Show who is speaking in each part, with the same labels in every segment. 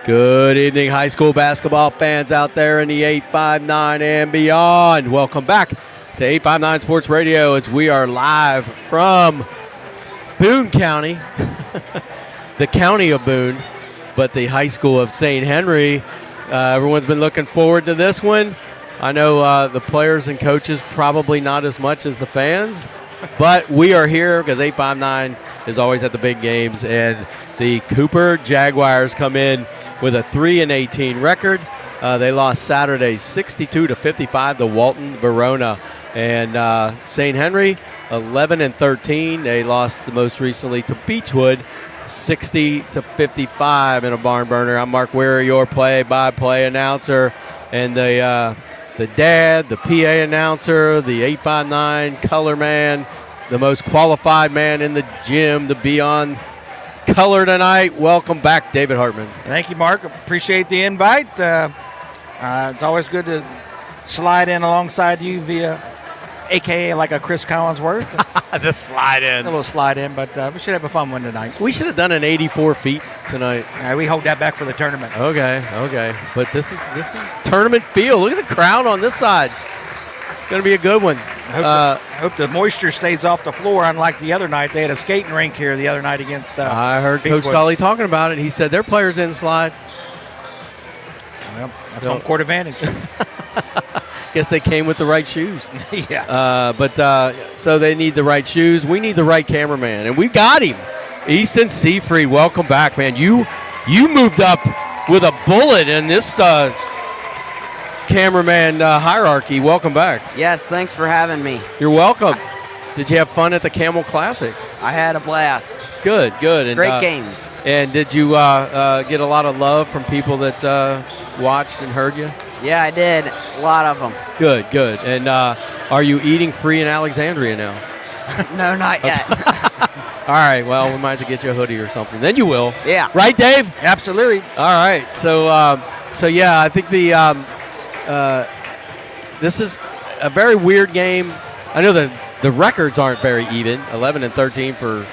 Speaker 1: Good evening, high school basketball fans out there in the 859 and beyond. Welcome back to 859 Sports Radio as we are live from Boone County, the county of Boone, but the high school of St. Henry. Everyone's been looking forward to this one. I know the players and coaches probably not as much as the fans, but we are here because 859 is always at the big games, and the Cooper Jaguars come in with a 3-18 record. They lost Saturday 62-55 to Walton Verona. And St. Henry 11-13. They lost most recently to Beechwood 60-55 in a barn burner. I'm Mark Ware, your play-by-play announcer, and the dad, the PA announcer, the 859 color man, the most qualified man in the gym to be on color tonight. Welcome back, David Hartman.
Speaker 2: Thank you, Mark. Appreciate the invite. It's always good to slide in alongside you via a.k.a. like a Chris Collinsworth.
Speaker 1: The slide
Speaker 2: A
Speaker 1: in.
Speaker 2: little slide in, but we should have a fun one tonight.
Speaker 1: We should have done an 84 feet tonight.
Speaker 2: We hold that back for the tournament.
Speaker 1: Okay. But this is tournament feel. Look at the crowd on this side. It's going to be a good one.
Speaker 2: I hope the moisture stays off the floor, unlike the other night. They had a skating rink here the other night against
Speaker 1: I heard Coach Sully talking about it. He said their players didn't slide.
Speaker 2: Well, that's home court advantage.
Speaker 1: Guess they came with the right shoes.
Speaker 2: Yeah.
Speaker 1: So they need the right shoes. We need the right cameraman, and we got him. Easton Seafried, welcome back, man. You moved up with a bullet in this cameraman hierarchy. Welcome back.
Speaker 3: Yes, thanks for having me.
Speaker 1: You're welcome. Did you have fun at the Camel Classic?
Speaker 3: I had a blast.
Speaker 1: Good. And,
Speaker 3: Great games.
Speaker 1: And did you get a lot of love from people that watched and heard you?
Speaker 3: Yeah, I did. A lot of them.
Speaker 1: Good. And are you eating free in Alexandria now?
Speaker 3: No, not yet.
Speaker 1: All right. Well, we might have to get you a hoodie or something. Then you will.
Speaker 3: Yeah.
Speaker 1: Right, Dave?
Speaker 2: Absolutely.
Speaker 1: All right. So yeah, I think this is a very weird game. I know the records aren't very even. 11-13 for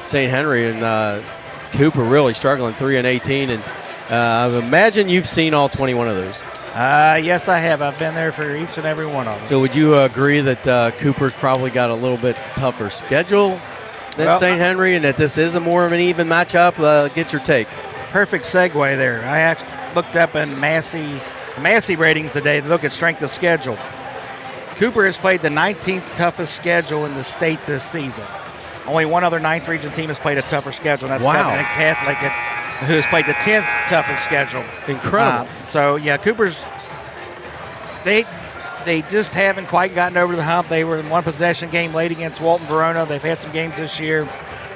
Speaker 1: St. Henry, and Cooper really struggling, 3-18. And I imagine you've seen all 21 of those.
Speaker 2: Yes, I have. I've been there for each and every one of them.
Speaker 1: So would you agree that Cooper's probably got a little bit tougher schedule than St. Henry, and that this is a more of an even matchup? Get your take.
Speaker 2: Perfect segue there. I actually looked up in Massey ratings today to look at strength of schedule. Cooper has played the 19th toughest schedule in the state this season. Only one other 9th region team has played a tougher schedule, and that's Covenant Catholic, who has played the 10th toughest schedule.
Speaker 1: Incredible.
Speaker 2: Cooper's they just haven't quite gotten over the hump. They were in one possession game late against Walton Verona. They've had some games this year.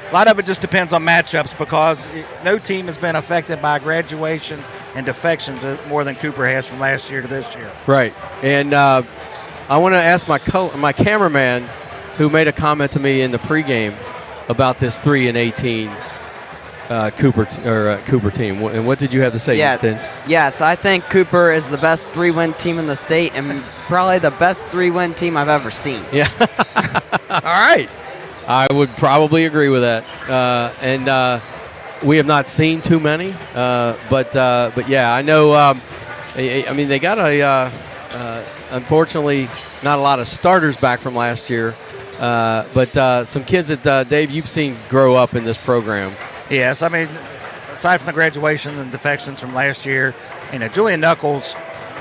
Speaker 2: A lot of it just depends on matchups, because no team has been affected by graduation and defections more than Cooper has from last year to this year.
Speaker 1: Right. And I want to ask my cameraman, who made a comment to me in the pregame about this 3-18 Cooper team. And what did you have to say, Easton?
Speaker 3: Yes, I think Cooper is the best 3-win team in the state, and probably the best 3-win team I've ever seen.
Speaker 1: Yeah. All right. I would probably agree with that. And we have not seen too many, but yeah, I know. I mean, they got unfortunately not a lot of starters back from last year, but some kids that Dave, you've seen grow up in this program.
Speaker 2: Yes, I mean, aside from the graduation and defections from last year, Julian Knuckles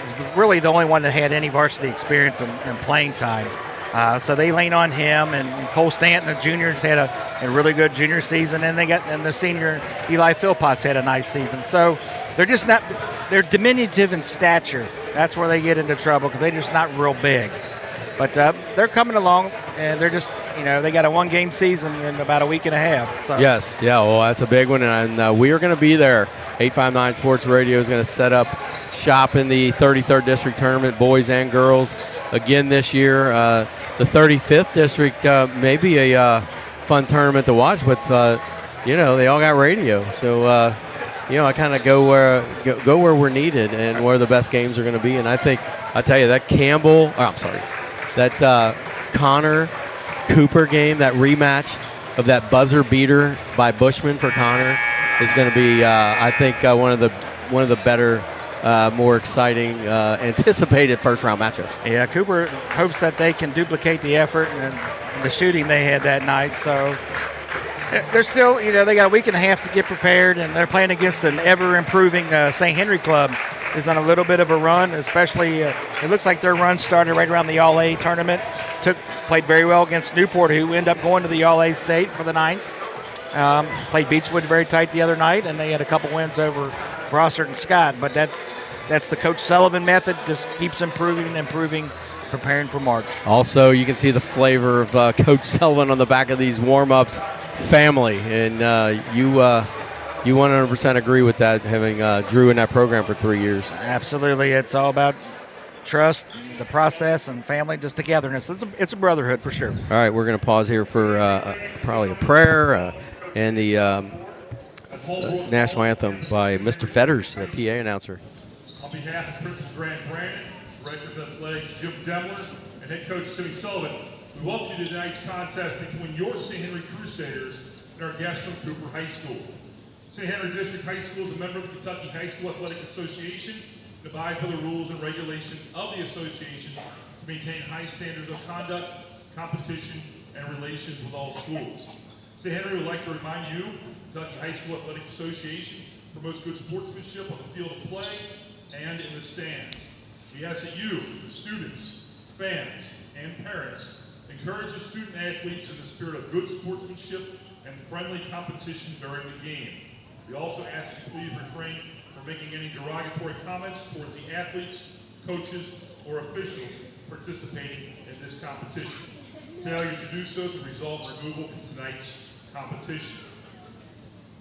Speaker 2: is really the only one that had any varsity experience and playing time. So they lean on him, and Cole Stanton, the juniors, had a really good junior season, and the senior Eli Philpotts had a nice season. So they're diminutive in stature. That's where they get into trouble, because they're just not real big. But they're coming along, and they're just, they got a one-game season in about a week and a half. So.
Speaker 1: Yes, yeah, well, that's a big one, and we are going to be there. 859 Sports Radio is going to set up shop in the 33rd District Tournament, boys and girls, again this year. The 35th District may be a fun tournament to watch, but, they all got radio. So, I kind of go where we're needed and where the best games are going to be. And I tell you, that that Connor Cooper game, that rematch of that buzzer beater by Bushman for Connor is going to be, I think, one of the better, more exciting, anticipated first-round matchups.
Speaker 2: Yeah, Cooper hopes that they can duplicate the effort and the shooting they had that night. So they're still, they got a week and a half to get prepared, and they're playing against an ever-improving St. Henry club. Is on a little bit of a run, especially it looks like their run started right around the All-A tournament. Played very well against Newport, who ended up going to the All-A state for the 9th. Played Beechwood very tight the other night, and they had a couple wins over Brossard and Scott. But that's the Coach Sullivan method. Just keeps improving, preparing for March. Also,
Speaker 1: you can see the flavor of Coach Sullivan on the back of these warm-ups. Family, and you 100% agree with that, having Drew in that program for 3 years.
Speaker 2: Absolutely. It's all about trust, the process, and family, just togetherness. It's a brotherhood for sure. All
Speaker 1: right, we're going to pause here for probably a prayer and the national anthem by Mr. Fetters, the PA announcer.
Speaker 4: On behalf of Principal Grant Brandon, Director of Athletics Jim Demler, and Head Coach Timmy Sullivan, we welcome you to tonight's contest between your St. Henry Crusaders and our guests from Cooper High School. St. Henry District High School is a member of the Kentucky High School Athletic Association and abides by the rules and regulations of the association to maintain high standards of conduct, competition, and relations with all schools. St. Henry would like to remind you, the Kentucky High School Athletic Association promotes good sportsmanship on the field of play and in the stands. We ask that you, the students, fans, and parents, encourage the student athletes in the spirit of good sportsmanship and friendly competition during the game. We also ask that you please refrain from making any derogatory comments towards the athletes, coaches, or officials participating in this competition. Failure to do so could result in removal from tonight's competition.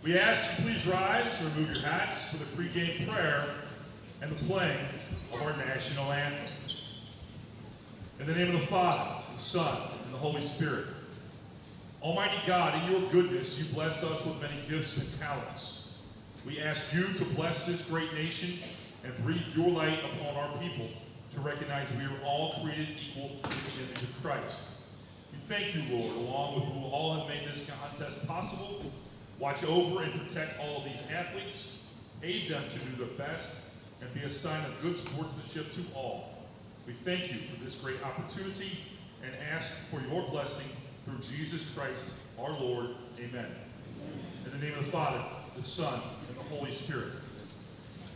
Speaker 4: We ask you please rise and remove your hats for the pregame prayer and the playing of our national anthem. In the name of the Father, the Son, and the Holy Spirit. Almighty God, in your goodness, you bless us with many gifts and talents. We ask you to bless this great nation and breathe your light upon our people to recognize we are all created equal in the image of Christ. We thank you, Lord, along with who all have made this contest possible. Watch over and protect all of these athletes, aid them to do their best, and be a sign of good sportsmanship to all. We thank you for this great opportunity and ask for your blessing through Jesus Christ, our Lord. Amen. In the name of the Father, the Son, and the Holy Spirit.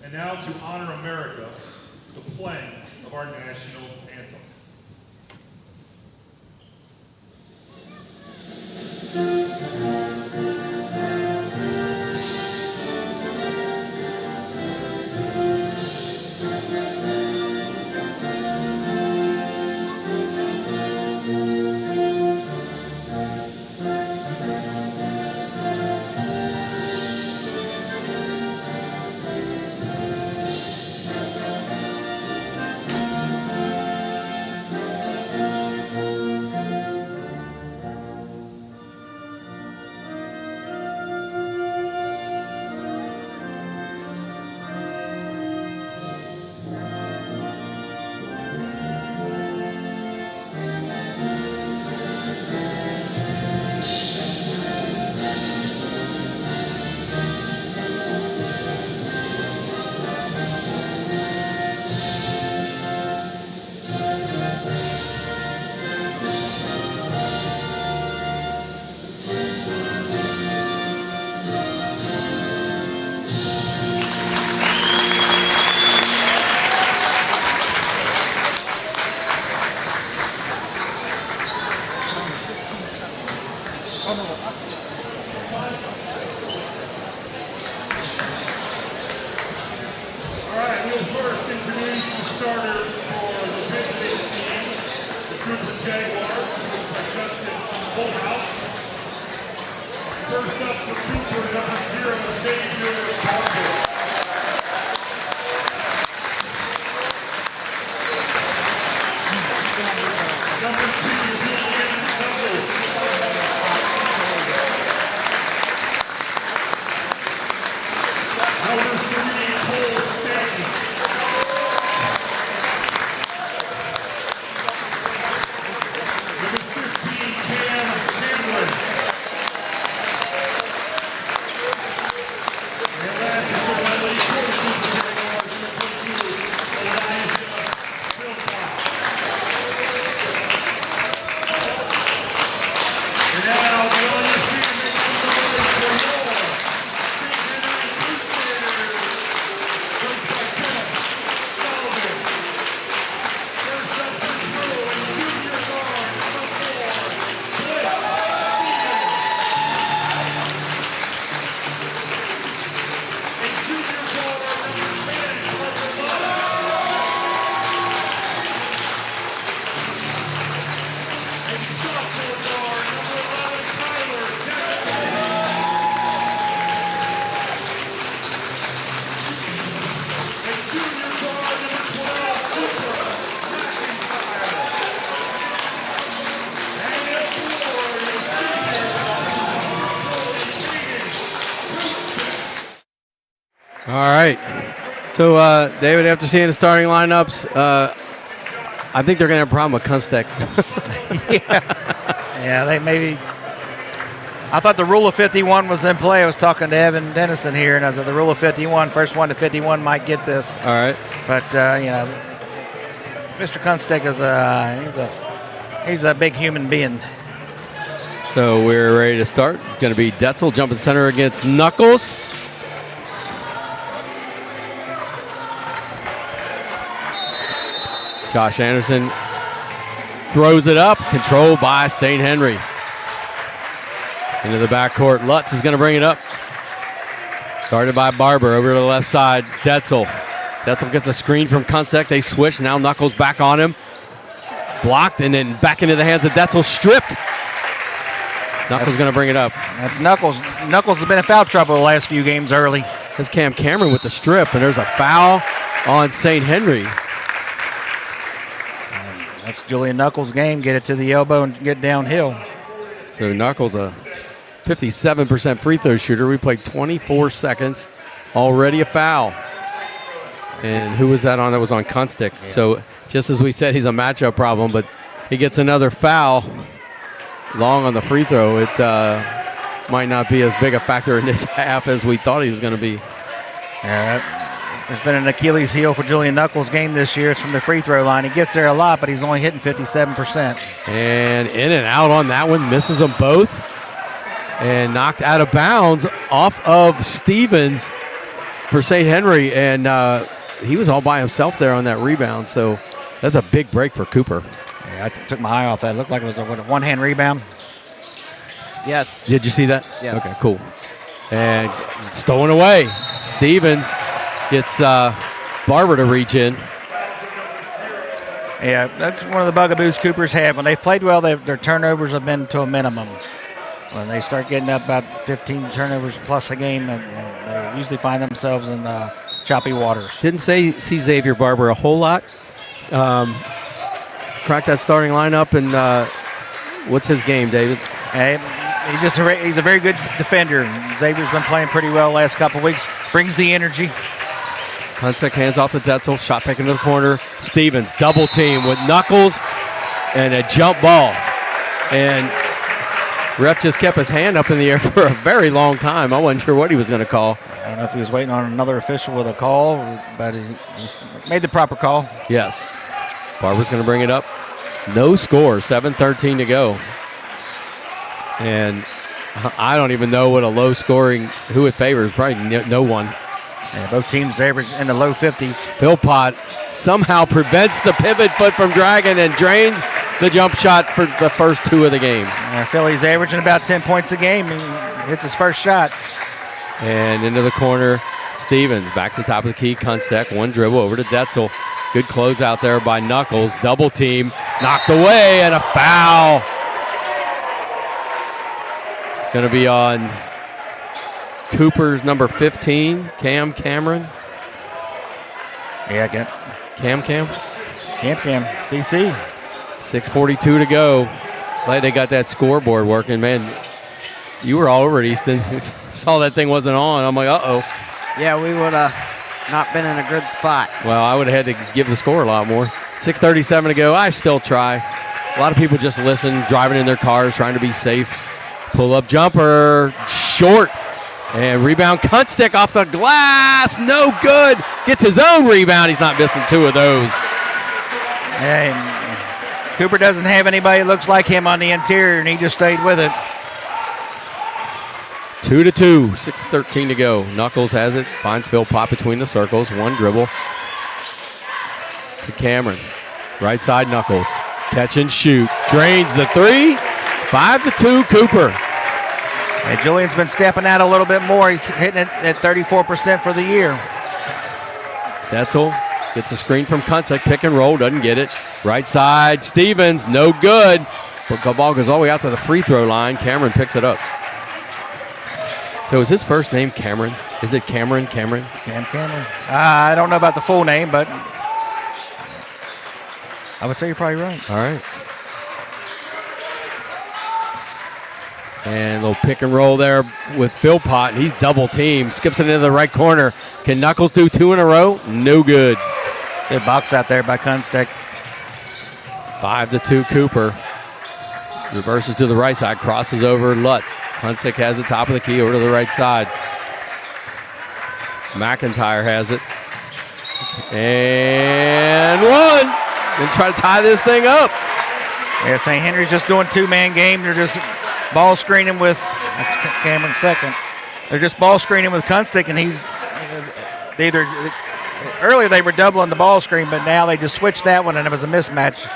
Speaker 4: And now to honor America, the playing of our national anthem. Jaguars, Justin Fullhouse. First up for Cooper, number 0, Xavier Parker. Number 2, Julian Douglas. Number 3, Cole Stanton.
Speaker 1: All right. So, David, after seeing the starting lineups, I think they're going to have a problem with Kunstick.
Speaker 2: Yeah, they maybe. I thought the rule of 51 was in play. I was talking to Evan Dennison here, and I said the rule of 51, first one to 51 might get this.
Speaker 1: All right.
Speaker 2: But, Mr. Kunstick is he's a big human being.
Speaker 1: So we're ready to start. It's going to be Detzel jumping center against Knuckles. Josh Anderson throws it up, controlled by St. Henry. Into the backcourt. Lutz is going to bring it up. Guarded by Barber over to the left side. Detzel. Detzel gets a screen from Kunstick. They switch. Now Knuckles back on him. Blocked and then back into the hands of Detzel. Stripped. Knuckles going to bring it up.
Speaker 2: That's Knuckles. Knuckles has been in foul trouble the last few games early.
Speaker 1: That's Cam Cameron with the strip, and there's a foul on St. Henry.
Speaker 2: That's Julian Knuckles' game. Get it to the elbow and get downhill.
Speaker 1: So Knuckles, a 57% free throw shooter. We played 24 seconds. Already a foul. And who was that on? That was on Kunstick. Yeah. So just as we said, he's a matchup problem, but he gets another foul long on the free throw. It might not be as big a factor in this half as we thought he was going to be.
Speaker 2: There's been an Achilles heel for Julian Knuckles' game this year. It's from the free throw line. He gets there a lot, but he's only hitting 57%.
Speaker 1: And in and out on that one. Misses them both. And knocked out of bounds off of Stevens for St. Henry. And he was all by himself there on that rebound. So that's a big break for Cooper.
Speaker 2: Yeah, I took my eye off that. It looked like it was a one-hand rebound.
Speaker 3: Yes.
Speaker 1: Did you see that?
Speaker 3: Yes.
Speaker 1: Okay, cool. And stolen away. Stevens gets Barber to reach in.
Speaker 2: Yeah, that's one of the bugaboos Cooper's had. When they've played well, their turnovers have been to a minimum. When they start getting up about 15 turnovers plus a game, they usually find themselves in choppy waters.
Speaker 1: Didn't see Xavier Barber a whole lot. Cracked that starting lineup, and what's his game, David?
Speaker 2: He's a very good defender. Xavier's been playing pretty well the last couple of weeks. Brings the energy.
Speaker 1: Kunstick hands off to Detzel. Shot fake into the corner. Stevens double team with Knuckles and a jump ball. And ref just kept his hand up in the air for a very long time. I wasn't sure what he was going to call.
Speaker 2: I don't know if he was waiting on another official with a call, but he made the proper call.
Speaker 1: Yes. Barber's going to bring it up. No score. 7:13 to go. And I don't even know what a low-scoring, who it favors. Probably no one.
Speaker 2: Yeah, both teams average in the low 50s.
Speaker 1: Philpott somehow prevents the pivot foot from dragging and drains the jump shot for the first two of the game.
Speaker 2: Philly's averaging about 10 points a game. He hits his first shot.
Speaker 1: And into the corner, Stevens back to the top of the key. Kunstick, one dribble over to Detzel. Good close out there by Knuckles. Double team, knocked away, and a foul. It's going to be on Cooper's number 15, Cam Cameron.
Speaker 2: Yeah,
Speaker 1: Cam.
Speaker 2: CC.
Speaker 1: 6:42 to go. Glad they got that scoreboard working, man. You were all over it, Easton. Saw that thing wasn't on. I'm like, uh-oh.
Speaker 3: Yeah, we would have not been in a good spot.
Speaker 1: Well, I would have had to give the score a lot more. 6:37 to go. I still try. A lot of people just listen, driving in their cars, trying to be safe. Pull-up jumper, short. And rebound, Kunstick off the glass. No good. Gets his own rebound. He's not missing two of those.
Speaker 2: Hey, Cooper doesn't have anybody that looks like him on the interior, and he just stayed with it.
Speaker 1: 2-2, 6:13 to go. Knuckles has it, finds Philpott between the circles. One dribble to Cameron. Right side, Knuckles. Catch and shoot. Drains the three. 5-2, Cooper.
Speaker 2: Hey, Julian's been stepping out a little bit more. He's hitting it at 34% for the year.
Speaker 1: Detzel gets a screen from Kunstick. Pick and roll, doesn't get it. Right side, Stevens, no good. But the ball goes all the way out to the free throw line. Cameron picks it up. So is his first name Cameron? Is it Cameron?
Speaker 2: Cam Cameron. I don't know about the full name, but I would say you're probably right.
Speaker 1: All right. And a little pick and roll there with Philpott. He's double teamed. Skips it into the right corner. Can Knuckles do two in a row? No good.
Speaker 2: Good box out there by Kunstick.
Speaker 1: 5-2 Cooper. Reverses to the right side, crosses over Lutz. Hunsick has the top of the key over to the right side. McIntyre has it. And one. And try to tie this thing up.
Speaker 2: Yeah, St. Henry's just doing two-man game. They're just ball screening with, that's Cameron second. They're just ball screening with Kunstick, and he's earlier they were doubling the ball screen, but now they just switched that one, and it was a mismatch.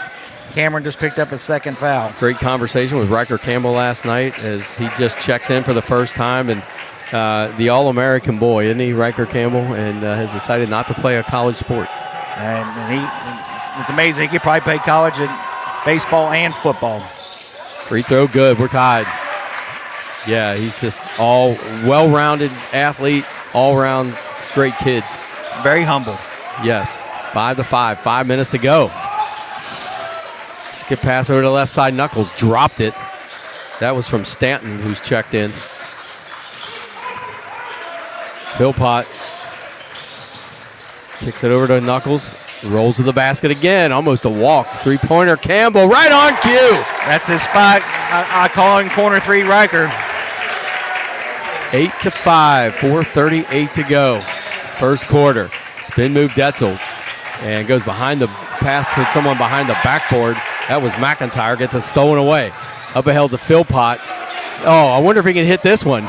Speaker 2: Cameron just picked up his second foul.
Speaker 1: Great conversation with Riker Campbell last night as he just checks in for the first time, and the All-American boy, isn't he, Riker Campbell, and has decided not to play a college sport.
Speaker 2: And it's amazing. He could probably play college in baseball and football.
Speaker 1: Free throw, good. We're tied. Yeah, he's just all well-rounded athlete, all-around great kid.
Speaker 2: Very humble.
Speaker 1: Yes, 5-5, 5 minutes to go. Skip pass over to the left side. Knuckles dropped it. That was from Stanton, who's checked in. Philpott kicks it over to Knuckles. Rolls to the basket again. Almost a walk. Three-pointer. Campbell right on cue.
Speaker 2: That's his spot. I call him corner three Riker.
Speaker 1: 8-5. 4:38 to go. First quarter. Spin move Detzel. And goes behind the pass for someone behind the backboard. That was McIntyre. Gets it stolen away. Up ahead to Philpott. Oh, I wonder if he can hit this one.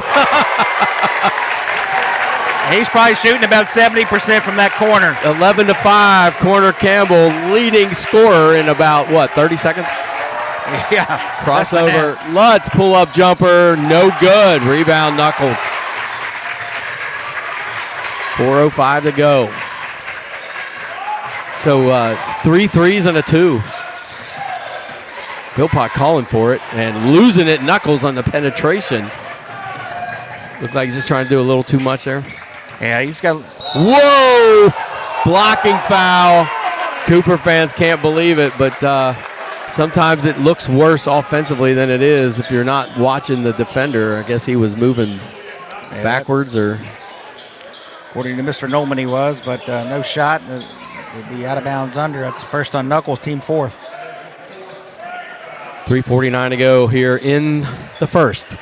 Speaker 2: He's probably shooting about 70% from that corner.
Speaker 1: 11-5. Corner Campbell leading scorer in about, 30 seconds?
Speaker 2: Yeah.
Speaker 1: Crossover. Lutz pull-up jumper. No good. Rebound Knuckles. 4:05 to go. So 3 threes and a 2. Philpott calling for it and losing it. Knuckles on the penetration. Looked like he's just trying to do a little too much there.
Speaker 2: Yeah, he's got.
Speaker 1: Whoa! Blocking foul. Cooper fans can't believe it, but sometimes it looks worse offensively than it is if you're not watching the defender. I guess he was moving backwards or.
Speaker 2: According to Mr. Nolman, he was, but no shot. It would be out of bounds under. That's first on Knuckles, team fourth.
Speaker 1: 3:49 to go here in the first.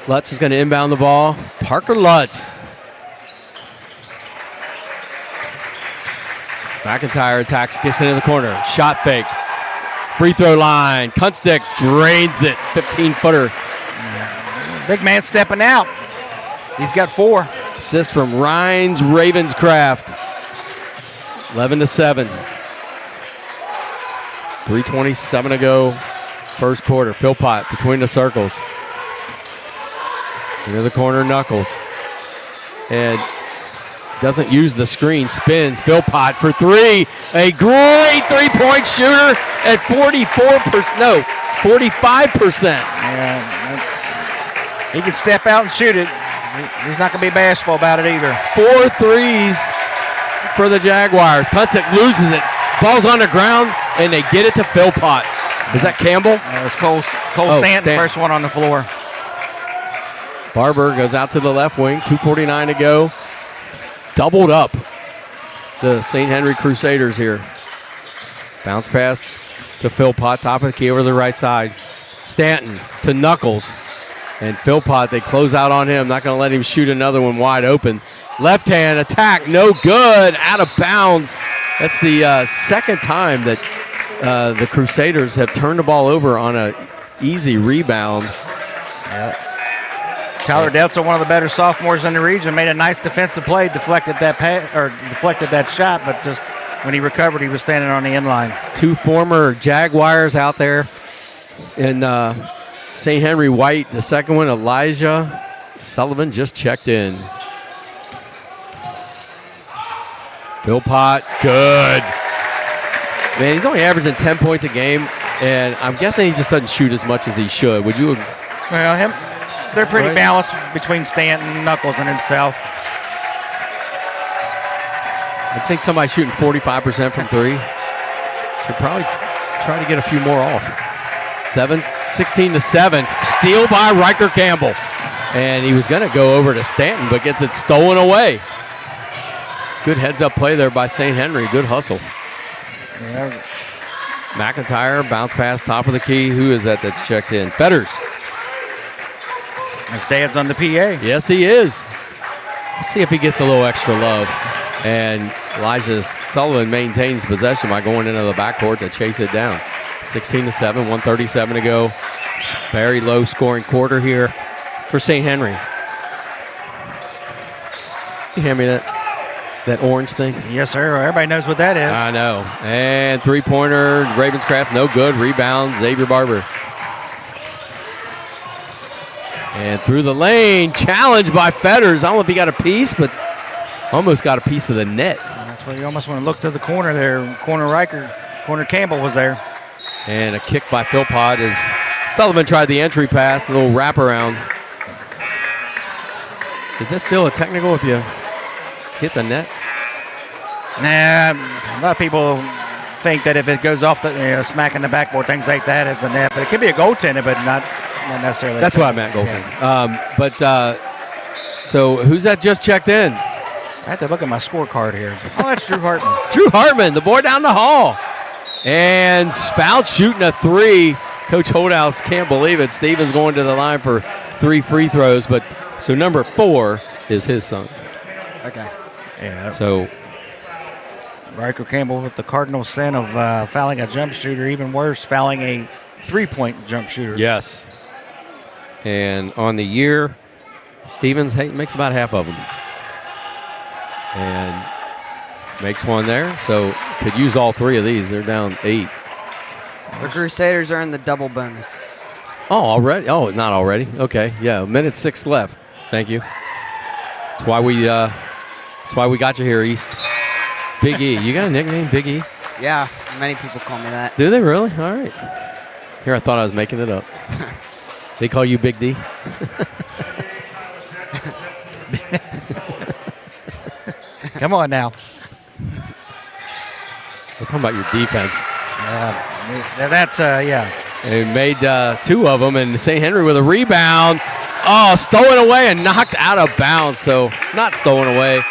Speaker 1: Lutz is going to inbound the ball. Parker Lutz. McIntyre attacks, kicks into the corner. Shot fake. Free throw line. Kunstick drains it. 15-footer.
Speaker 2: Big man stepping out. He's got 4.
Speaker 1: Assist from Rhines Ravenscraft. 11-7. 3:27 to go. First quarter. Philpott between the circles. Into the corner, Knuckles. And doesn't use the screen. Spins. Philpott for 3. A great three-point shooter at 44%. No, 45%.
Speaker 2: Yeah, he can step out and shoot it. He's not going to be bashful about it either.
Speaker 1: 4 threes for the Jaguars. Kunstick loses it. Ball's on the ground, and they get it to Philpott. Was that Campbell?
Speaker 2: It was Cole Stanton, first one on the floor.
Speaker 1: Barber goes out to the left wing. 2:49 to go. Doubled up the St. Henry Crusaders here. Bounce pass to Philpott. Top of the key over the right side. Stanton to Knuckles. And Philpott, they close out on him. Not going to let him shoot another one wide open. Left hand attack. No good. Out of bounds. That's the second time that the Crusaders have turned the ball over on an easy rebound.
Speaker 2: Tyler Detzel, one of the better sophomores in the region, made a nice defensive play, deflected that shot, but just when he recovered, he was standing on the end line.
Speaker 1: 2 former Jaguars out there in St. Henry White. The second one, Elijah Sullivan, just checked in. Philpott, good. Man, he's only averaging 10 points a game, and I'm guessing he just doesn't shoot as much as he should. Would you?
Speaker 2: Well, they're pretty balanced between Stanton, Knuckles, and himself.
Speaker 1: I think somebody shooting 45% from 3 should probably try to get a few more off. 16-7, steal by Riker Campbell. And he was going to go over to Stanton, but gets it stolen away. Good heads-up play there by St. Henry. Good hustle.
Speaker 2: Yeah,
Speaker 1: McIntyre, bounce pass, top of the key. Who is that that's checked in? Fetters.
Speaker 2: His dad's on the PA.
Speaker 1: Yes, he is. Let's see if he gets a little extra love. And Elijah Sullivan maintains possession by going into the backcourt to chase it down. 16-7, 137 to go. Very low scoring quarter here for St. Henry. You hand me that orange thing?
Speaker 2: Yes, sir. Everybody knows what that is.
Speaker 1: I know. And three-pointer, Ravenscraft, no good. Rebound, Xavier Barber. And through the lane, challenged by Fetters. I don't know if he got a piece, but almost got a piece of the net.
Speaker 2: That's where you almost want to look to the corner there. Corner Campbell was there.
Speaker 1: And a kick by Philpott as Sullivan tried the entry pass, a little wraparound. Is this still a technical if you hit the net?
Speaker 2: Nah, a lot of people think that if it goes off the smacking the backboard, things like that is a net. But it could be a goaltender, but not necessarily.
Speaker 1: That's what I meant, goaltender.
Speaker 2: Yeah.
Speaker 1: So who's that just checked in?
Speaker 2: I have to look at my scorecard here. Oh, that's Drew Hartman.
Speaker 1: Drew Hartman, the boy down the hall. And fouled shooting a three. Coach Holdhouse can't believe it. Stevens going to the line for 3 free throws. But so number 4 is his son.
Speaker 2: Okay. Yeah.
Speaker 1: So
Speaker 2: Riker Campbell with the cardinal sin of fouling a jump shooter. Even worse, fouling a 3-point jump shooter.
Speaker 1: yes. And on the year, Stevens makes about half of them. And makes one there. So could use all 3 of these. They're down 8.
Speaker 3: The Crusaders are in the double bonus.
Speaker 1: Oh, already? Oh, not already. Okay, yeah, 1:06 left. Thank you. That's why we got you here, East. Big E. You got a nickname, Big E?
Speaker 3: Yeah, many people call me that.
Speaker 1: Do they really? All right. Here, I thought I was making it up. They call you Big D?
Speaker 2: Come on now.
Speaker 1: Let's talk about your defense.
Speaker 2: Yeah.
Speaker 1: They made 2 of them, and St. Henry with a rebound. Oh, stolen away and knocked out of bounds. So not stolen away,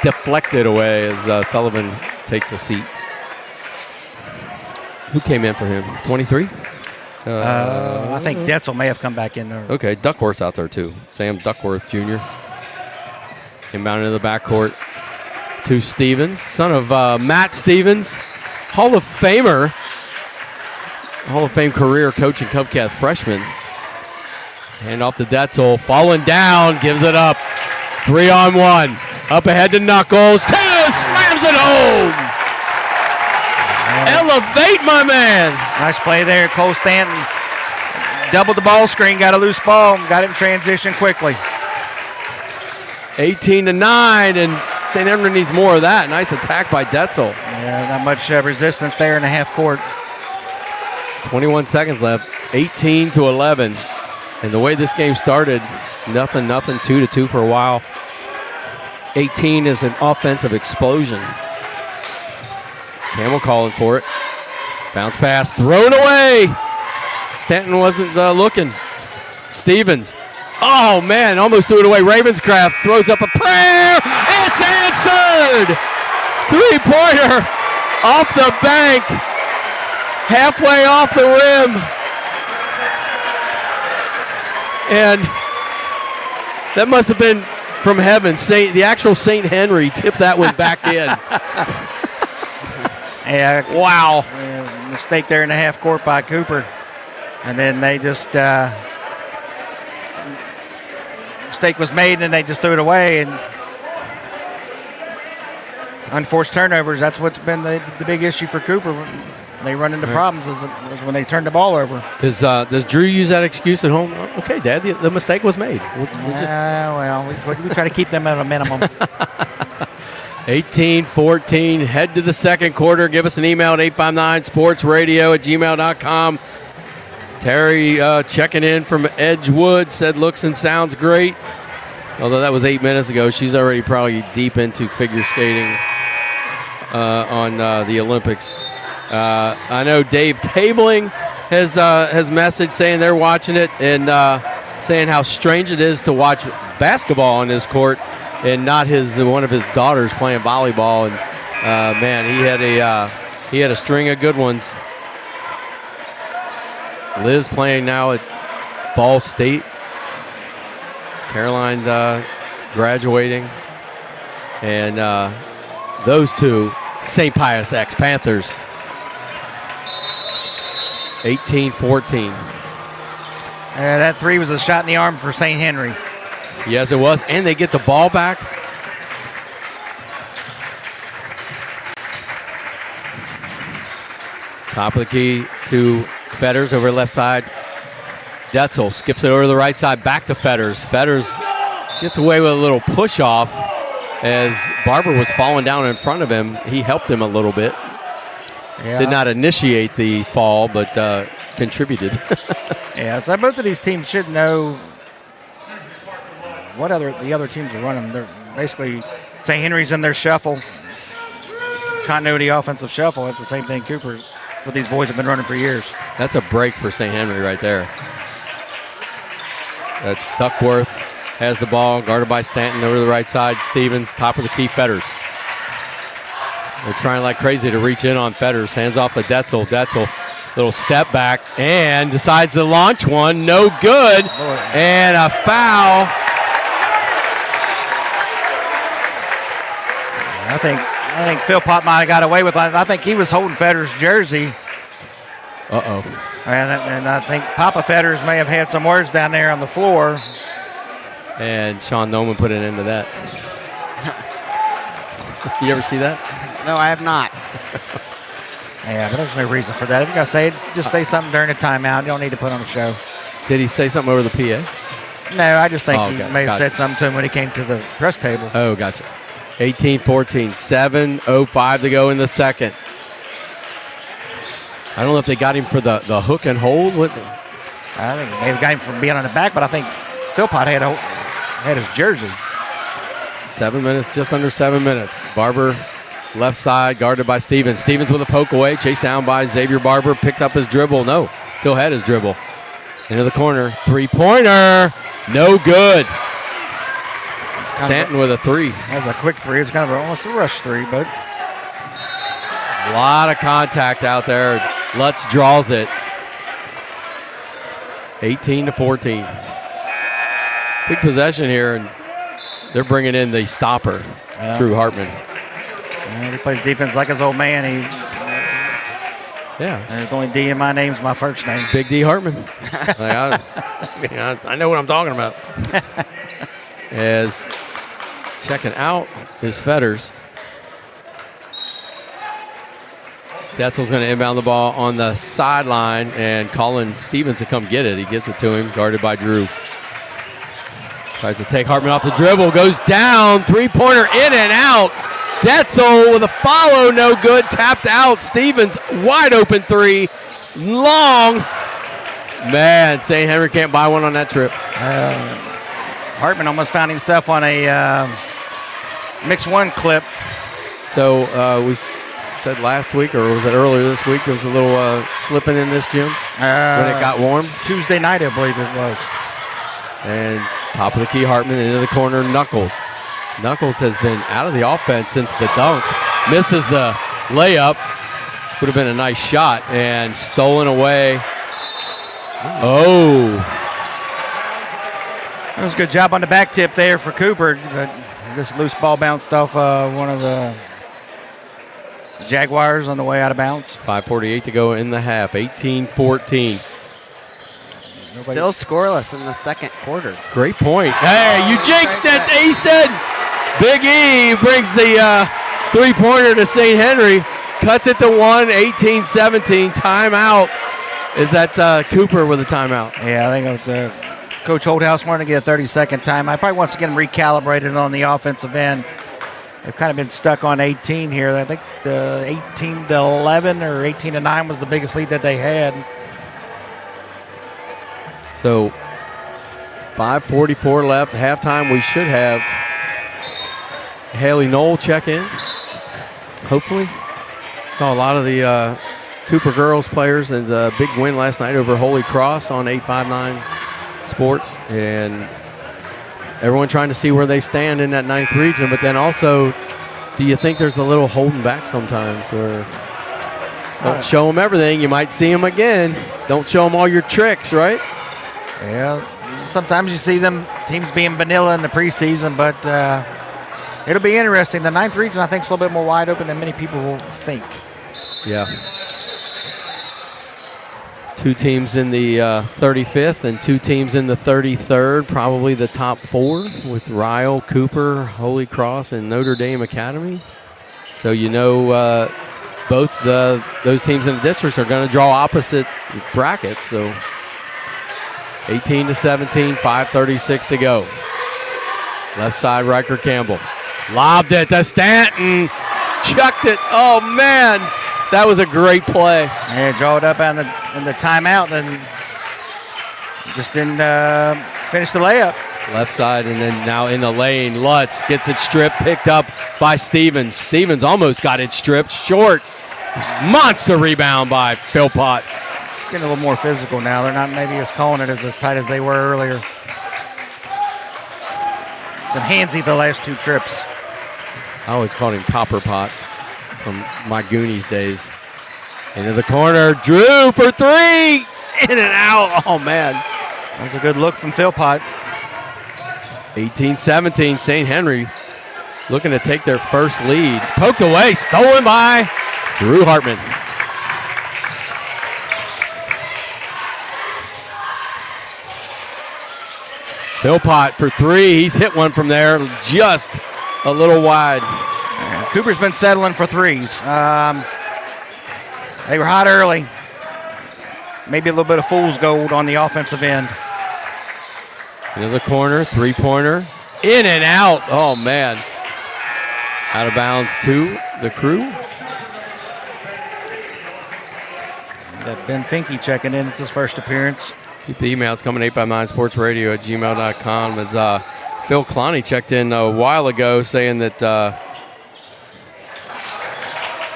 Speaker 1: deflected away as Sullivan takes a seat. Who came in for him? 23?
Speaker 2: I think Detzel may have come back in there.
Speaker 1: Okay, Duckworth's out there too. Sam Duckworth Jr. Inbound into the backcourt to Stevens, son of Matt Stevens, Hall of Famer, Hall of Fame career coach and Cubcat freshman. Hand off to Detzel, falling down, gives it up. 3-on-1, up ahead to Knuckles, 2, slams it home. Elevate, my man.
Speaker 2: Nice play there. Cole Stanton doubled the ball screen, got a loose ball, got it in transition quickly.
Speaker 1: 18-9, and St. Henry needs more of that. Nice attack by Detzel.
Speaker 2: Yeah, not much resistance there in the half court.
Speaker 1: 21 seconds left, 18-11. And the way this game started, nothing, 2-2 for a while. 18 is an offensive explosion. Campbell calling for it. Bounce pass, thrown away. Stanton wasn't looking. Stevens. Oh, man, almost threw it away. Ravenscraft throws up a prayer. It's answered. 3-pointer off the bank. Halfway off the rim. And that must have been from heaven. The actual St. Henry tipped that one back in.
Speaker 2: Yeah,
Speaker 1: Wow.
Speaker 2: mistake there in the half court by Cooper. And then they just mistake was made and they just threw it away. And unforced turnovers, that's what's been the big issue for Cooper. They run into problems is when they turn the ball over.
Speaker 1: Does Drew use that excuse at home? Okay, Dad, the mistake was made. We
Speaker 2: try to keep them at a minimum.
Speaker 1: 18-14, head to the second quarter. Give us an email at 859sportsradio@gmail.com. Terry checking in from Edgewood, said looks and sounds great. Although that was 8 minutes ago, she's already probably deep into figure skating on the Olympics. I know Dave Tabling has messaged saying they're watching it and saying how strange it is to watch basketball on his court and not one of his daughters playing volleyball. And man, he had a string of good ones. Liz playing now at Ball State. Caroline graduating. And those two, St. Pius Panthers. 18-14.
Speaker 2: That three was a shot in the arm for St. Henry.
Speaker 1: Yes, it was. And they get the ball back. Top of the key to Fetters over left side. Detzel skips it over to the right side, back to Fetters. Fetters gets away with a little push off as Barber was falling down in front of him. He helped him a little bit.
Speaker 2: Yeah.
Speaker 1: Did not initiate the fall, but contributed.
Speaker 2: Yeah, so both of these teams should know what the other teams are running. They're basically St. Henry's in their shuffle, continuity offensive shuffle. It's the same thing Cooper, what these boys have been running for years.
Speaker 1: That's a break for St. Henry right there. That's Duckworth has the ball, guarded by Stanton over to the right side. Stevens, top of the key, Fetters. They're trying like crazy to reach in on Fetters. Hands off to Detzel. Detzel, little step back, and decides to launch one. No good. And a foul.
Speaker 2: I think Philpott might have got away with it. I think he was holding Fetters' jersey.
Speaker 1: Uh-oh.
Speaker 2: And I think Papa Fetters may have had some words down there on the floor.
Speaker 1: And Sean Noman put an end to that. You ever see that?
Speaker 3: No, I have not.
Speaker 2: Yeah, but there's no reason for that. If you're going to say it, just say something during the timeout. You don't need to put on a show.
Speaker 1: Did he say something over the PA?
Speaker 2: No, I just think he
Speaker 1: okay.
Speaker 2: may have said something to him when he came to the press table.
Speaker 1: Oh, gotcha. 18-14, 7:05 to go in the second. I don't know if they got him for the hook and hold.
Speaker 2: I think they may have got him from being on the back, but I think Philpott had his jersey.
Speaker 1: 7 minutes, just under 7 minutes. Barber, left side, guarded by Stevens. Stevens with a poke away, chased down by Xavier Barber, picks up his dribble. No, still had his dribble. Into the corner, three-pointer, no good. Stanton with a three.
Speaker 2: That was a quick three. It's kind of almost a rush three, but
Speaker 1: a lot of contact out there. Lutz draws it. 18-14. Big possession here, and they're bringing in the stopper, Drew Hartman.
Speaker 2: He plays defense like his old man.
Speaker 1: Yeah.
Speaker 2: There's only D in my name's my first name.
Speaker 1: Big D Hartman. I know what I'm talking about. As checking out is Fetters. Detzel's going to inbound the ball on the sideline and calling Stevens to come get it. He gets it to him, guarded by Drew. Tries to take Hartman off the dribble, goes down, three-pointer in and out. Detzel with a follow, no good, tapped out. Stevens, wide open three, long. Man, St. Henry can't buy one on that trip.
Speaker 2: Hartman almost found himself on a mix one clip.
Speaker 1: So we said last week, or was it earlier this week, there was a little slipping in this gym when it got warm?
Speaker 2: Tuesday night, I believe it was.
Speaker 1: And top of the key, Hartman into the corner, Knuckles. Knuckles has been out of the offense since the dunk. Misses the layup. Would have been a nice shot, and stolen away. Oh.
Speaker 2: That was a good job on the back tip there for Cooper. This loose ball bounced off one of the Jaguars on the way out of bounds.
Speaker 1: 5:48 to go in the half. 18-14.
Speaker 3: Still scoreless in the second quarter.
Speaker 1: Great point. Hey, you jinxed it, Easton. Big E brings the three-pointer to St. Henry. Cuts it to 1, 18-17. Timeout. Is that Cooper with a timeout?
Speaker 2: Yeah, I think Coach Holdhouse wanted to get a 30-second timeout. Probably wants to get them recalibrated on the offensive end. They've kind of been stuck on 18 here. I think the 18-11 or 18-9 was the biggest lead that they had.
Speaker 1: So 5:44 left. Halftime, we should have Haley Knoll check in, hopefully. Saw a lot of the Cooper girls players and a big win last night over Holy Cross on 859 Sports. And everyone trying to see where they stand in that 9th region. But then also, do you think there's a little holding back sometimes where don't show them everything, you might see them again? Don't show them all your tricks, right?
Speaker 2: Yeah, sometimes you see them teams being vanilla in the preseason, but it'll be interesting. The 9th region, I think, is a little bit more wide open than many people will think.
Speaker 1: Yeah. 2 teams in the 35th and 2 teams in the 33rd, probably the top 4 with Ryle, Cooper, Holy Cross, and Notre Dame Academy. So both those teams in the districts are going to draw opposite brackets. So 18-17, 5:36 to go. Left side, Riker Campbell. Lobbed it to Stanton. Chucked it. Oh, man. That was a great play.
Speaker 2: Yeah, draw it up in the timeout and just didn't finish the layup.
Speaker 1: Left side, and then now in the lane. Lutz gets it stripped, picked up by Stevens. Stevens almost got it stripped. Short. Monster rebound by Philpott.
Speaker 2: It's getting a little more physical now. They're not maybe calling it as tight as they were earlier. Been handsy the last 2 trips.
Speaker 1: I always called him Copper Pot from my Goonies days. Into the corner. Drew for 3. In and out. Oh, man.
Speaker 2: That was a good look from Philpott.
Speaker 1: 18-17. St. Henry looking to take their first lead. Poked away. Stolen by Drew Hartman. Philpott for 3. He's hit one from there, just a little wide.
Speaker 2: Yeah, Cooper's been settling for 3s. They were hot early. Maybe a little bit of fool's gold on the offensive end.
Speaker 1: Into the corner, 3-pointer. In and out. Oh, man. Out of bounds to the Crew.
Speaker 2: Got Ben Finke checking in. It's his first appearance.
Speaker 1: Keep the emails coming, 859sportsradio@gmail.com. As Phil Clowney checked in a while ago saying that,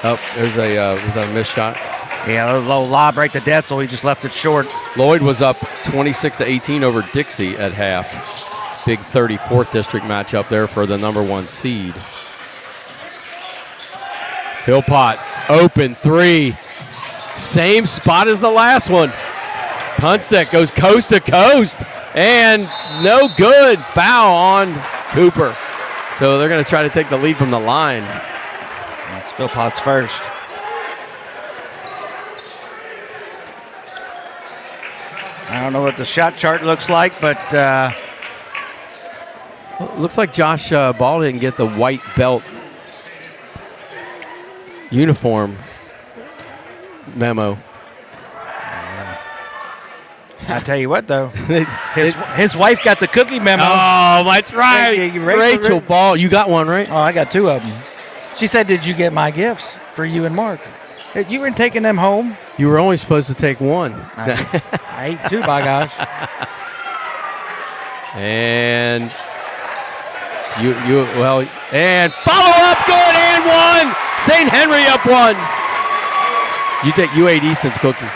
Speaker 1: was that a missed shot?
Speaker 2: Yeah, a low lob right to Detzel. He just left it short.
Speaker 1: Lloyd was up 26-18 over Dixie at half. Big 34th district matchup there for the number 1 seed. Philpott, open 3. Same spot as the last one. Punstick goes coast to coast, and no good. Foul on Cooper. So they're going to try to take the lead from the line.
Speaker 2: That's Philpott's first. I don't know what the shot chart looks like, but
Speaker 1: looks like Josh Ball didn't get the white belt uniform memo.
Speaker 2: I tell you what, though, his wife got the cookie memo.
Speaker 1: Oh, that's right. Rachel Ball. You got one, right?
Speaker 2: Oh, I got 2 of them. She said, "Did you get my gifts for you and Mark? You weren't taking them home."
Speaker 1: You were only supposed to take 1.
Speaker 2: I ate 2, by gosh.
Speaker 1: And and follow up, good, and 1. St. Henry up 1. You ate Easton's cookie.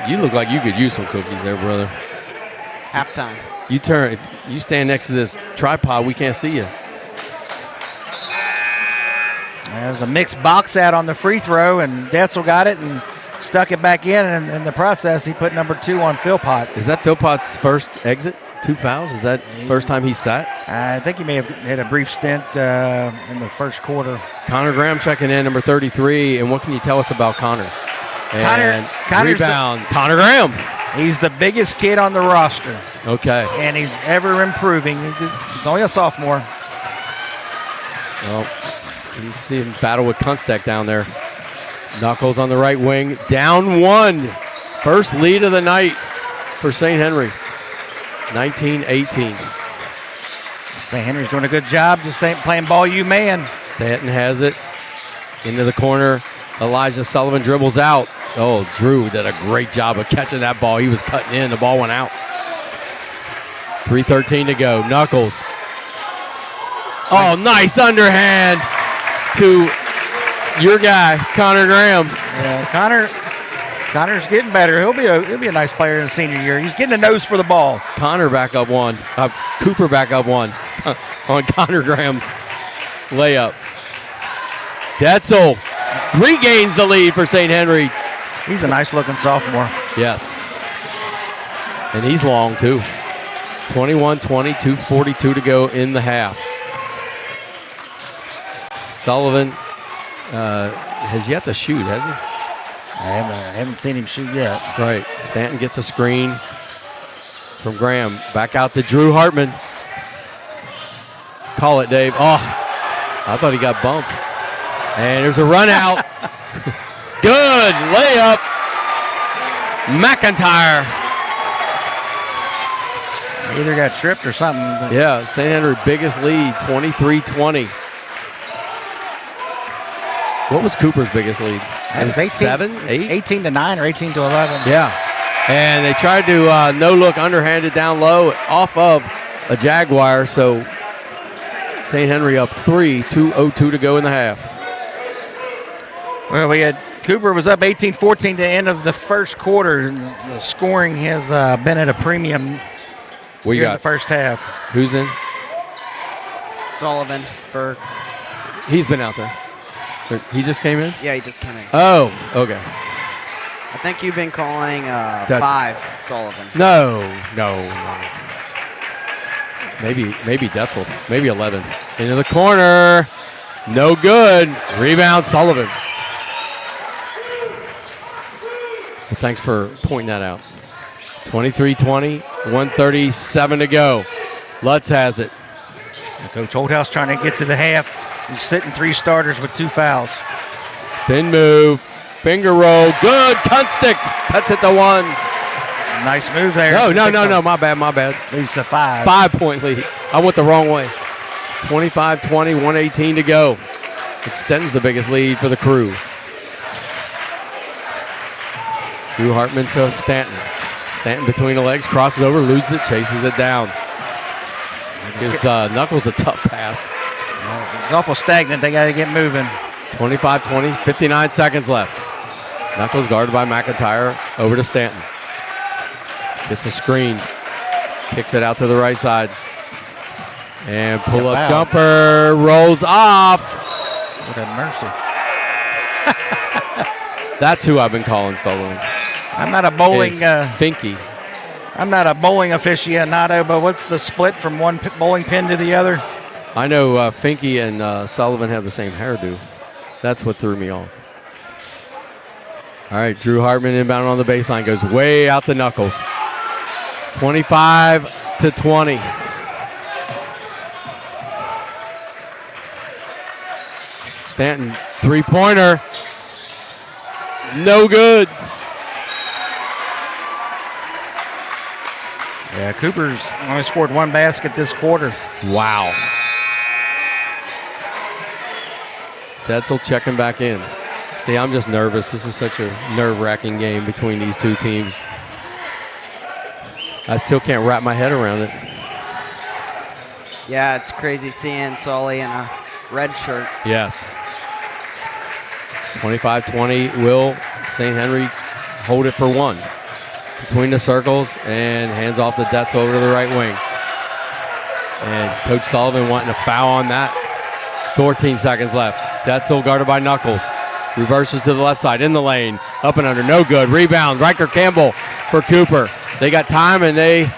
Speaker 1: You look like you could use some cookies there, brother.
Speaker 3: Halftime.
Speaker 1: If you stand next to this tripod, we can't see you.
Speaker 2: There's a mixed box out on the free throw, and Detzel got it and stuck it back in. And in the process, he put number 2 on Philpott.
Speaker 1: Is that Philpott's first exit? 2 fouls? Is that first time he sat?
Speaker 2: I think he may have had a brief stint in the first quarter.
Speaker 1: Connor Graham checking in, number 33. And what can you tell us about Connor? And rebound, Connor Graham.
Speaker 2: He's the biggest kid on the roster.
Speaker 1: Okay.
Speaker 2: And he's ever improving. He's only a sophomore.
Speaker 1: Well, he's seeing battle with Kunsteck down there. Knuckles on the right wing. Down 1. First lead of the night for St. Henry. 19-18.
Speaker 2: St. Henry's doing a good job just playing ball you man.
Speaker 1: Stanton has it. Into the corner. Elijah Sullivan dribbles out. Oh, Drew did a great job of catching that ball. He was cutting in. The ball went out. 3:13 to go. Knuckles. Oh, nice underhand to your guy, Connor Graham.
Speaker 2: Yeah, Connor's getting better. He'll be a nice player in the senior year. He's getting a nose for the ball.
Speaker 1: Connor back up 1. Cooper back up 1 on Connor Graham's layup. Detzel regains the lead for St. Henry.
Speaker 2: He's a nice-looking sophomore.
Speaker 1: Yes. And he's long, too. 21-20, 2:42 to go in the half. Sullivan has yet to shoot, has he?
Speaker 2: I haven't seen him shoot yet.
Speaker 1: Right. Stanton gets a screen from Graham. Back out to Drew Hartman. Call it, Dave. Oh, I thought he got bumped. And there's a run out. Good layup. McIntyre.
Speaker 2: Either got tripped or something.
Speaker 1: Yeah, St. Henry biggest lead, 23-20. What was Cooper's biggest lead?
Speaker 2: It was 18,
Speaker 1: 7, 8?
Speaker 2: 18 to 9 or 18 to 11.
Speaker 1: Yeah. And they tried to no-look underhanded down low off of a Jaguar, so St. Henry up 3, 2:02 to go in the half.
Speaker 2: Well, Cooper was up 18-14 to end of the first quarter. The scoring has been at a premium here in the first half.
Speaker 1: Who's in?
Speaker 3: Sullivan for.
Speaker 1: He's been out there. He just came in?
Speaker 3: Yeah, he just came in.
Speaker 1: Oh, okay.
Speaker 3: I think you've been calling 5 Sullivan.
Speaker 1: No. Maybe Detzel. Maybe 11. Into the corner. No good. Rebound, Sullivan. Well, thanks for pointing that out. 23-20, 1:37 to go. Lutz has it.
Speaker 2: Coach Oldhouse trying to get to the half. He's sitting 3 starters with 2 fouls.
Speaker 1: Spin move. Finger roll. Good. Kunstick cuts it to 1.
Speaker 2: Nice move there.
Speaker 1: No. My bad.
Speaker 2: Leads to 5.
Speaker 1: 5-point lead. I went the wrong way. 25-20, 1:18 to go. Extends the biggest lead for the Crew. Drew Hartman to Stanton. Stanton between the legs, crosses over, loses it, chases it down. Gives Knuckles a tough pass.
Speaker 2: It's awful stagnant. They got to get moving.
Speaker 1: 25-20, 59 seconds left. Knuckles guarded by McIntyre, over to Stanton. Gets a screen, kicks it out to the right side. And pull-up jumper, rolls off.
Speaker 2: What a mercy.
Speaker 1: That's who I've been calling Sullivan.
Speaker 2: I'm not a bowling
Speaker 1: Finke.
Speaker 2: I'm not a bowling aficionado, but what's the split from one bowling pin to the other?
Speaker 1: I know Finke and Sullivan have the same hairdo. That's what threw me off. All right, Drew Hartman inbound on the baseline, goes way out the Knuckles. 25-20. Stanton, three-pointer. No good.
Speaker 2: Yeah, Cooper's only scored 1 basket this quarter.
Speaker 1: Wow. Detzel checking back in. See, I'm just nervous. This is such a nerve-wracking game between these two teams. I still can't wrap my head around it.
Speaker 3: Yeah, it's crazy seeing Sully in a red shirt.
Speaker 1: Yes. 25-20. Will St. Henry hold it for 1? Between the circles and hands off to Detzel over to the right wing. And Coach Sullivan wanting a foul on that. 14 seconds left. Detzel guarded by Knuckles. Reverses to the left side in the lane. Up and under, no good. Rebound, Riker Campbell for Cooper. They got time and they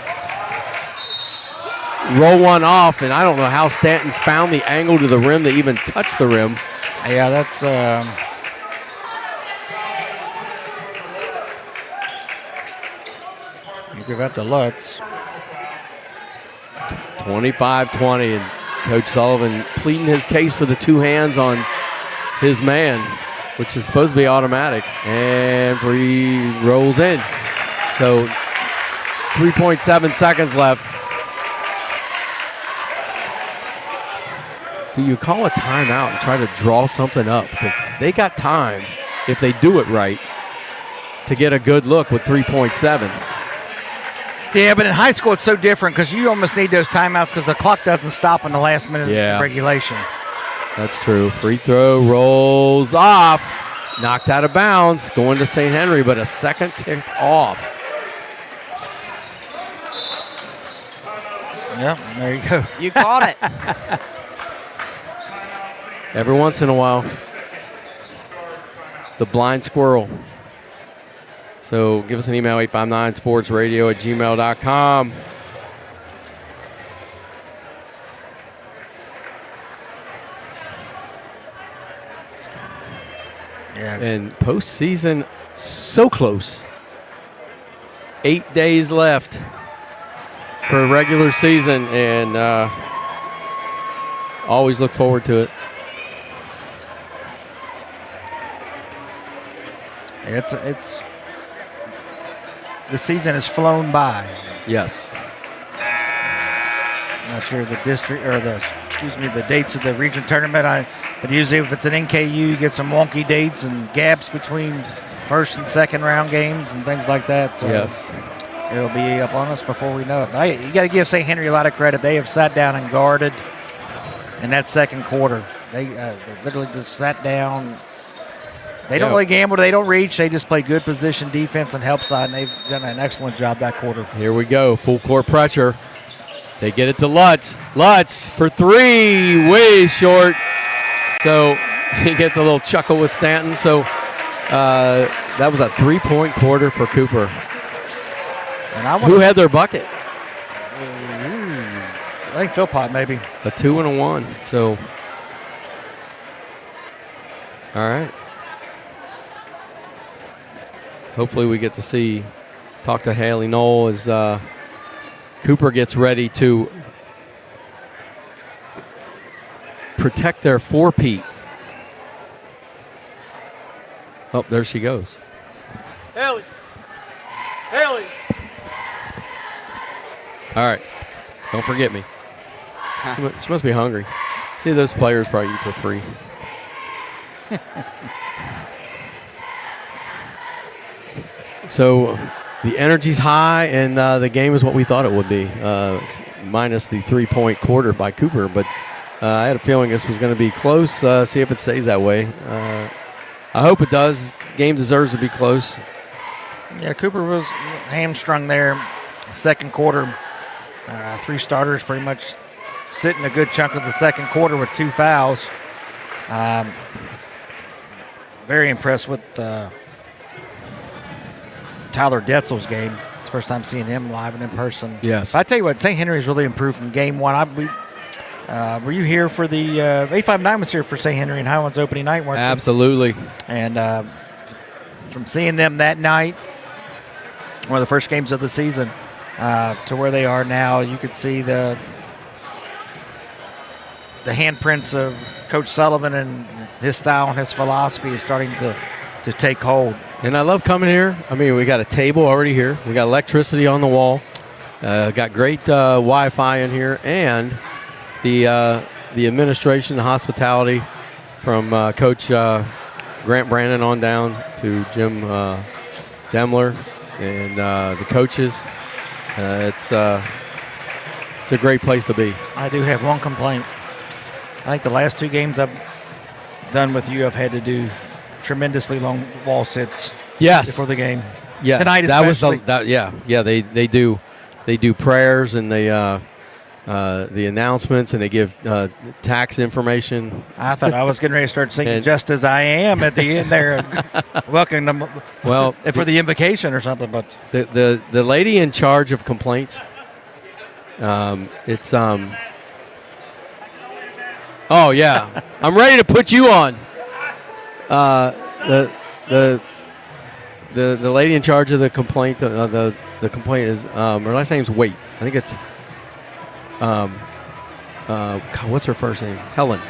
Speaker 1: roll one off. And I don't know how Stanton found the angle to the rim to even touch the rim.
Speaker 2: Yeah, that's... give that to Lutz.
Speaker 1: 25-20, and Coach Sullivan pleading his case for the 2 hands on his man, which is supposed to be automatic, and free rolls in. So 3.7 seconds left. Do you call a timeout and try to draw something up? Because they got time, if they do it right, to get a good look with 3.7.
Speaker 2: Yeah, but in high school it's so different because you almost need those timeouts because the clock doesn't stop in the last minute of regulation.
Speaker 1: That's true. Free throw rolls off. Knocked out of bounds. Going to St. Henry, but a second ticked off.
Speaker 2: Yep, there you go.
Speaker 3: You caught it.
Speaker 1: Every once in a while. The blind squirrel. So give us an email, 859sportsradio@gmail.com.
Speaker 2: Yeah.
Speaker 1: And postseason so close. 8 days left for a regular season, and always look forward to it.
Speaker 2: It's the season has flown by.
Speaker 1: Yes.
Speaker 2: I'm not sure the district or the dates of the region tournament. But usually if it's an NKU, you get some wonky dates and gaps between first and second round games and things like that. So
Speaker 1: Yes.
Speaker 2: it'll be up on us before we know it. You got to give St. Henry a lot of credit. They have sat down and guarded in that second quarter. They literally just sat down. They don't really gamble. They don't reach. They just play good position defense and help side, and they've done an excellent job that quarter.
Speaker 1: Here we go. Full court pressure. They get it to Lutz. Lutz for three. Way short. So he gets a little chuckle with Stanton. So that was a 3-point quarter for Cooper.
Speaker 2: And
Speaker 1: who had their bucket?
Speaker 2: I think Philpott maybe.
Speaker 1: A 2 and a 1. So, all right. Hopefully we get to talk to Haley Knoll as Cooper gets ready to protect their four-peat. Oh, there she goes. Haley. Haley. All right. Don't forget me. She must be hungry. See, those players probably eat for free. So the energy's high, and the game is what we thought it would be, minus the 3-point quarter by Cooper. But I had a feeling this was going to be close. See if it stays that way. I hope it does. Game deserves to be close.
Speaker 2: Yeah, Cooper was hamstrung there. Second quarter, 3 starters pretty much sitting a good chunk of the second quarter with 2 fouls. Very impressed with Tyler Detzel's game. It's the first time seeing him live and in person.
Speaker 1: Yes.
Speaker 2: But I tell you what, St. Henry's really improved from game one. Were you here for the 859 was here for St. Henry and Highlands opening night, weren't you?
Speaker 1: Absolutely.
Speaker 2: And from seeing them that night, one of the first games of the season, to where they are now, you could see the handprints of Coach Sullivan and his style and his philosophy is starting to take hold.
Speaker 1: And I love coming here. I mean, we got a table already here. We got electricity on the wall. Got great Wi-Fi in here, and the administration, the hospitality from Coach Grant Brandon on down to Jim Demler and the coaches. It's a great place to be.
Speaker 2: I do have one complaint. I think the last 2 games I've done with you, I've had to do tremendously long wall sits.
Speaker 1: Yes.
Speaker 2: Before the game.
Speaker 1: Yeah.
Speaker 2: Tonight
Speaker 1: that
Speaker 2: especially.
Speaker 1: was they do prayers, and they the announcements, and they give tax information.
Speaker 2: I thought I was getting ready to start singing "Just As I Am" at the end there, and welcome them.
Speaker 1: Well,
Speaker 2: for the invocation or something. But
Speaker 1: the lady in charge of complaints, it's Oh yeah, I'm ready to put you on. The lady in charge of the complaint, the complaint is her last name's Waite. I think it's what's her first name? Helen.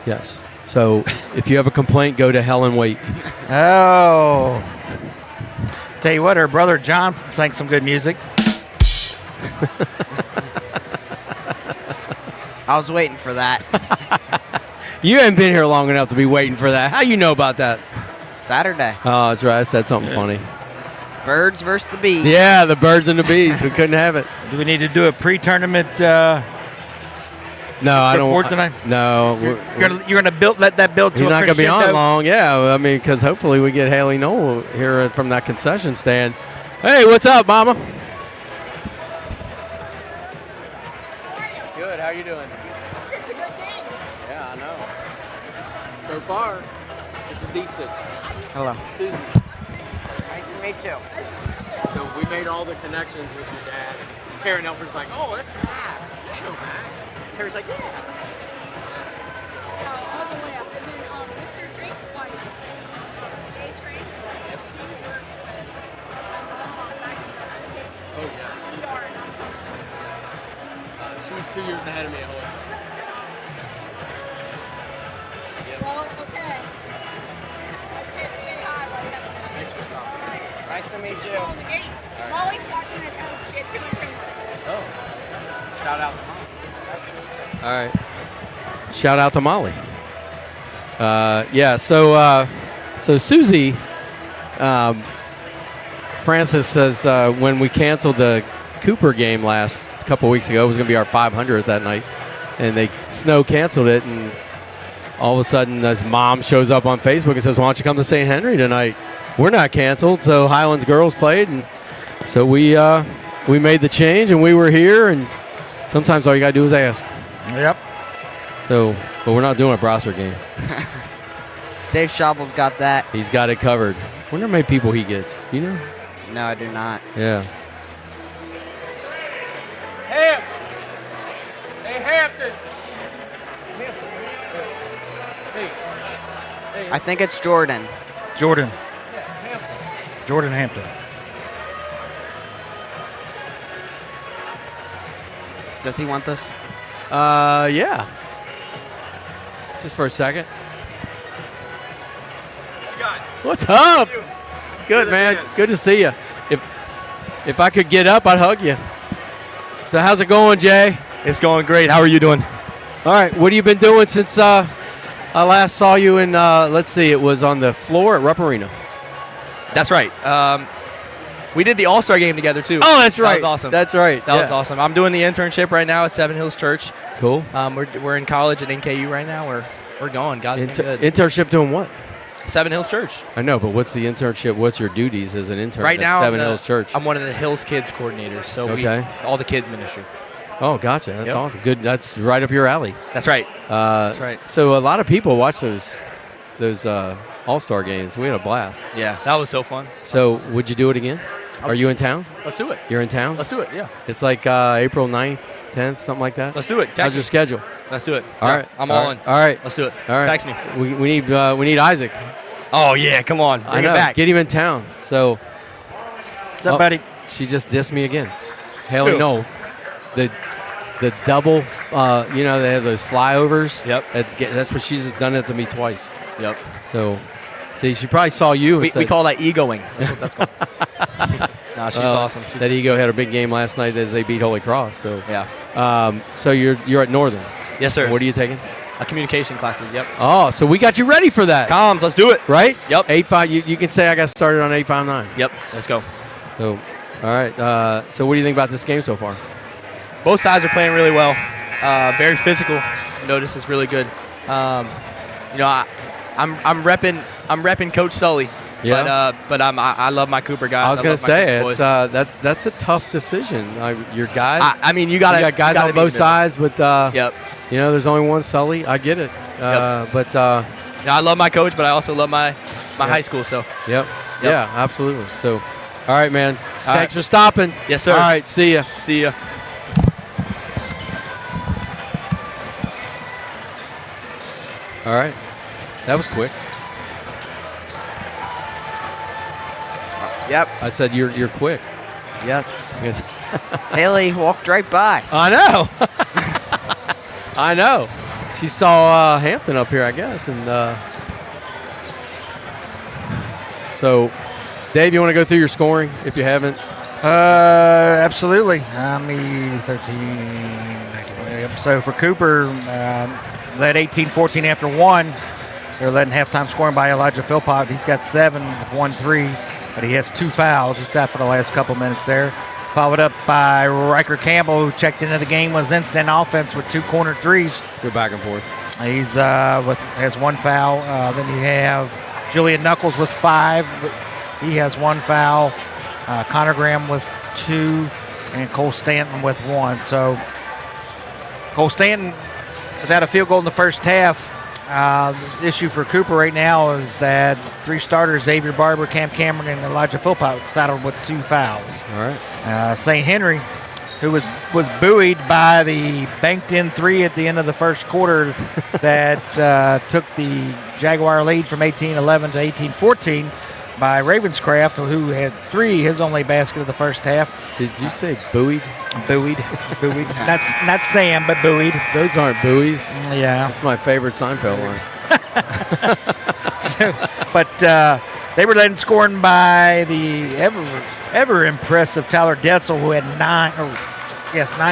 Speaker 1: Yes. So if you have a complaint, go to Helen Waite.
Speaker 2: Oh, tell you what, her brother John sang some good music.
Speaker 3: I was waiting for that.
Speaker 1: You haven't been here long enough to be waiting for that. How you know about that?
Speaker 3: Saturday.
Speaker 1: Oh, that's right. I said something funny.
Speaker 3: Birds versus the bees.
Speaker 1: Yeah, the birds and the bees. We couldn't have it.
Speaker 2: Do we need to do a pre-tournament?
Speaker 1: No, I don't.
Speaker 2: Report tonight?
Speaker 1: No,
Speaker 2: you're gonna let that build to.
Speaker 1: He's
Speaker 2: a
Speaker 1: not gonna be
Speaker 2: crescendo?
Speaker 1: on long. Yeah, I mean, because hopefully we get Haley Knoll here from that concession stand. Hey, what's up, Mama? Good. How you doing?
Speaker 5: It's a good game.
Speaker 1: Yeah, I know. So far, this is Easton.
Speaker 3: Hello.
Speaker 1: Susan.
Speaker 3: Nice to to meet you.
Speaker 1: So we made all the connections with your dad. Karen Elford's like, oh, that's Matt. I know Matt. Terry's like, yeah.
Speaker 5: All the way up. And then Mr. Drake's wife, A-Train, she worked with my mom back in the States.
Speaker 1: Oh, yeah.
Speaker 5: Yard.
Speaker 1: She was 2 years ahead of me.
Speaker 5: Well, okay. I just had to say hi.
Speaker 1: Thanks for stopping.
Speaker 5: All right.
Speaker 3: Nice to meet you.
Speaker 5: On the game. Molly's watching it home. She had 2 children.
Speaker 1: Oh. Shout out to Molly.
Speaker 3: Nice to meet you.
Speaker 1: All right. Shout out to Molly. Yeah, so Susie, Francis says when we canceled the Cooper game last couple weeks ago, it was going to be our 500th that night, and they snow canceled it, and all of a sudden his mom shows up on Facebook and says, why don't you come to St. Henry tonight? We're not canceled, so Highlands girls played, and so we made the change, and we were here, and sometimes all you got to do is ask.
Speaker 2: Yep.
Speaker 1: So, but we're not doing a Brosser game.
Speaker 3: Dave Schaubel's got that.
Speaker 1: He's got it covered. Wonder how many people he gets. You know?
Speaker 3: No, I do not.
Speaker 1: Yeah. Hey, Hampton.
Speaker 3: I think it's Jordan.
Speaker 2: Jordan. Jordan Hampton.
Speaker 3: Does he want this?
Speaker 1: Yeah. Just for a second. What's up? Good, man. Good to see you. If I could get up, I'd hug you. So how's it going, Jay?
Speaker 6: It's going great. How are you doing?
Speaker 1: All right. What have you been doing since I last saw you in, let's see, it was on the floor at Rupp Arena.
Speaker 6: That's right. We did the All-Star game together, too.
Speaker 1: Oh, that's right.
Speaker 6: That was awesome.
Speaker 1: That's right.
Speaker 6: That was awesome. I'm doing the internship right now at Seven Hills Church.
Speaker 1: Cool.
Speaker 6: We're in college at NKU right now. We're going. God's been good.
Speaker 1: Internship doing what?
Speaker 6: Seven Hills Church.
Speaker 1: I know, but what's the internship? What's your duties as an intern
Speaker 6: Right
Speaker 1: at
Speaker 6: now,
Speaker 1: Seven Hills Church?
Speaker 6: I'm one of the Hills Kids coordinators. So
Speaker 1: Okay.
Speaker 6: all the kids ministry.
Speaker 1: Oh, gotcha. That's
Speaker 6: Yep.
Speaker 1: awesome. Good. That's right up your alley.
Speaker 6: That's right.
Speaker 1: That's
Speaker 6: right.
Speaker 1: So a lot of people watch those All-Star games. We had a blast.
Speaker 6: Yeah, that was so fun.
Speaker 1: So would you do it again? Are you in town?
Speaker 6: Let's do it.
Speaker 1: You're in town?
Speaker 6: Let's do it. Yeah.
Speaker 1: It's like April 9th, 10th, something like that?
Speaker 6: Let's do it.
Speaker 1: How's
Speaker 6: Text
Speaker 1: your
Speaker 6: me.
Speaker 1: schedule?
Speaker 6: Let's do it.
Speaker 1: All
Speaker 6: Yeah,
Speaker 1: right.
Speaker 6: I'm all in.
Speaker 1: All right.
Speaker 6: Let's do it.
Speaker 1: All right.
Speaker 6: Text me.
Speaker 1: We need Isaac.
Speaker 6: Oh, yeah. Come on.
Speaker 1: I
Speaker 6: Bring
Speaker 1: know.
Speaker 6: it back.
Speaker 1: Get him in town. So
Speaker 2: What's up, buddy?
Speaker 1: she just dissed me again. Haley
Speaker 6: Who?
Speaker 1: Knoll. The double, they have those flyovers.
Speaker 6: Yep.
Speaker 1: That's what she's just done it to me twice.
Speaker 6: Yep.
Speaker 1: So, see, she probably saw you.
Speaker 6: We call that egoing. That's what that's called. No, she's awesome. She's
Speaker 1: That Ego had a big game last night as they beat Holy Cross. So,
Speaker 6: yeah.
Speaker 1: So you're at Northern.
Speaker 6: Yes, sir.
Speaker 1: What are you taking?
Speaker 6: Communication classes. Yep.
Speaker 1: Oh, so we got you ready for that,
Speaker 6: Comms. Let's do it.
Speaker 1: right?
Speaker 6: Yep.
Speaker 1: 8-5. You can say I got started on 859.
Speaker 6: Yep. Let's go.
Speaker 1: So, all right. So, what do you think about this game so far?
Speaker 6: Both sides are playing really well. Very physical. Notice it's really good. I'm repping Coach Sully.
Speaker 1: Yeah.
Speaker 6: But I love my Cooper guys.
Speaker 1: I was going to say
Speaker 6: Cooper
Speaker 1: it's
Speaker 6: boys.
Speaker 1: that's a tough decision. Your guys.
Speaker 6: I mean, you
Speaker 1: got guys on both sides, but
Speaker 6: Yep.
Speaker 1: there's only one Sully. I get it. But
Speaker 6: I love my coach, but I also love my high school. So.
Speaker 1: Yep. Yeah, absolutely. So, all right, man. Thanks
Speaker 6: right.
Speaker 1: for stopping.
Speaker 6: Yes, sir.
Speaker 1: All right, see ya.
Speaker 6: See ya.
Speaker 1: All right. That was quick.
Speaker 3: Yep.
Speaker 1: I said you're quick.
Speaker 3: Yes.
Speaker 1: Yes.
Speaker 3: Haley walked right by.
Speaker 1: I know. I know. She saw Hampton up here, I guess, and so Dave, you want to go through your scoring if you haven't?
Speaker 2: Absolutely. 13. So for Cooper, led 18-14 after one. They're letting halftime scoring by Elijah Philpott. He's got 7 with 1-3, but he has 2 fouls. He sat for the last couple minutes there. Followed up by Riker Campbell, who checked into the game, was instant offense with 2 corner threes.
Speaker 1: Go back and forth.
Speaker 2: He's has 1 foul. Then you have Julian Knuckles with 5. He has 1 foul. Connor Graham with 2, and Cole Stanton with 1. So Cole Stanton, without a field goal in the first half, The issue for Cooper right now is that 3 starters, Xavier Barber, Cam Cameron, and Elijah Philpott, saddled with 2 fouls.
Speaker 1: All right.
Speaker 2: St. Henry, who was buoyed by the banked-in 3 at the end of the first quarter that took the Jaguar lead from 18-11 to 18-14 by Ravenscraft, who had 3, his only basket of the first half.
Speaker 1: Did you say buoyed?
Speaker 2: Buoyed. That's not Sam, but buoyed.
Speaker 1: Those aren't buoys.
Speaker 2: Yeah.
Speaker 1: That's my favorite Seinfeld line.
Speaker 2: But they were then scored by the ever impressive Tyler Detzel, who had 9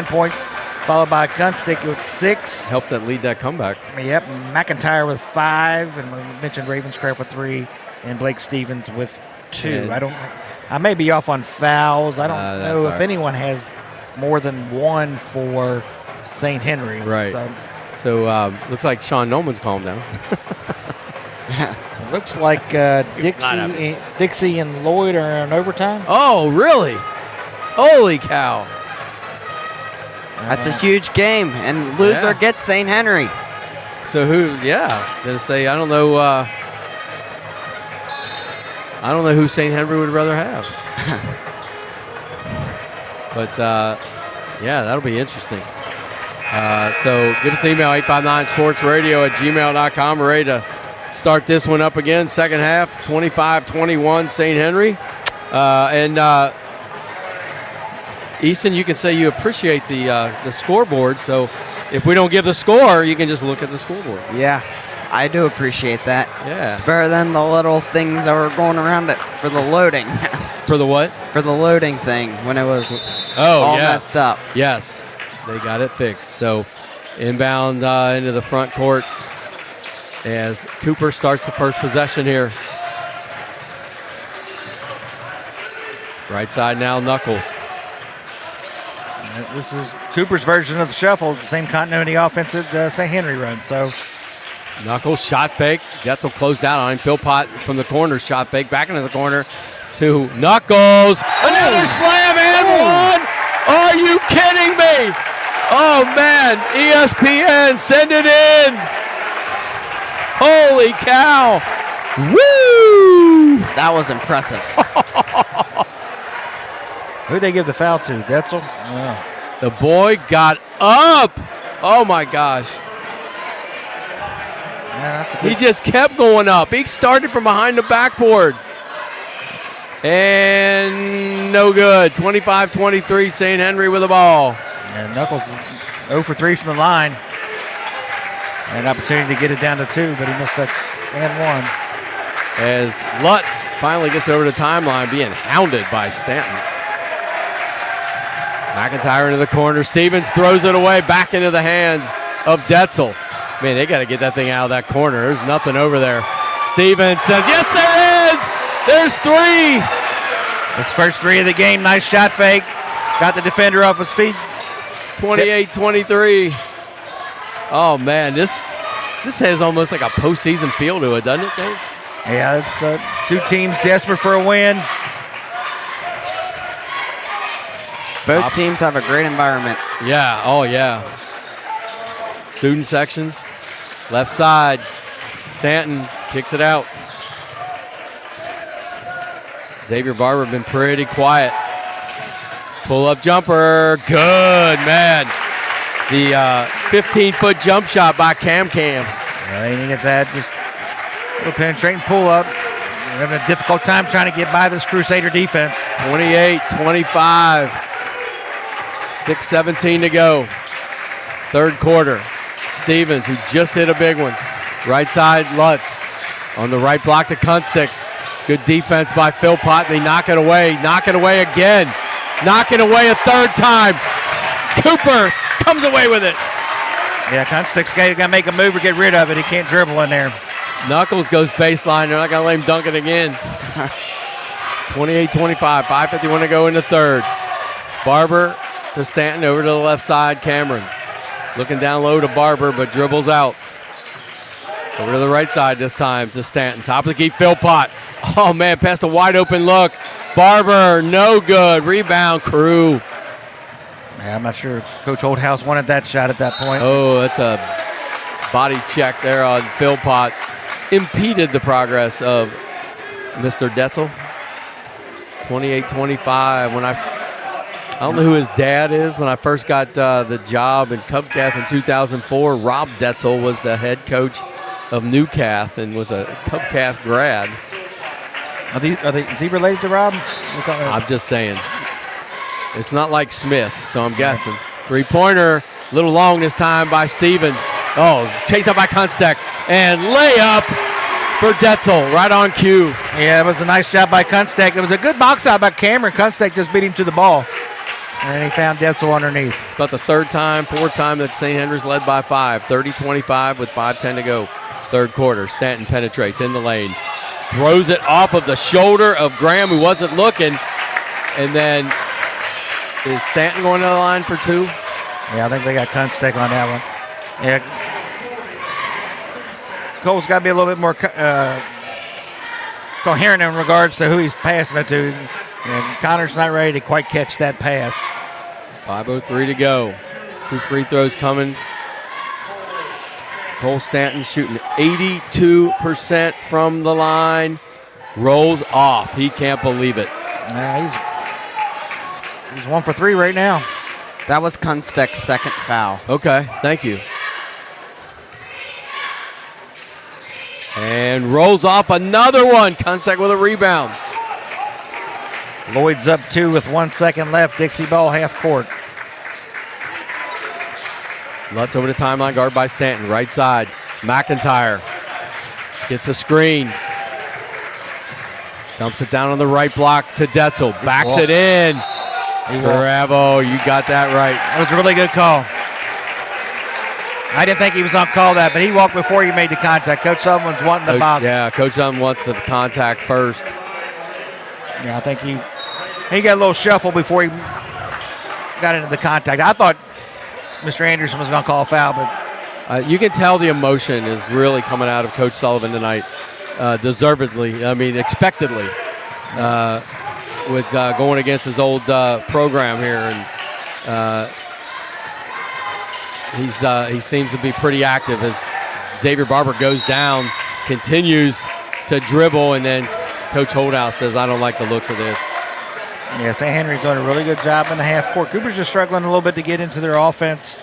Speaker 2: points, followed by Kunstick with 6.
Speaker 1: Helped that lead that comeback.
Speaker 2: Yep, McIntyre with 5, and we mentioned Ravenscraft with 3, and Blake Stevens with 2.
Speaker 1: And
Speaker 2: I may be off on fouls. I don't know if
Speaker 1: all right.
Speaker 2: anyone has more than 1 for St. Henry.
Speaker 1: Right. So looks like Sean Noman's calmed down.
Speaker 2: It looks like Dixie and Lloyd are in overtime.
Speaker 1: Oh, really? Holy cow.
Speaker 3: That's a huge game, and loser gets St. Henry.
Speaker 1: So gonna say I don't know who St. Henry would rather have. But that'll be interesting. So give us an email, 859sportsradio@gmail.com. We're ready to start this one up again. Second half, 25-21 St. Henry. Easton, you can say you appreciate the scoreboard. So if we don't give the score, you can just look at the scoreboard.
Speaker 3: Yeah, I do appreciate that.
Speaker 1: Yeah.
Speaker 3: It's better than the little things that were going around it for the loading.
Speaker 1: For the what?
Speaker 3: For the loading thing when it was all messed up.
Speaker 1: Yes, they got it fixed. So inbound into the front court as Cooper starts the first possession here. Right side now, Knuckles.
Speaker 2: This is Cooper's version of the shuffle. It's the same continuity offense that St. Henry runs. So
Speaker 1: Knuckles, shot fake. Getzel closed out on him. Philpott from the corner, shot fake. Back into the corner to Knuckles. Another slam and one. Are you kidding me? Oh, man. ESPN, send it in. Holy cow. Woo!
Speaker 3: That was impressive.
Speaker 2: who'd they give the foul to? Detzel? Oh.
Speaker 1: The boy got up. Oh, my gosh.
Speaker 2: Yeah, that's a good
Speaker 1: He just kept going up. He started from behind the backboard. And no good. 25-23, St. Henry with the ball.
Speaker 2: And Knuckles is 0 for 3 from the line. An opportunity to get it down to 2, but he missed that and 1.
Speaker 1: As Lutz finally gets over the timeline, being hounded by Stanton. McIntyre into the corner. Stevens throws it away back into the hands of Detzel. Man, they got to get that thing out of that corner. There's nothing over there. Stevens says, yes, there is. There's 3.
Speaker 2: His first 3 of the game. Nice shot fake. Got the defender off his feet.
Speaker 1: 28-23. Oh, man, this has almost like a postseason feel to it, doesn't it, Dave?
Speaker 2: Yeah, it's 2 teams desperate for a win.
Speaker 3: Both teams have a great environment.
Speaker 1: Yeah, oh, yeah. Student sections, left side. Stanton kicks it out. Xavier Barber been pretty quiet. Pull-up jumper, good, man. The 15-foot jump shot by Cam.
Speaker 2: Yeah, they needed that. Just a little penetrating pull-up. They're having a difficult time trying to get by this Crusader defense.
Speaker 1: 28-25. 6:17 to go. Third quarter. Stevens, who just hit a big one. Right side, Lutz. On the right block to Kunstick. Good defense by Philpott. They knock it away. Knock it away again. Knock it away a third time. Cooper comes away with it.
Speaker 2: Yeah, Kunstick's got to make a move or get rid of it. He can't dribble in there.
Speaker 1: Knuckles goes baseline. They're not going to let him dunk it again. 28-25. 5:51 to go in the third. Barber to Stanton over to the left side. Cameron looking down low to Barber, but dribbles out. Over to the right side this time to Stanton. Top of the key, Philpott. Oh, man, past a wide open look. Barber, no good. Rebound, Crew.
Speaker 2: Yeah, I'm not sure Coach Oldhouse wanted that shot at that point.
Speaker 1: Oh, that's a body check there on Philpott impeded the progress of Mr. Detzel. 28-25. When I don't know who his dad is. When I first got the job in Covcath in 2004, Rob Detzel was the head coach of Newcath and was a Covcath grad.
Speaker 2: Is he related to Rob?
Speaker 1: I'm just saying. It's not like Smith, so I'm guessing. Three-pointer, a little long this time by Stevens. Oh, chased up by Kunstek. And layup for Detzel, right on cue.
Speaker 2: Yeah, it was a nice job by Kunstek. It was a good box out by Cameron. Kunstek just beat him to the ball. And then he found Detzel underneath.
Speaker 1: About the fourth time that St. Henry's led by 5. 30-25 with 5:10 to go. Third quarter. Stanton penetrates in the lane. Throws it off of the shoulder of Graham, who wasn't looking. And then is Stanton going to the line for 2?
Speaker 2: Yeah, I think they got Kunstek on that one. Yeah. Cole's got to be a little bit more coherent in regards to who he's passing it to. And Connor's not ready to quite catch that pass.
Speaker 1: 5:03 to go. 2 free throws coming. Cole Stanton shooting 82% from the line. Rolls off. He can't believe it.
Speaker 2: Yeah, he's 1 for 3 right now.
Speaker 3: That was Kunstek's second foul.
Speaker 1: Okay, thank you. And rolls off another one. Kunstek with a rebound.
Speaker 2: Lloyd's up 2 with 1 second left. Dixie ball half court.
Speaker 1: Lutz over the timeline, guard by Stanton. Right side, McIntyre gets a screen. Dumps it down on the right block to Detzel. Backs it in. Bravo, you got that right.
Speaker 2: That was a really good call. I didn't think he was on call that, but he walked before he made the contact. Coach Sullivan's wanting the box.
Speaker 1: Yeah, Coach Sullivan wants the contact first.
Speaker 2: Yeah, I think he got a little shuffle before he got into the contact. I thought Mr. Anderson was going to call a foul, but
Speaker 1: you can tell the emotion is really coming out of Coach Sullivan tonight, deservedly. I mean, expectedly, with going against his old program here, and he seems to be pretty active as Xavier Barber goes down, continues to dribble, and then Coach Holdout says, "I don't like the looks of this."
Speaker 2: Yeah, St. Henry's doing a really good job in the half court. Cooper's just struggling a little bit to get into their offense,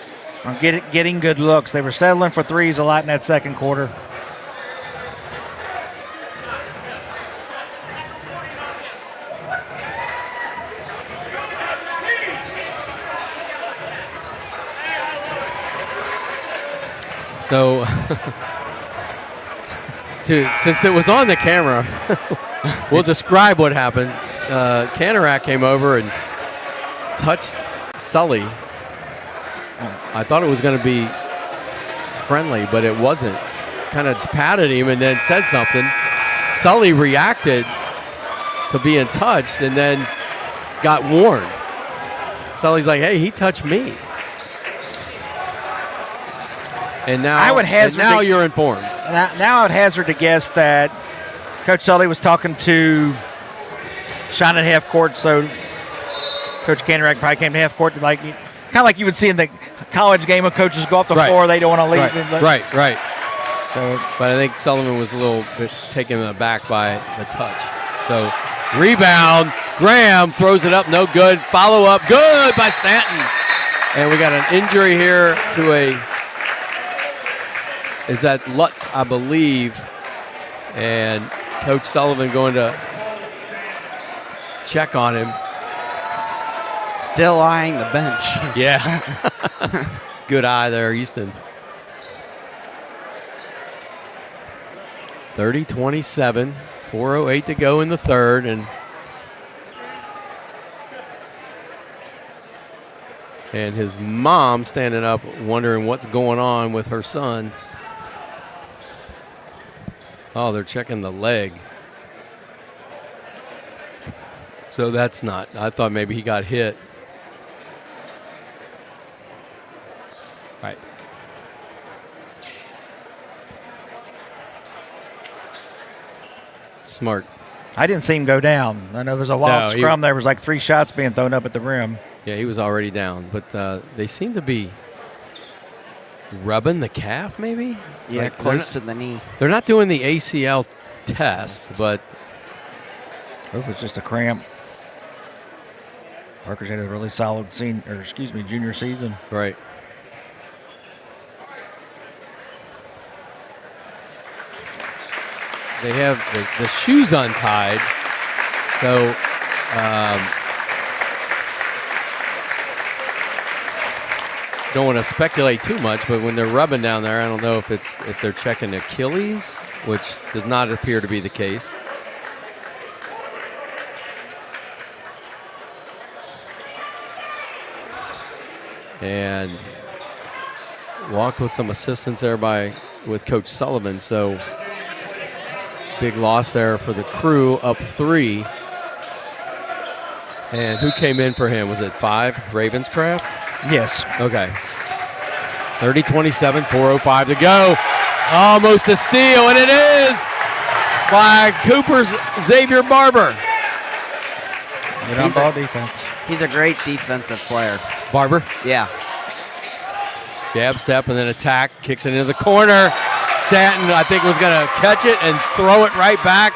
Speaker 2: or getting good looks. They were settling for threes a lot in that second quarter.
Speaker 1: So, since it was on the camera, we'll describe what happened. Canarak came over and touched Sully. I thought it was going to be friendly, but it wasn't. Kind of patted him and then said something. Sully reacted to being touched and then got warned. Sully's like, "Hey, he touched me." And now, you're informed.
Speaker 2: Now I would hazard to guess that Coach Sully was talking to Sean at half court, so Coach Canarak probably came to half court, kind of like you would see in the college game when coaches go off the floor, they don't want to leave.
Speaker 1: Right.
Speaker 2: So,
Speaker 1: but I think Sullivan was a little bit taken aback by the touch. So, rebound. Graham throws it up, no good. Follow up, good by Stanton. And we got an injury here to is that Lutz, I believe. And Coach Sullivan going to check on him.
Speaker 3: Still eyeing the bench.
Speaker 1: Yeah. Good eye there, Easton. 30-27, 4:08 to go in the third, and his mom standing up wondering what's going on with her son. Oh, they're checking the leg. So that's not, I thought maybe he got hit. Right. Smart.
Speaker 2: I didn't see him go down. I know there was a wild scrum. There was like 3 shots being thrown up at the rim.
Speaker 1: Yeah, he was already down, but they seem to be rubbing the calf, maybe?
Speaker 3: Yeah,
Speaker 1: Like,
Speaker 3: close to the knee.
Speaker 1: They're not doing the ACL test, but
Speaker 2: Hope it's just a cramp. Parker's had a really solid junior season.
Speaker 1: right. They have the shoes untied, so don't want to speculate too much. But when they're rubbing down there, I don't know if they're checking Achilles, which does not appear to be the case. And walked with some assistance there with Coach Sullivan. So big loss there for the Crew, up 3. And who came in for him? Was it 5? Ravenscraft?
Speaker 2: Yes.
Speaker 1: Okay. 30-27, 4:05 to go. Almost a steal, and it is by Cooper's Xavier Barber.
Speaker 2: Good on ball defense.
Speaker 3: He's a great defensive player.
Speaker 1: Barber,
Speaker 3: Yeah.
Speaker 1: jab step and then attack, kicks it into the corner. Stanton, I think, was going to catch it and throw it right back,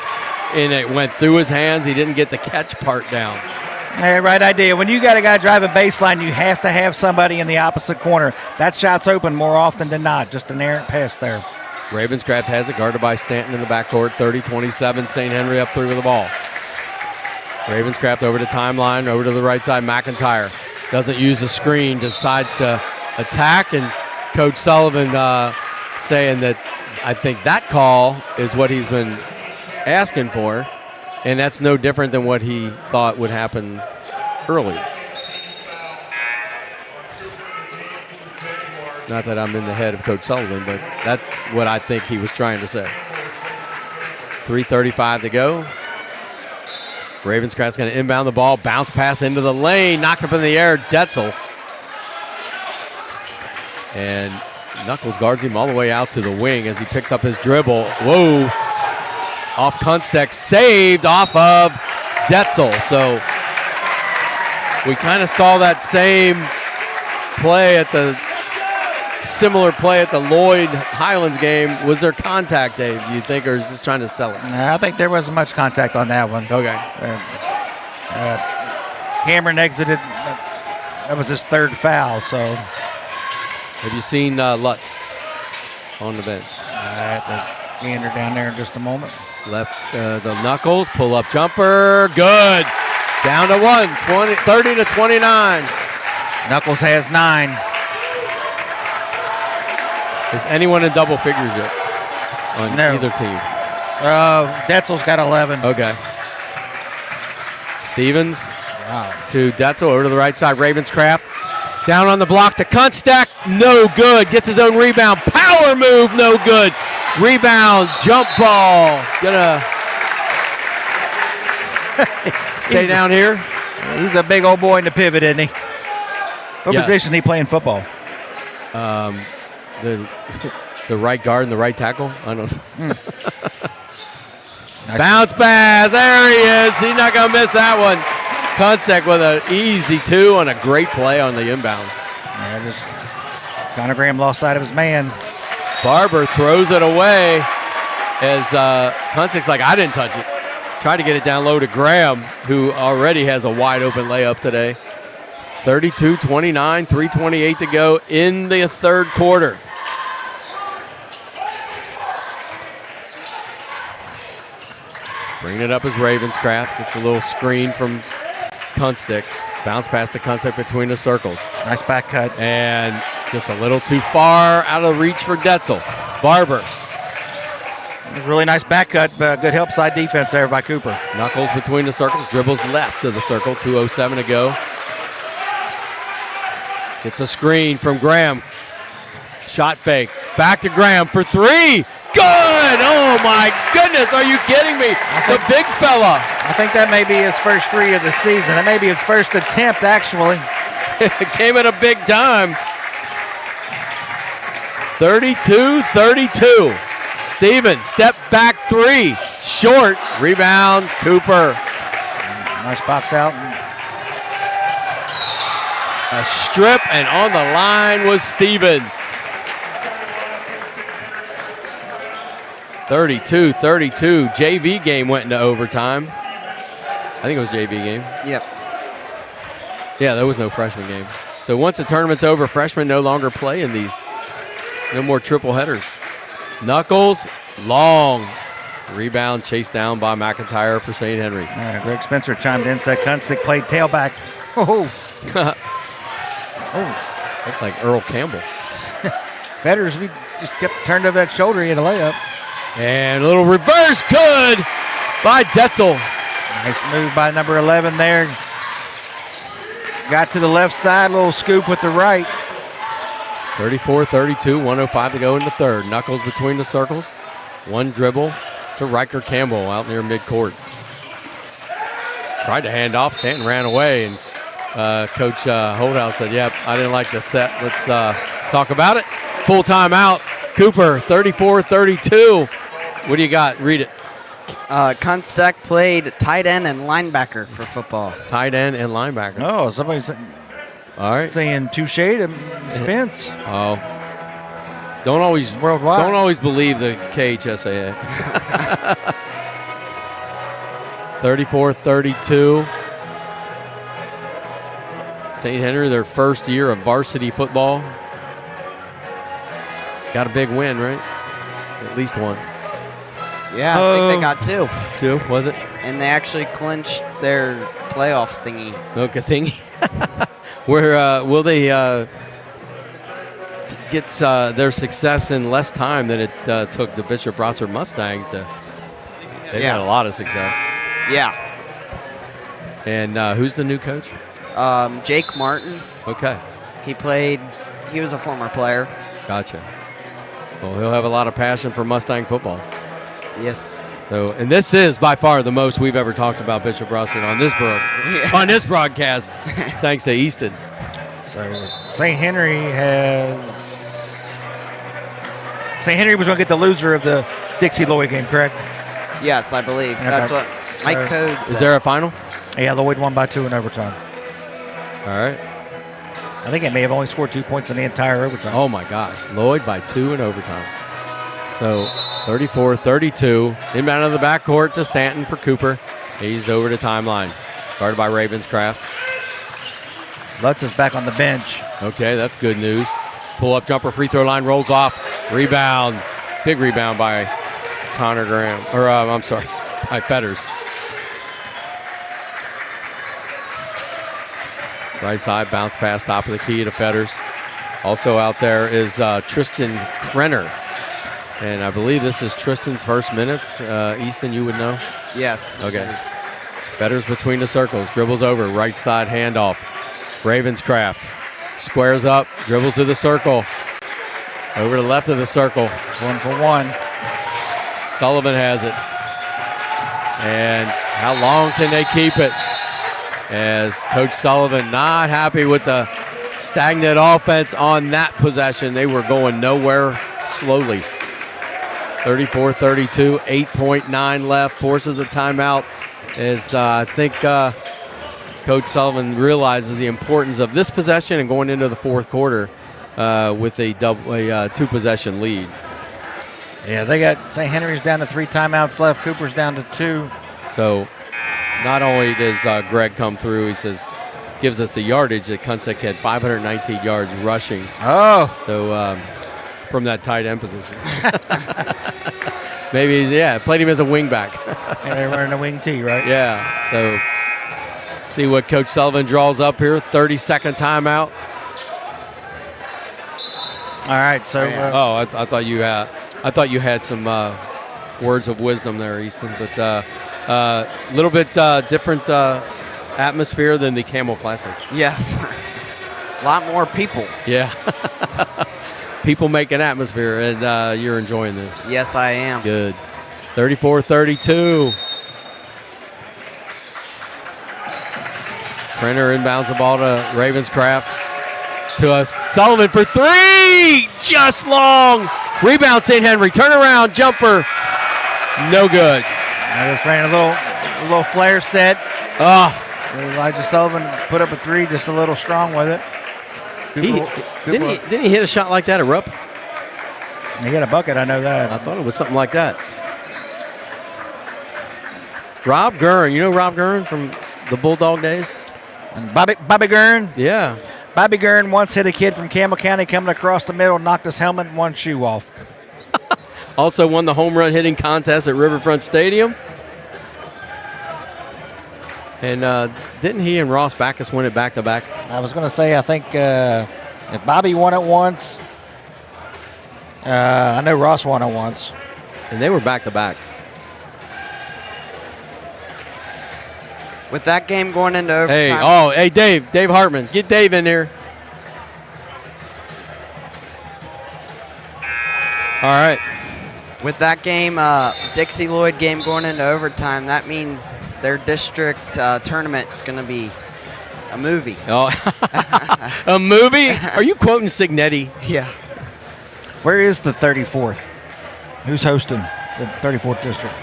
Speaker 1: and it went through his hands. He didn't get the catch part down.
Speaker 2: Hey, right idea. When you got a guy driving baseline, you have to have somebody in the opposite corner. That shot's open more often than not. Just an errant pass there.
Speaker 1: Ravenscraft has it, guarded by Stanton in the backcourt. 30-27, St. Henry up 3 with the ball. Ravenscraft over the timeline, over to the right side. McIntyre doesn't use the screen, decides to attack, and Coach Sullivan saying that I think that call is what he's been asking for, and that's no different than what he thought would happen earlier. Not that I'm in the head of Coach Sullivan, but that's what I think he was trying to say. 3:35 to go. Ravenscraft's going to inbound the ball, bounce pass into the lane, knocked up in the air, Detzel. And Knuckles guards him all the way out to the wing as he picks up his dribble. Whoa. Off Kunstek, saved off of Detzel. So we kind of saw that similar play at the Lloyd Highlands game. Was there contact, Dave, do you think, or is this trying to sell it?
Speaker 2: I think there wasn't much contact on that one.
Speaker 1: Okay.
Speaker 2: Cameron exited. That was his 3rd foul, so.
Speaker 1: Have you seen Lutz on the bench?
Speaker 2: Gander down there in just a moment.
Speaker 1: Left the Knuckles, pull-up jumper, good. Down to 1, 30-29.
Speaker 2: Knuckles has 9.
Speaker 1: Is anyone in double figures yet on
Speaker 2: No.
Speaker 1: either team?
Speaker 2: Detzel's got 11.
Speaker 1: Okay. Stevens to Detzel, over to the right side, Ravenscraft. Down on the block to Kunstek, no good. Gets his own rebound, power move, no good. Rebound, jump ball. Gonna stay down here.
Speaker 2: He's a big old boy in the pivot, isn't he? What
Speaker 1: Yes.
Speaker 2: position he play in football?
Speaker 1: The right guard and the right tackle. I don't know. Bounce pass. There he is. He's not going to miss that one. Kunstek with an easy 2 on a great play on the inbound.
Speaker 2: Yeah, just Connor Graham lost sight of his man.
Speaker 1: Barber throws it away as Kunstek's like, I didn't touch it. Tried to get it down low to Graham, who already has a wide open layup today. 32-29, 3:28 to go in the 3rd quarter. Bringing it up as Ravenscraft. Gets a little screen from Kunstek. Bounce pass to Kunstek between the circles.
Speaker 2: Nice back cut.
Speaker 1: And just a little too far out of reach for Detzel. Barber.
Speaker 2: It was a really nice back cut, but good help side defense there by Cooper.
Speaker 1: Knuckles between the circles. Dribbles left of the circle. 2:07 to go. Gets a screen from Graham. Shot fake. Back to Graham for 3. Good! Oh my goodness, are you kidding me? The big fella.
Speaker 2: I think that may be his first 3 of the season. That may be his first attempt, actually.
Speaker 1: It came at a big time. 32-32. Stevens, step back 3. Short. Rebound, Cooper.
Speaker 2: Nice box out.
Speaker 1: A strip, and on the line was Stevens. 32-32. JV game went into overtime. I think it was JV game.
Speaker 3: Yep.
Speaker 1: Yeah, there was no freshman game. So once the tournament's over, freshmen no longer play in these. No more triple headers. Knuckles, long. Rebound chased down by McIntyre for St. Henry.
Speaker 2: All right, Greg Spencer chimed in, said Kunstick played tailback. Oh.
Speaker 1: That's like Earl Campbell.
Speaker 2: Fetters, if he just kept turned over that shoulder, he had a layup.
Speaker 1: And a little reverse, good by Detzel.
Speaker 2: Nice move by number 11 there. Got to the left side, little scoop with the right.
Speaker 1: 34-32, 105 to go in the third. Knuckles between the circles. One dribble to Riker Campbell out near midcourt. Tried to hand off, Stanton ran away, and Coach Holdhouse said, yep, I didn't like the set. Let's talk about it. Full timeout. Cooper, 34-32. What do you got? Read it.
Speaker 3: Kunstick played tight end and linebacker for football.
Speaker 1: Tight end and linebacker.
Speaker 2: Oh, somebody's
Speaker 1: All right.
Speaker 2: saying touche to Spence.
Speaker 1: Oh. Don't always
Speaker 2: Worldwide.
Speaker 1: Don't always believe the KHSAA. 34-32. St. Henry, their first year of varsity football. Got a big win, right? At least one.
Speaker 3: Yeah, I think they got 2.
Speaker 1: 2, was it?
Speaker 3: And they actually clinched their playoff thingy.
Speaker 1: No good thing. Where will they get their success in less time than it took the Bishop Brossard Mustangs to? They've had a lot of success.
Speaker 3: Yeah.
Speaker 1: And who's the new coach?
Speaker 3: Jake Martin.
Speaker 1: Okay,
Speaker 3: He was a former player.
Speaker 1: gotcha. Well, he'll have a lot of passion for Mustang football.
Speaker 3: Yes.
Speaker 1: So, and this is by far the most we've ever talked about Bishop Brossard on this broadcast, thanks to Easton.
Speaker 2: So St. Henry was going to get the loser of the Dixie Lloyd game, correct?
Speaker 3: Yes, I believe.
Speaker 2: Okay.
Speaker 3: That's what Mike Code said.
Speaker 1: Is there a final?
Speaker 2: Yeah, Lloyd won by 2 in overtime.
Speaker 1: All right.
Speaker 2: I think it may have only scored 2 points in the entire overtime.
Speaker 1: Oh my gosh, Lloyd by 2 in overtime. So 34-32, inbound of the backcourt to Stanton for Cooper. He's over the timeline, guarded by Ravenscraft.
Speaker 2: Lutz is back on the bench.
Speaker 1: Okay, that's good news. Pull-up jumper, free throw line, rolls off. Rebound, big rebound by Connor Graham, by Fetters. Right side, bounce pass, top of the key to Fetters. Also out there is Tristan Krenner. And I believe this is Tristan's first minutes. Easton, you would know?
Speaker 3: Yes.
Speaker 1: Okay. Fetters between the circles, dribbles over, right side handoff. Ravenscraft squares up, dribbles to the circle. Over to the left of the circle.
Speaker 2: 1 for 1.
Speaker 1: Sullivan has it. And how long can they keep it? As Coach Sullivan not happy with the stagnant offense on that possession. They were going nowhere slowly. 34-32, 8.9 left, forces a timeout as I think Coach Sullivan realizes the importance of this possession and going into the fourth quarter with a 2-possession lead.
Speaker 2: Yeah, they got St. Henry's down to 3 timeouts left. Cooper's down to 2.
Speaker 1: So not only does Greg come through, he says, gives us the yardage that Kunstick had 519 yards rushing.
Speaker 2: Oh.
Speaker 1: So from that tight end position. Maybe, played him as a wing back.
Speaker 2: Yeah, they're wearing a wing tee, right?
Speaker 1: Yeah, so see what Coach Sullivan draws up here. 30-second timeout.
Speaker 2: All right, so
Speaker 1: I thought you had some words of wisdom there, Easton, but a little bit different atmosphere than the Camel Classic.
Speaker 3: Yes. A lot more people.
Speaker 1: Yeah. People make an atmosphere, and you're enjoying this.
Speaker 3: Yes, I am.
Speaker 1: Good. 34-32. Printer inbounds the ball to Ravenscraft. To us. Sullivan for 3! Just long. Rebound, St. Henry. Turnaround jumper. No good.
Speaker 2: I just ran a little flare set. Elijah Sullivan put up a 3, just a little strong with it.
Speaker 1: Didn't he hit a shot like that at Rupp?
Speaker 2: He got a bucket, I know that.
Speaker 1: I thought it was something like that. Rob Gurn. You know Rob Gurn from the Bulldog days?
Speaker 2: And Bobby Gurn.
Speaker 1: Yeah.
Speaker 2: Bobby Gurn once hit a kid from Campbell County coming across the middle, knocked his helmet and one shoe off.
Speaker 1: Also won the home run hitting contest at Riverfront Stadium. And didn't he and Ross Backus win it back-to-back?
Speaker 2: I was going to say, I think if Bobby won it once, I know Ross won it once.
Speaker 1: And they were back-to-back.
Speaker 3: With that game going into overtime.
Speaker 1: Hey, Dave Hartman. Get Dave in here. All right.
Speaker 3: With that game, Dixie Lloyd game going into overtime, that means their district tournament is going to be a movie.
Speaker 1: Oh, a movie? Are you quoting Signetti?
Speaker 3: Yeah.
Speaker 2: Where is the 34th? Who's hosting the 34th district?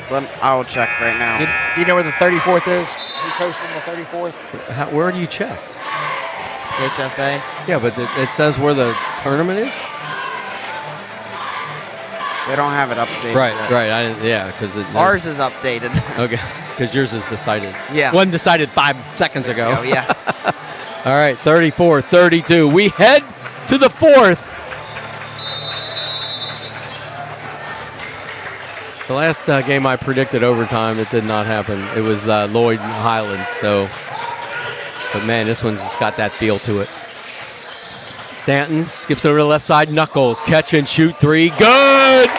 Speaker 3: I will check right now.
Speaker 2: Do you know where the 34th is? Who's hosting the 34th?
Speaker 1: Where do you check?
Speaker 3: HSA.
Speaker 1: Yeah, but it says where the tournament is?
Speaker 3: They don't have it updated.
Speaker 1: Right. Because
Speaker 3: ours is updated.
Speaker 1: Okay, because yours is decided.
Speaker 3: Yeah.
Speaker 1: One decided 5 seconds ago.
Speaker 3: Oh, yeah.
Speaker 1: All right, 34-32. We head to the fourth. The last game I predicted overtime, it did not happen. It was Lloyd Highlands. But man, this one's just got that feel to it. Stanton skips over to the left side. Knuckles, catch and shoot three. Good!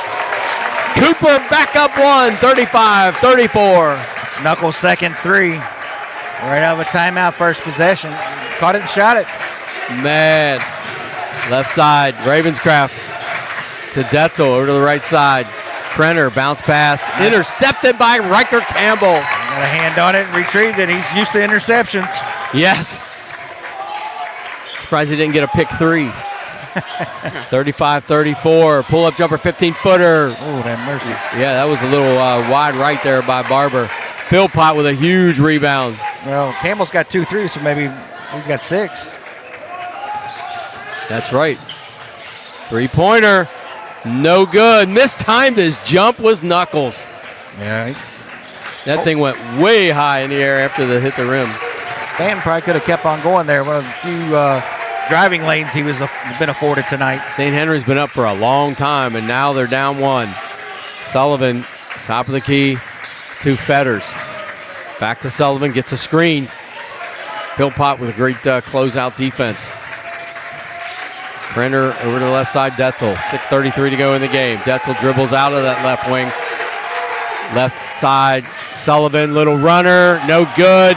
Speaker 1: Cooper back up one, 35-34.
Speaker 2: It's Knuckles' second three. Right out of a timeout, first possession. Caught it and shot it.
Speaker 1: Man. Left side, Ravenscraft to Detzel over to the right side. Krenner, bounce pass, intercepted by Riker Campbell.
Speaker 2: Got a hand on it and retrieved it. He's used to interceptions.
Speaker 1: Yes. Surprised he didn't get a pick three. 35-34, pull-up jumper, 15-footer.
Speaker 2: Oh, that mercy.
Speaker 1: Yeah, that was a little wide right there by Barber. Philpott with a huge rebound.
Speaker 2: Well, Campbell's got 2 threes, so maybe he's got 6.
Speaker 1: That's right. Three-pointer, no good. Mistimed his jump was Knuckles.
Speaker 2: Yeah.
Speaker 1: That thing went way high in the air after the hit the rim.
Speaker 2: Stanton probably could have kept on going there. One of the few driving lanes he was been afforded tonight.
Speaker 1: St. Henry's been up for a long time, and now they're down one. Sullivan, top of the key to Fetters. Back to Sullivan, gets a screen. Philpott with a great closeout defense. Brenner over to the left side, Detzel. 6:33 to go in the game. Detzel dribbles out of that left wing. Left side, Sullivan, little runner, no good.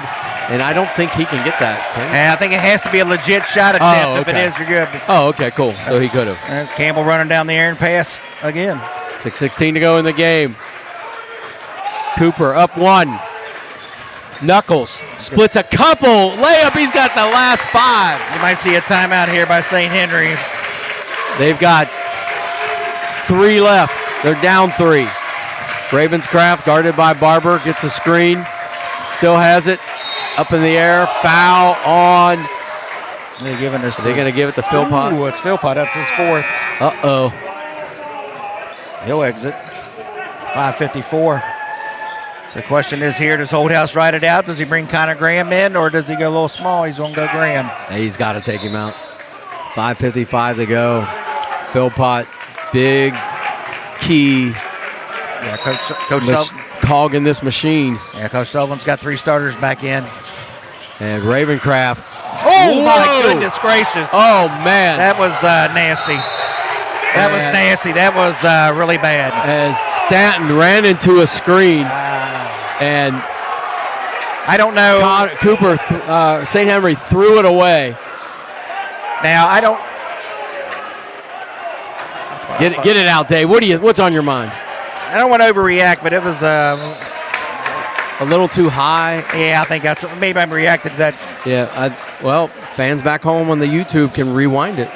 Speaker 1: And I don't think he can get that.
Speaker 2: And I think it has to be a legit shot attempt. If it is, you're good.
Speaker 1: Oh, okay, cool. So he could have.
Speaker 2: There's Campbell running down the air and pass again.
Speaker 1: 6:16 to go in the game. Cooper up one. Knuckles splits a couple. Layup, he's got the last 5.
Speaker 2: You might see a timeout here by St. Henry.
Speaker 1: They've got 3 left. They're down 3. Ravenscraft guarded by Barber, gets a screen. Still has it. Up in the air. Foul on.
Speaker 2: They're giving this.
Speaker 1: They're going to give it to Philpott.
Speaker 2: Ooh, it's Philpott. That's his 4th.
Speaker 1: Uh-oh.
Speaker 2: He'll exit. 5:54. So the question is here, does Holdhouse ride it out? Does he bring Connor Graham in, or does he go a little small? He's going to go Graham.
Speaker 1: He's got to take him out. 5:55 to go. Philpott, big key.
Speaker 2: Yeah, Coach Sullivan.
Speaker 1: Cog in this machine.
Speaker 2: Yeah, Coach Sullivan's got 3 starters back in.
Speaker 1: And Ravencraft.
Speaker 2: Oh, my goodness gracious.
Speaker 1: Oh, man.
Speaker 2: That was nasty. That was nasty. That was really bad.
Speaker 1: As Stanton ran into a screen. And
Speaker 2: I don't know.
Speaker 1: Cooper, St. Henry threw it away.
Speaker 2: Now, I don't.
Speaker 1: Get it out, Dave. What's on your mind?
Speaker 2: I don't want to overreact, but it was
Speaker 1: a little too high.
Speaker 2: Yeah, I think that's maybe I'm reacting to that.
Speaker 1: Yeah, well, fans back home on the YouTube can rewind it,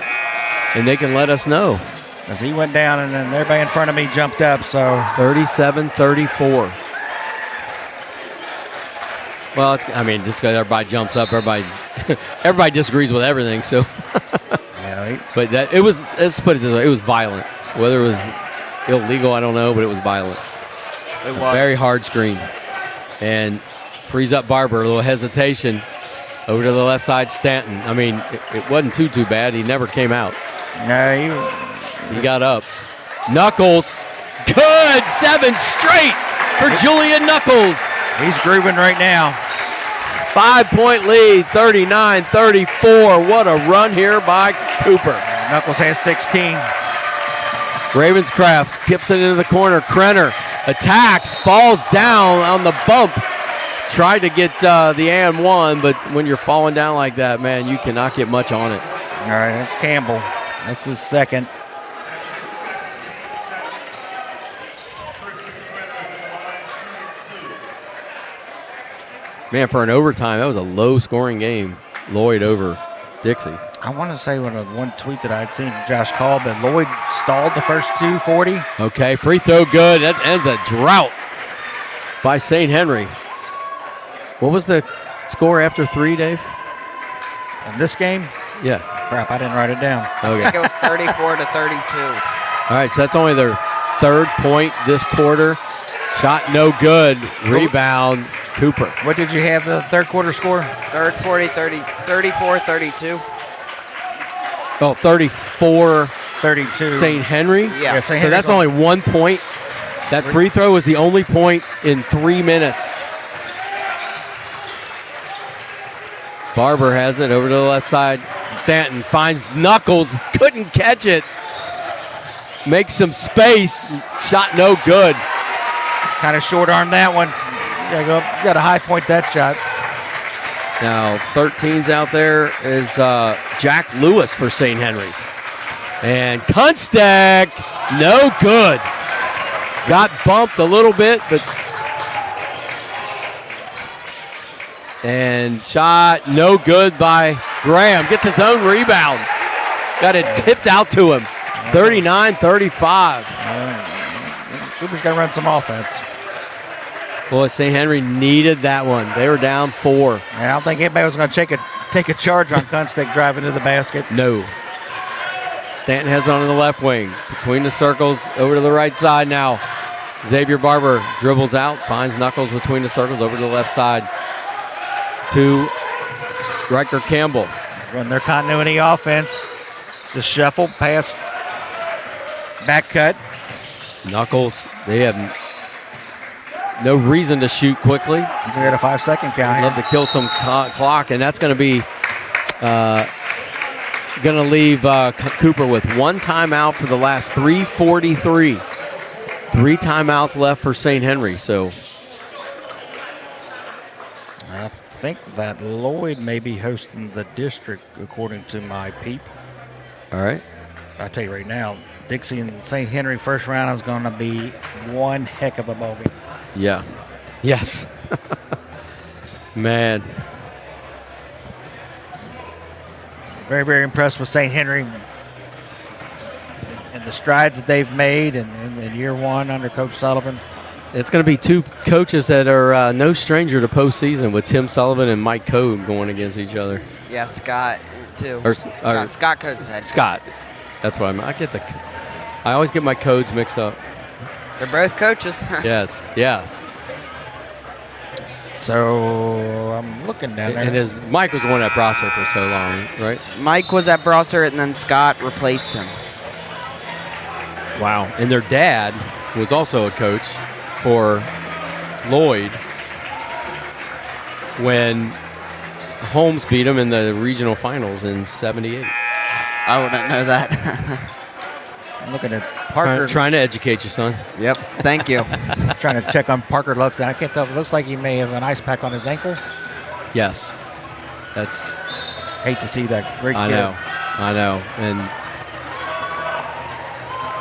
Speaker 1: and they can let us know.
Speaker 2: As he went down, and then everybody in front of me jumped up. So
Speaker 1: 37-34. Well, just because everybody jumps up, everybody disagrees with everything. So,
Speaker 2: yeah,
Speaker 1: but it was. Let's put it this way: it was violent. Whether it was illegal, I don't know, but it was violent.
Speaker 3: It was.
Speaker 1: Very hard screen. and frees up Barber. A little hesitation. Over to the left side, Stanton. I mean, it wasn't too bad. He never came out.
Speaker 2: No,
Speaker 1: He got up. Knuckles. Good. 7 straight for Julian Knuckles.
Speaker 2: he's grooving right now.
Speaker 1: 5-point lead, 39-34. What a run here by Cooper.
Speaker 2: Knuckles has 16.
Speaker 1: Ravenscraft skips it into the corner. Krenner attacks, falls down on the bump. Tried to get the and one, but when you're falling down like that, man, you cannot get much on it.
Speaker 2: All right, that's Campbell. That's his second.
Speaker 1: Man, for an overtime, that was a low-scoring game. Lloyd over Dixie.
Speaker 2: I want to say one tweet that I'd seen Josh call, but Lloyd stalled the first 2:40.
Speaker 1: Okay, free throw good. That ends a drought by St. Henry. What was the score after 3, Dave?
Speaker 2: In this game,
Speaker 1: Yeah.
Speaker 2: crap, I didn't write it down.
Speaker 3: I
Speaker 1: Okay.
Speaker 3: think it was 34-32.
Speaker 1: All right, so that's only their 3rd point this quarter. Shot no good. Rebound, Cooper.
Speaker 2: What did you have the third quarter score?
Speaker 3: Third 34-32.
Speaker 1: Oh, 34
Speaker 2: 32.
Speaker 1: St. Henry?
Speaker 3: Yeah.
Speaker 2: St.
Speaker 1: So that's only 1 point. That free throw was the only point in 3 minutes. Barber has it over to the left side. Stanton finds Knuckles, couldn't catch it. Makes some space, shot no good.
Speaker 2: Kind of short arm that one. You got to high point that shot.
Speaker 1: Now 13's out there is Jack Lewis for St. Henry. And Kunstek, no good. Got bumped a little bit, but and shot no good by Graham. Gets his own rebound. Got it tipped out to him. 39-35.
Speaker 2: Cooper's got to run some offense.
Speaker 1: Boy, St. Henry needed that one. They were down 4.
Speaker 2: And I don't think anybody was going to take a charge on Kunstek driving to the basket.
Speaker 1: No. Stanton has it on the left wing. Between the circles, over to the right side now. Xavier Barber dribbles out, finds Knuckles between the circles, over to the left side to Riker Campbell.
Speaker 2: Run their continuity offense. Just shuffle, pass, back cut.
Speaker 1: Knuckles, they have no reason to shoot quickly.
Speaker 2: He's got a 5-second count here.
Speaker 1: Love to kill some clock, and that's going to be going to leave Cooper with 1 timeout for the last 3:43. 3 timeouts left for St. Henry. So
Speaker 2: I think that Lloyd may be hosting the district, according to my peep.
Speaker 1: all right.
Speaker 2: I tell you right now, Dixie and St. Henry first round is going to be one heck of a ball game.
Speaker 1: Yeah. Yes. Man.
Speaker 2: Very, very impressed with St. Henry and the strides that they've made in year 1 under Coach Sullivan.
Speaker 1: It's going to be 2 coaches that are no stranger to postseason, with Tim Sullivan and Mike Code going against each other.
Speaker 3: Yeah, Scott too.
Speaker 1: Scott
Speaker 3: Coates head.
Speaker 1: Scott. That's what I always get my codes mixed up.
Speaker 3: They're both coaches.
Speaker 1: Yes.
Speaker 2: So I'm looking down there.
Speaker 1: And Mike was the one at Brosser for so long, right?
Speaker 3: Mike was at Brosser, and then Scott replaced him.
Speaker 1: Wow. And their dad was also a coach for Lloyd when Holmes beat him in the regional finals in '78.
Speaker 3: I wouldn't know that.
Speaker 2: I'm looking at Parker.
Speaker 1: Trying to educate you, son.
Speaker 3: Yep. Thank you.
Speaker 2: Trying to check on Parker Luxton. I can't tell. It looks like he may have an ice pack on his ankle.
Speaker 1: Yes. That's.
Speaker 2: Hate to see that. Great
Speaker 1: I
Speaker 2: kid.
Speaker 1: know. And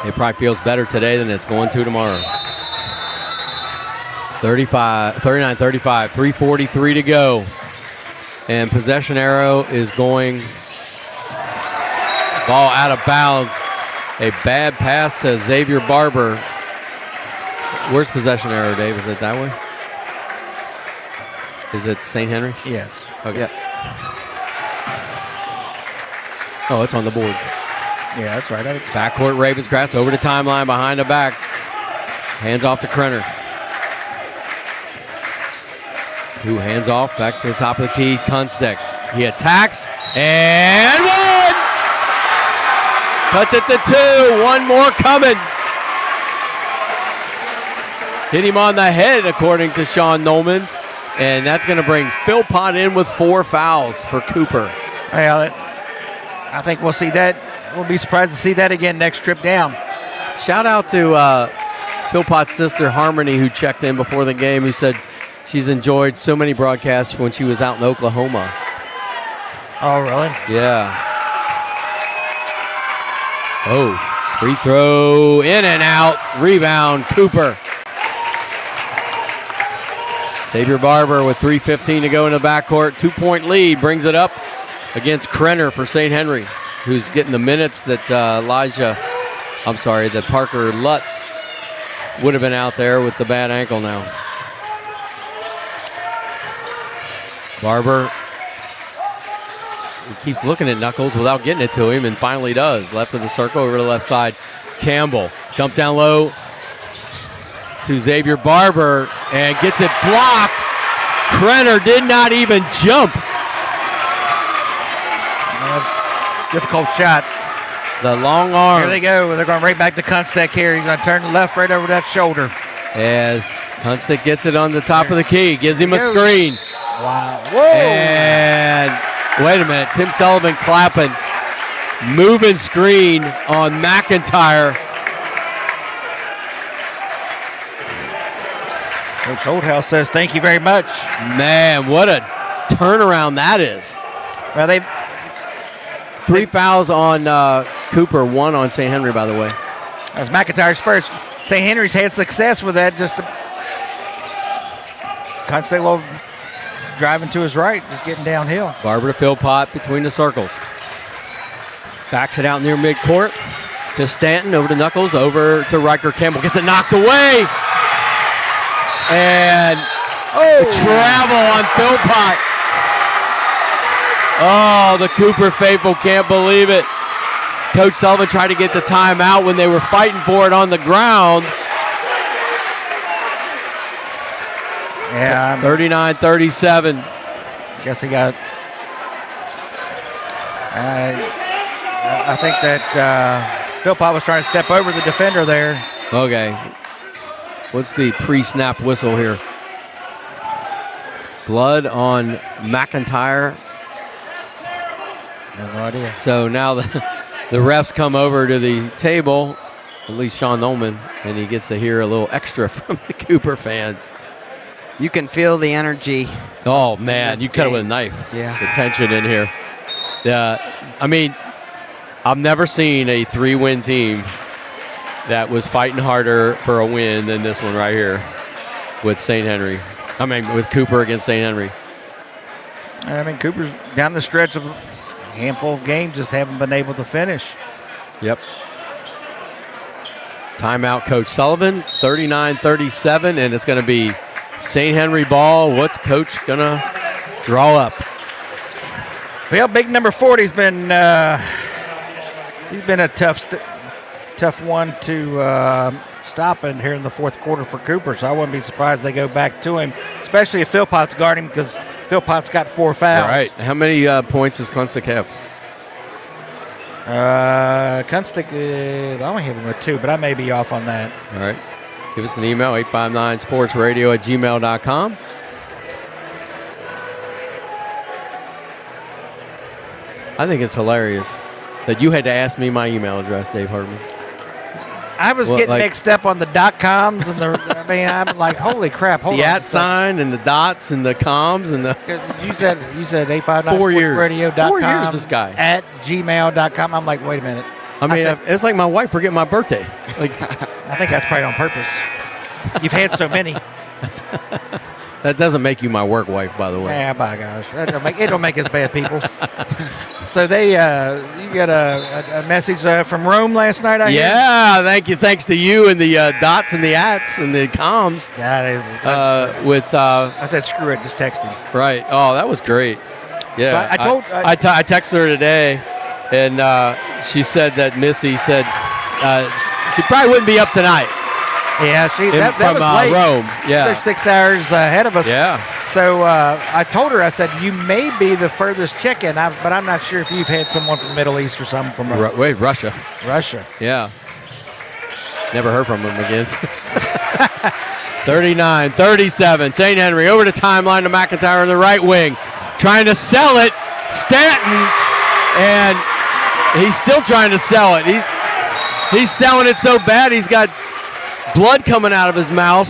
Speaker 1: it probably feels better today than it's going to tomorrow. 39-35, 3:43 to go. And possession arrow is going. Ball out of bounds. A bad pass to Xavier Barber. Where's possession arrow, Dave? Is it that way? Is it St. Henry?
Speaker 2: Yes.
Speaker 1: Okay.
Speaker 3: Yep.
Speaker 1: Oh, it's on the board.
Speaker 2: Yeah, that's right.
Speaker 1: Backcourt Ravenscraft over the timeline behind the back. Hands off to Krenner. who hands off back to the top of the key. Kunstick. He attacks and one! Cuts it to 2. One more coming. Hit him on the head, according to Sean Nolman. And that's going to bring Philpott in with 4 fouls for Cooper.
Speaker 2: Well, I think we'll see that. We'll be surprised to see that again next trip down.
Speaker 1: Shout out to Philpott's sister, Harmony, who checked in before the game, who said she's enjoyed so many broadcasts when she was out in Oklahoma.
Speaker 2: Oh, really?
Speaker 1: Yeah. Oh, free throw, in and out, rebound, Cooper. Xavier Barber with 3:15 to go in the backcourt. 2-point lead, brings it up against Krenner for St. Henry, who's getting the minutes that that Parker Lutz would have been out there with the bad ankle now. Barber, he keeps looking at Knuckles without getting it to him, and finally does. Left of the circle, over to the left side. Campbell, dump down low to Xavier Barber, and gets it blocked. Krenner did not even jump.
Speaker 2: Difficult shot.
Speaker 1: The long arm.
Speaker 2: Here they go. They're going right back to Kunstick here. He's going to turn left right over that shoulder.
Speaker 1: As Kunstick gets it on the top of the key, gives him a screen.
Speaker 2: Wow. Whoa.
Speaker 1: And wait a minute, Tim Sullivan clapping. Moving screen on McIntyre.
Speaker 2: Coach Oldhouse says thank you very much.
Speaker 1: Man, what a turnaround that is.
Speaker 2: Well,
Speaker 1: 3 fouls on Cooper, 1 on St. Henry, by the way.
Speaker 2: That was McIntyre's first. St. Henry's had success with that. Just Kunstick driving to his right, just getting downhill.
Speaker 1: Barber to Philpott between the circles. Backs it out near midcourt to Stanton, over to Knuckles, over to Riker Campbell. Gets it knocked away. And travel on Philpott. Oh, the Cooper faithful can't believe it. Coach Sullivan tried to get the timeout when they were fighting for it on the ground.
Speaker 2: Yeah.
Speaker 1: 39-37.
Speaker 2: Guess he got. I think that Philpott was trying to step over the defender there.
Speaker 1: Okay. What's the pre-snap whistle here? Blood on McIntyre.
Speaker 2: I have no idea.
Speaker 1: So now the refs come over to the table, at least Sean Nolman, and he gets to hear a little extra from the Cooper fans.
Speaker 3: You can feel the energy.
Speaker 1: Oh, man, you cut it with a knife.
Speaker 3: Yeah.
Speaker 1: The tension in here. I mean, I've never seen a 3-win team that was fighting harder for a win than this one right here with St. Henry. I mean, with Cooper against St. Henry.
Speaker 2: I mean, Cooper's down the stretch of a handful of games, just haven't been able to finish.
Speaker 1: Yep. Timeout, Coach Sullivan, 39-37, and it's going to be St. Henry ball. What's Coach going to draw up?
Speaker 2: Well, big number 40's been he's been a tough one to stop in here in the fourth quarter for Cooper, so I wouldn't be surprised they go back to him, especially if Philpott's guarding, because Philpott's got 4 fouls.
Speaker 1: All right. How many points does Kunstick have?
Speaker 2: Kunstick is, I only have him with 2, but I may be off on that.
Speaker 1: All right. Give us an email, 859sportsradio@gmail.com. I think it's hilarious that you had to ask me my email address, Dave Hartman.
Speaker 2: I was getting mixed up on the .coms and the. I mean, I'm like, holy crap! Hold
Speaker 1: the
Speaker 2: on.
Speaker 1: @ sign and the dots and the coms and the.
Speaker 2: You said 859
Speaker 1: 4 years.
Speaker 2: sportsradio.com
Speaker 1: 4 years. This guy
Speaker 2: @gmail.com. I'm like, wait a minute.
Speaker 1: I mean, it's like my wife forgetting my birthday. Like,
Speaker 2: I think that's probably on purpose. You've had so many.
Speaker 1: That doesn't make you my work wife, by the way.
Speaker 2: Yeah, by gosh, it don't make us bad people. So they, you got a message from Rome last night. I hear?
Speaker 1: Yeah, thank you. Thanks to you and the dots and the ats and the comms.
Speaker 2: That is. I said screw it, just text him.
Speaker 1: Right. Oh, that was great. Yeah.
Speaker 2: So
Speaker 1: I texted her today, and she said that Missy said she probably wouldn't be up tonight.
Speaker 2: Yeah, that
Speaker 1: from
Speaker 2: was late.
Speaker 1: Rome. Yeah,
Speaker 2: they're 6 hours ahead of us.
Speaker 1: Yeah.
Speaker 2: So I told her, I said, you may be the furthest chicken, but I'm not sure if you've had someone from the Middle East or something from
Speaker 1: Russia.
Speaker 2: Russia.
Speaker 1: Yeah. Never heard from him again. 39-37. St. Henry over the timeline to McIntyre in the right wing. Trying to sell it. Stanton. And he's still trying to sell it. He's selling it so bad he's got blood coming out of his mouth.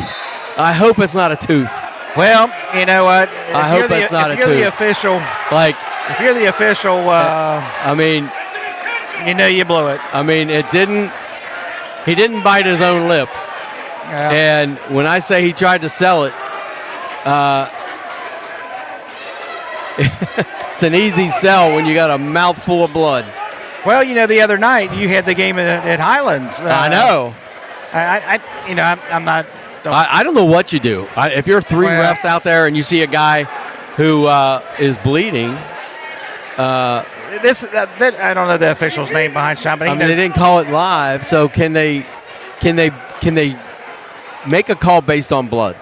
Speaker 1: I hope it's not a tooth.
Speaker 2: Well, you know what?
Speaker 1: I hope it's not a tooth.
Speaker 2: If you're the official, if you're the official,
Speaker 1: I mean,
Speaker 2: you know you blew it.
Speaker 1: I mean, he didn't bite his own lip.
Speaker 2: Yeah.
Speaker 1: And when I say he tried to sell it, it's an easy sell when you got a mouthful of blood.
Speaker 2: Well, you know, the other night you had the game at Highlands.
Speaker 1: I know.
Speaker 2: I'm not.
Speaker 1: I don't know what you do. If you're three refs out there and you see a guy who is bleeding,
Speaker 2: I don't know the official's name behind shot, but
Speaker 1: they didn't call it live. So can they make a call based on blood?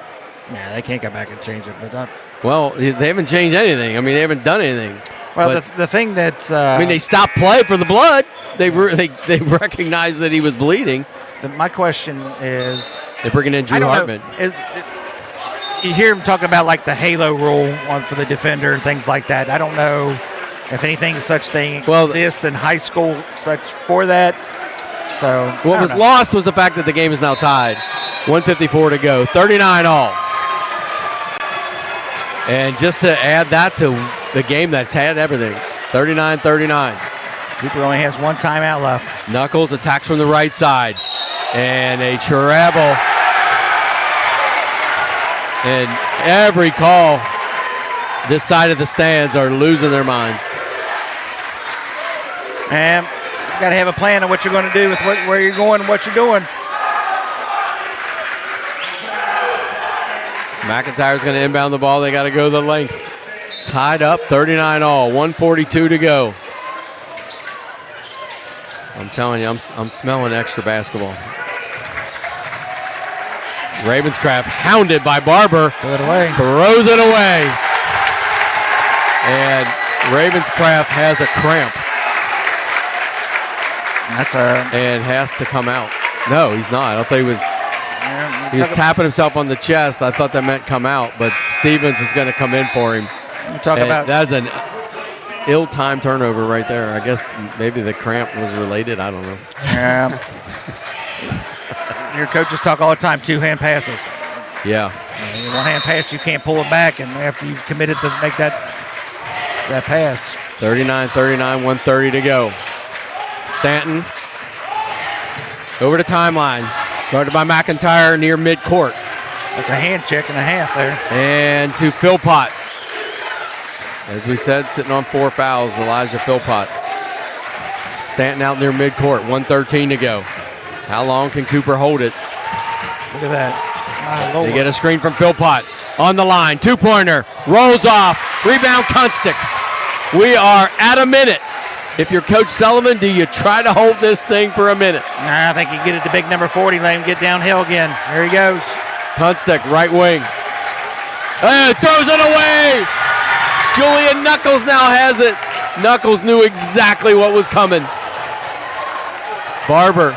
Speaker 2: Yeah, they can't go back and change it. But
Speaker 1: well, they haven't changed anything. I mean, they haven't done anything.
Speaker 2: Well, the thing that's
Speaker 1: they stopped play for the blood. They recognized that he was bleeding.
Speaker 2: My question is,
Speaker 1: they're bringing in Drew Hartman.
Speaker 2: You hear him talking about like the halo rule for the defender and things like that. I don't know if anything exists in high school such for that. So
Speaker 1: what was lost was the fact that the game is now tied. 1:54 to go. 39 all. And just to add that to the game that's had everything. 39-39.
Speaker 2: Cooper only has one timeout left.
Speaker 1: Knuckles attacks from the right side. And a treble. And every call this side of the stands are losing their minds.
Speaker 2: And you got to have a plan of what you're going to do with where you're going and what you're doing.
Speaker 1: McIntyre's going to inbound the ball. They got to go the length. Tied up, 39 all, 142 to go. I'm telling you, I'm smelling extra basketball. Ravenscraft hounded by Barber.
Speaker 2: Throw it away.
Speaker 1: Throws it away. And Ravenscraft has a cramp. And has to come out. No, he's not. I thought he was tapping himself on the chest. I thought that meant come out, but Stevens is going to come in for him. That's an ill-timed turnover right there. I guess maybe the cramp was related. I don't know.
Speaker 2: Yeah. Your coaches talk all the time, two-hand passes.
Speaker 1: Yeah.
Speaker 2: One-hand pass, you can't pull it back, and after you've committed to make that pass.
Speaker 1: 39-39, 1:30 to go. Stanton over the timeline. Guarded by McIntyre near midcourt.
Speaker 2: That's a hand check and a half there.
Speaker 1: And to Philpott. As we said, sitting on 4 fouls, Elijah Philpott. Stanton out near midcourt, 1:13 to go. How long can Cooper hold it?
Speaker 2: Look at that.
Speaker 1: They get a screen from Philpott. On the line, two-pointer, rolls off, rebound Kunstick. We are at a minute. If you're Coach Sullivan, do you try to hold this thing for a minute?
Speaker 2: I think you get it to big number 40, let him get downhill again. There he goes.
Speaker 1: Kunstick, right wing. Throws it away. Julian Knuckles now has it. Knuckles knew exactly what was coming. Barber,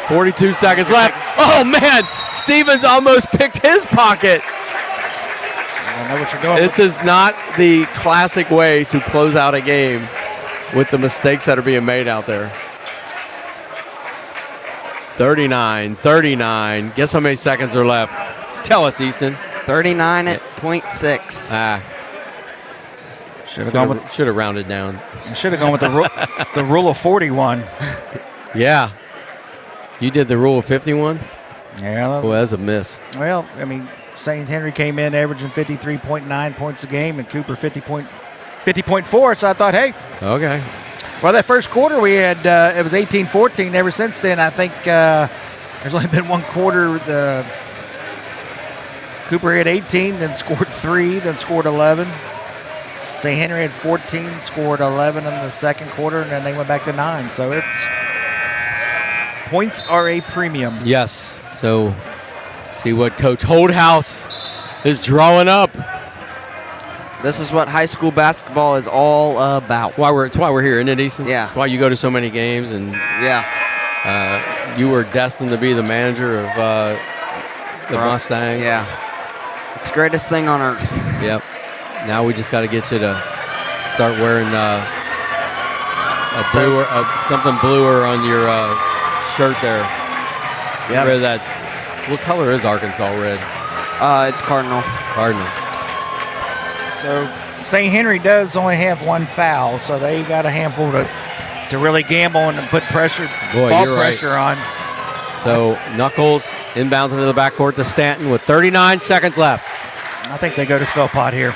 Speaker 1: 42 seconds left. Oh, man. Stevens almost picked his pocket.
Speaker 2: I know what you're doing.
Speaker 1: This is not the classic way to close out a game with the mistakes that are being made out there. 39-39. Guess how many seconds are left? Tell us, Easton.
Speaker 3: 39.6.
Speaker 2: Should have
Speaker 1: rounded down.
Speaker 2: Should have gone with the rule of 41.
Speaker 1: Yeah. You did the rule of 51?
Speaker 2: Yeah.
Speaker 1: Well, that's a miss.
Speaker 2: Well, I mean, St. Henry came in averaging 53.9 points a game, and Cooper 50.4. So I thought, hey.
Speaker 1: Okay.
Speaker 2: Well, that first quarter we had, it was 18-14. Ever since then, I think there's only been one quarter. Cooper had 18, then scored 3, then scored 11. St. Henry had 14, scored 11 in the second quarter, and then they went back to 9. So points are a premium.
Speaker 1: Yes. So see what Coach Holdhouse is drawing up.
Speaker 3: This is what high school basketball is all about.
Speaker 1: It's why we're here, isn't it, Easton?
Speaker 3: Yeah.
Speaker 1: It's why you go to so many games, and you were destined to be the manager of the Mustang.
Speaker 3: Yeah. It's the greatest thing on earth.
Speaker 1: Yep. Now we just got to get you to start wearing something bluer on your shirt there.
Speaker 3: Yeah.
Speaker 1: Rid of that. What color is Arkansas red?
Speaker 3: It's Cardinal.
Speaker 1: Cardinal.
Speaker 2: So St. Henry does only have one foul, so they got a handful to really gamble and put ball pressure on.
Speaker 1: So Knuckles inbounds into the backcourt to Stanton with 39 seconds left.
Speaker 2: I think they go to Philpott here.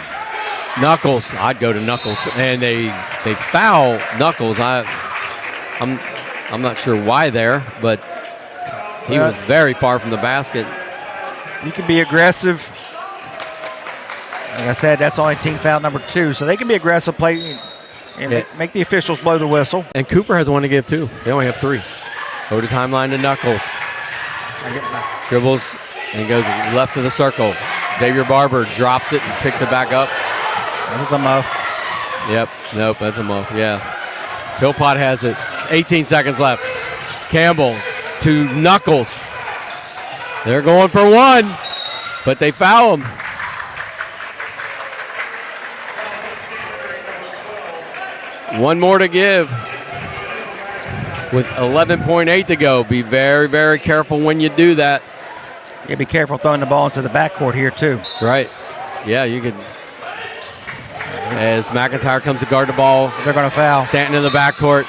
Speaker 1: Knuckles, I'd go to Knuckles, and they foul Knuckles. I'm not sure why there, but he was very far from the basket.
Speaker 2: You can be aggressive. Like I said, that's only team foul number 2, so they can be aggressive, play, and make the officials blow the whistle.
Speaker 1: And Cooper has one to give too. They only have 3. Over the timeline to Knuckles. Dribbles and goes left to the circle. Xavier Barber drops it and picks it back up.
Speaker 2: That was a muff.
Speaker 1: Yep. Nope, that's a muff. Yeah. Philpott has it. It's 18 seconds left. Campbell to Knuckles. They're going for one, but they foul him. One more to give with 11.8 to go. Be very, very careful when you do that.
Speaker 2: Yeah, be careful throwing the ball into the backcourt here, too.
Speaker 1: Right. Yeah, you could. As McIntyre comes to guard the ball,
Speaker 2: they're going to foul.
Speaker 1: Stanton in the backcourt.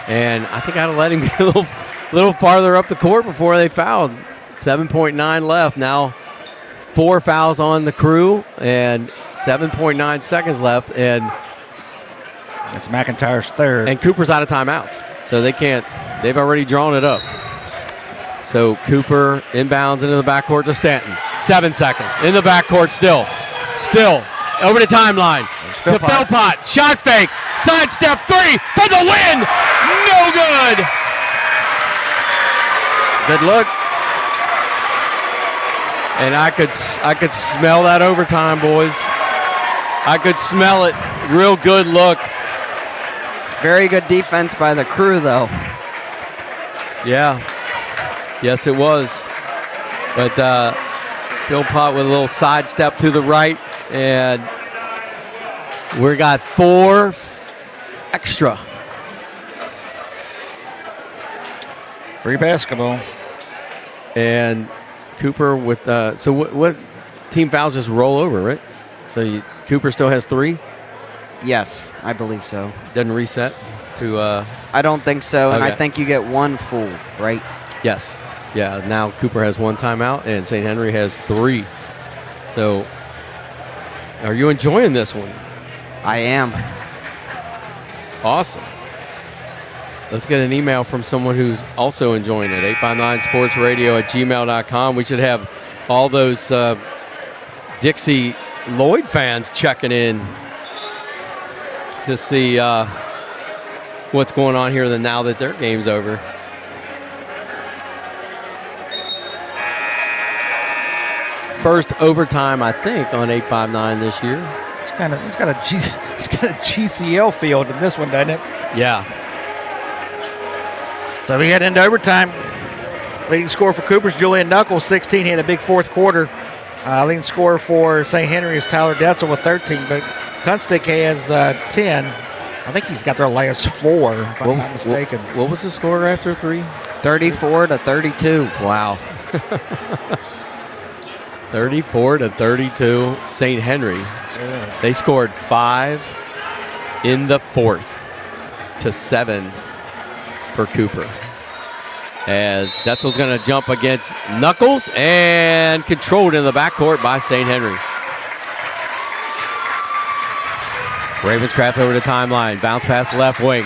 Speaker 1: And I think I had to let him get a little farther up the court before they fouled. 7.9 left. Now 4 fouls on the crew and 7.9 seconds left. And
Speaker 2: it's McIntyre's third.
Speaker 1: And Cooper's out of timeouts. So they can't. They've already drawn it up. So Cooper inbounds into the backcourt to Stanton. 7 seconds. In the backcourt still. Over the timeline. To Philpott. Shot fake. Sidestep 3 for the win. No good.
Speaker 2: Good look.
Speaker 1: And I could smell that overtime, boys. I could smell it. Real good look.
Speaker 3: Very good defense by the crew, though.
Speaker 1: Yeah. Yes, it was. But Philpott with a little sidestep to the right, and we got 4 extra.
Speaker 2: Free basketball.
Speaker 1: And Cooper with so what team fouls just roll over, right? So Cooper still has 3?
Speaker 3: Yes, I believe so.
Speaker 1: Doesn't reset to
Speaker 3: I don't think so, and
Speaker 1: okay.
Speaker 3: I think you get 1 full, right?
Speaker 1: Yes. Yeah, now Cooper has 1 timeout and St. Henry has 3. So are you enjoying this one?
Speaker 3: I am.
Speaker 1: Awesome. Let's get an email from someone who's also enjoying it. 859sportsradio@gmail.com. We should have all those Dixie Lloyd fans checking in to see what's going on here now that their game's over. First overtime, I think, on 859 this year.
Speaker 2: It's got a GCL field in this one, doesn't it?
Speaker 1: Yeah.
Speaker 2: So we head into overtime. Leading scorer for Cooper's Julian Knuckles, 16. He had a big fourth quarter. Leading scorer for St. Henry is Tyler Detzel with 13, but Kunstick has 10. I think he's got their last 4, if I'm not mistaken.
Speaker 1: What was the score after 3?
Speaker 3: 34-32.
Speaker 1: Wow. 34-32, St. Henry. They scored 5 in the 4th to 7 for Cooper. As Detzel's going to jump against Knuckles and controlled in the backcourt by St. Henry. Ravenscraft over the timeline. Bounce pass left wing.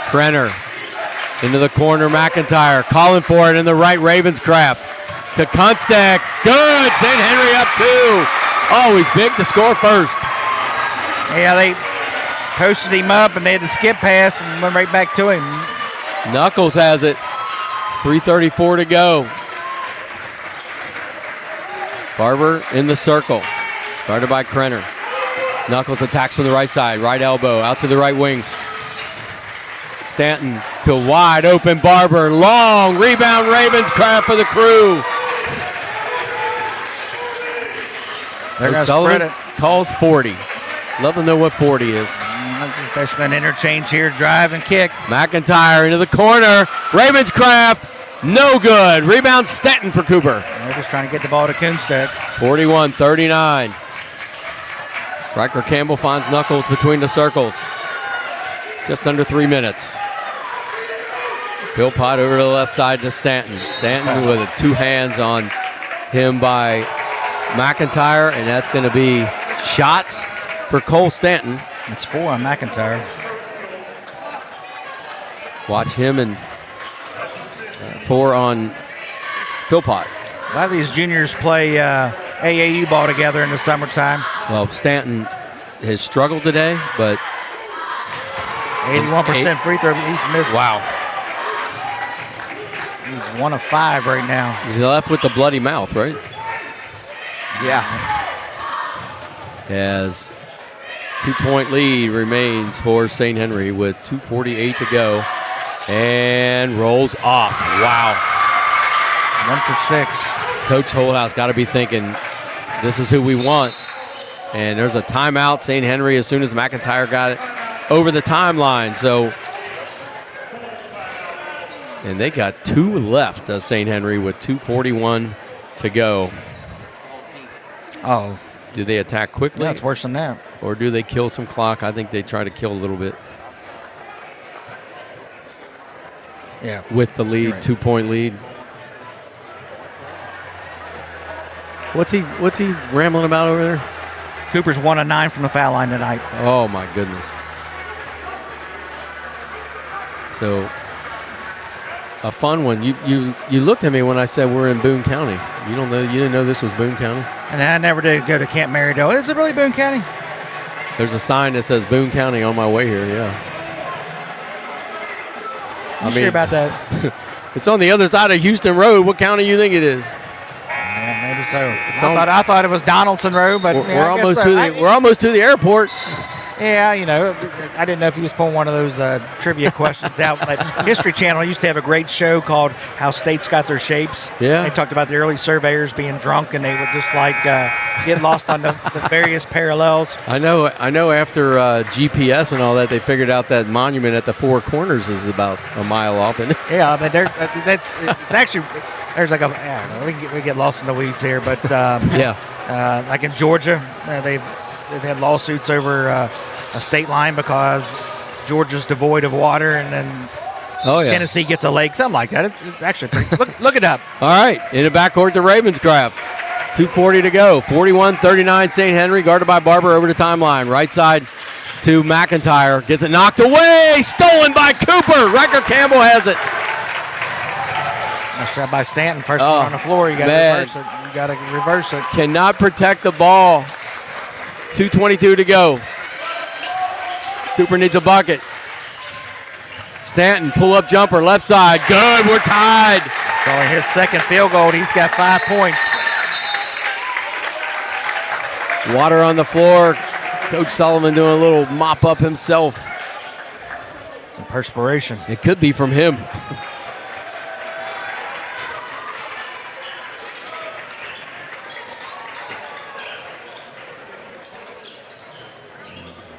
Speaker 1: Krenner into the corner. McIntyre calling for it in the right. Ravenscraft to Kunstick. Good. St. Henry up 2. Always big to score first.
Speaker 2: Yeah, they posted him up and they had to skip pass and went right back to him.
Speaker 1: Knuckles has it. 3:34 to go. Barber in the circle. Guarded by Krenner. Knuckles attacks from the right side, right elbow, out to the right wing. Stanton to wide open Barber. Long rebound, Ravenscraft for the Crew.
Speaker 2: They're going to
Speaker 1: Sullivan
Speaker 2: spread it.
Speaker 1: calls 40. Love to know what 40 is.
Speaker 2: That's just basically an interchange here, drive and kick.
Speaker 1: McIntyre into the corner. Ravenscraft, no good. Rebound Stanton for Cooper.
Speaker 2: They're just trying to get the ball to Kunstedt.
Speaker 1: 41-39. Riker Campbell finds Knuckles between the circles. Just under 3 minutes. Philpott over to the left side to Stanton. Stanton with 2 hands on him by McIntyre, and that's going to be shots for Cole Stanton.
Speaker 2: It's 4 on McIntyre.
Speaker 1: Watch him and 4 on Philpott.
Speaker 2: A lot of these juniors play AAU ball together in the summertime.
Speaker 1: Well, Stanton has struggled today, but
Speaker 2: 81% free throw. He's missed.
Speaker 1: wow.
Speaker 2: He's 1 of 5 right now.
Speaker 1: He's left with the bloody mouth, right?
Speaker 3: Yeah.
Speaker 1: As 2-point lead remains for St. Henry with 2:48 to go. And rolls off. Wow.
Speaker 2: 1 for 6.
Speaker 1: Coach Holthouse got to be thinking, this is who we want. And there's a timeout. St. Henry, as soon as McIntyre got it over the timeline. So, and they got 2 left, St. Henry, with 2:41 to go.
Speaker 2: Oh,
Speaker 1: Do they attack quickly?
Speaker 2: no, it's worse than that.
Speaker 1: Or do they kill some clock? I think they try to kill a little bit
Speaker 2: Yeah.
Speaker 1: with the lead,
Speaker 2: right.
Speaker 1: 2-point lead. What's he rambling about over there?
Speaker 2: Cooper's 1 of 9 from the foul line tonight.
Speaker 1: Oh my goodness. So a fun one. You looked at me when I said we're in Boone County. You didn't know this was Boone County?
Speaker 2: And I never did go to Camp Marydale. Is it really Boone County?
Speaker 1: There's a sign that says Boone County on my way here, yeah.
Speaker 2: You sure about that?
Speaker 1: It's on the other side of Houston Road. What county you think it is?
Speaker 2: Yeah, maybe so. I thought it was Donaldson Road, but
Speaker 1: We're
Speaker 2: yeah, I guess
Speaker 1: almost
Speaker 2: so.
Speaker 1: we're almost to the airport.
Speaker 2: Yeah, I didn't know if he was pulling one of those trivia questions out. But History Channel used to have a great show called How States Got Their Shapes.
Speaker 1: Yeah.
Speaker 2: They talked about the early surveyors being drunk, and they would just get lost on the various parallels.
Speaker 1: I know after GPS and all that, they figured out that monument at the Four Corners is about a mile off. And
Speaker 2: Yeah, I mean, it's actually, there's like I don't know, we get lost in the weeds here, but
Speaker 1: yeah.
Speaker 2: like in Georgia, they've had lawsuits over a state line because Georgia's devoid of water, and then
Speaker 1: Oh, yeah.
Speaker 2: Tennessee gets a lake, something like that. It's actually pretty. Look it up.
Speaker 1: All right, in the backcourt to Ravenscraft. 2:40 to go. 41-39 St. Henry, guarded by Barber over the timeline. Right side to McIntyre. Gets it knocked away. Stolen by Cooper. Riker Campbell has it.
Speaker 2: Nice shot by Stanton. First one on the floor. You got to reverse it. You got to reverse it.
Speaker 1: Cannot protect the ball. 2:22 to go. Cooper needs a bucket. Stanton, pull-up jumper, left side. Good, we're tied.
Speaker 2: It's only his second field goal. He's got 5 points.
Speaker 1: Water on the floor. Coach Sullivan doing a little mop-up himself.
Speaker 2: Some perspiration.
Speaker 1: It could be from him.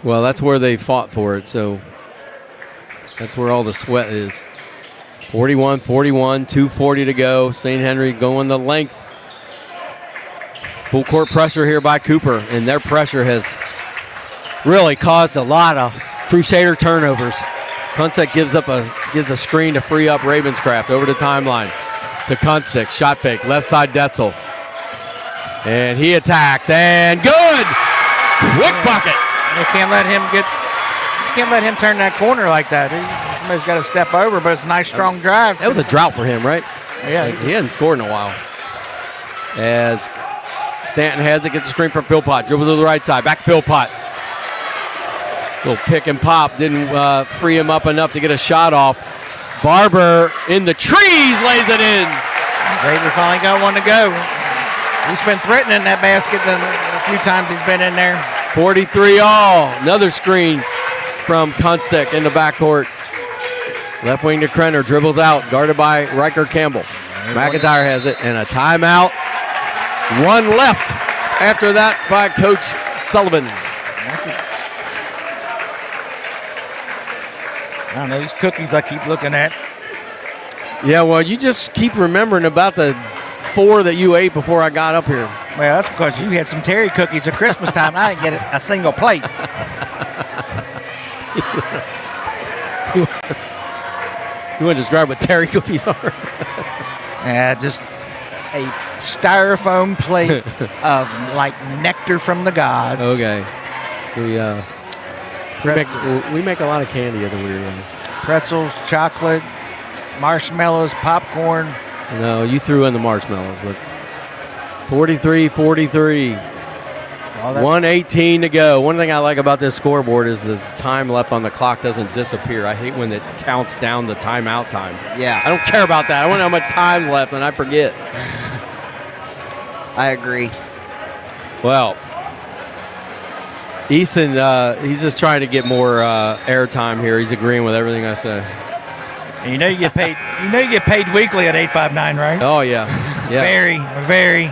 Speaker 1: Well, that's where they fought for it, so that's where all the sweat is. 41-41, 2:40 to go. St. Henry going the length. Full court pressure here by Cooper, and their pressure has really caused a lot of Crusader turnovers. Kunstick gives a screen to free up Ravenscraft over the timeline to Kunstick. Shot fake, left side Detzel. And he attacks, and good! Quick bucket!
Speaker 2: You can't let him turn that corner like that. Somebody's got to step over, but it's a nice, strong drive.
Speaker 1: That was a drought for him, right?
Speaker 2: Yeah.
Speaker 1: He hadn't scored in a while. As Stanton has it, gets a screen from Philpott. Dribble to the right side, back to Philpott. Little pick and pop, didn't free him up enough to get a shot off. Barber in the trees, lays it in.
Speaker 2: Xavier finally got one to go. He's been threatening that basket a few times he's been in there.
Speaker 1: 43 all. Another screen from Kunstick in the backcourt. Left wing to Krenner, dribbles out, guarded by Riker Campbell. McIntyre has it, and a timeout. One left after that by Coach Sullivan.
Speaker 2: I don't know, these cookies I keep looking at.
Speaker 1: Yeah, well, you just keep remembering about the 4 that you ate before I got up here.
Speaker 2: Well, that's because you had some Terry cookies at Christmas time. I didn't get a single plate.
Speaker 1: You want to describe what Terry cookies are?
Speaker 2: Just a styrofoam plate of like nectar from the gods.
Speaker 1: Okay. We make a lot of candy every year.
Speaker 2: Pretzels, chocolate, marshmallows, popcorn.
Speaker 1: No, you threw in the marshmallows, but 43-43. 1:18 to go. One thing I like about this scoreboard is the time left on the clock doesn't disappear. I hate when it counts down the timeout time.
Speaker 3: Yeah.
Speaker 1: I don't care about that. I want to know how much time's left, and I forget.
Speaker 3: I agree.
Speaker 1: Well, Easton, he's just trying to get more airtime here. He's agreeing with everything I say.
Speaker 2: And you know you get paid. You know you get paid weekly at 859, right?
Speaker 1: Oh yeah, yeah.
Speaker 2: Very.
Speaker 1: Very.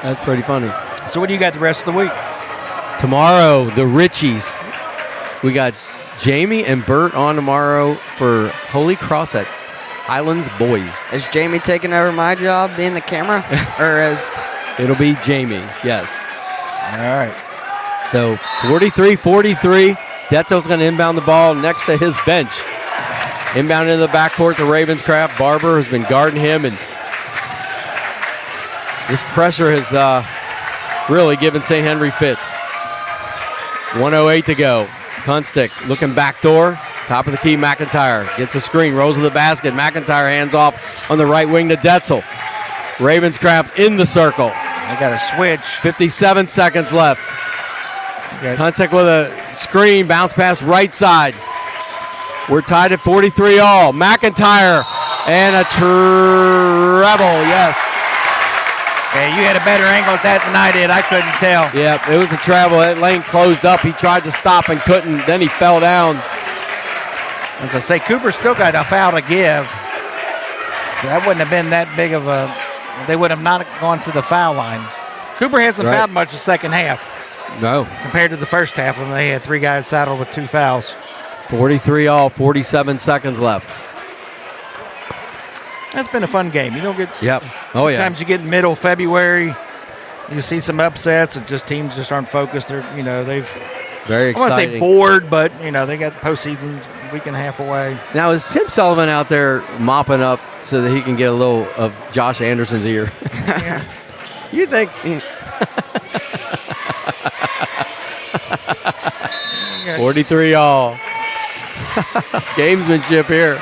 Speaker 1: That's pretty funny.
Speaker 2: So what do you got the rest of the week?
Speaker 1: Tomorrow, the Richies. We got Jamie and Bert on tomorrow for Holy Cross at Highlands Boys.
Speaker 3: Is Jamie taking over my job being the camera? Or is...
Speaker 1: It'll be Jamie, yes.
Speaker 2: All right.
Speaker 1: So 43-43. Detzo's going to inbound the ball next to his bench. Inbound into the backcourt to Ravenscraft. Barber has been guarding him, and this pressure has really given St. Henry fits. 1:08 to go. Kunstick looking back door. Top of the key, McIntyre gets a screen, rolls to the basket. McIntyre hands off on the right wing to Detzel. Ravenscraft in the circle.
Speaker 2: They got a switch.
Speaker 1: 57 seconds left. Kunstick with a screen, bounce pass right side. We're tied at 43 all. McIntyre and a treble, yes.
Speaker 2: Yeah, you had a better angle at that than I did. I couldn't tell.
Speaker 1: Yep, it was a travel. That lane closed up. He tried to stop and couldn't. Then he fell down.
Speaker 2: As I say, Cooper still got a foul to give. So that wouldn't have been that big of a. They would have not gone to the foul line. Cooper hasn't fouled much the second half.
Speaker 1: No.
Speaker 2: Compared to the first half when they had 3 guys saddled with 2 fouls.
Speaker 1: 43 all, 47 seconds left.
Speaker 2: That's been a fun game. You don't get.
Speaker 1: Yep. Oh yeah.
Speaker 2: Sometimes you get in middle February, you see some upsets, and just teams just aren't focused. They're they've.
Speaker 1: Very
Speaker 2: I
Speaker 1: exciting.
Speaker 2: want to say bored, but they got postseasons a week and a half away.
Speaker 1: Now is Tim Sullivan out there mopping up so that he can get a little of Josh Anderson's ear?
Speaker 2: Yeah.
Speaker 1: You think? 43 all. Gamesmanship here.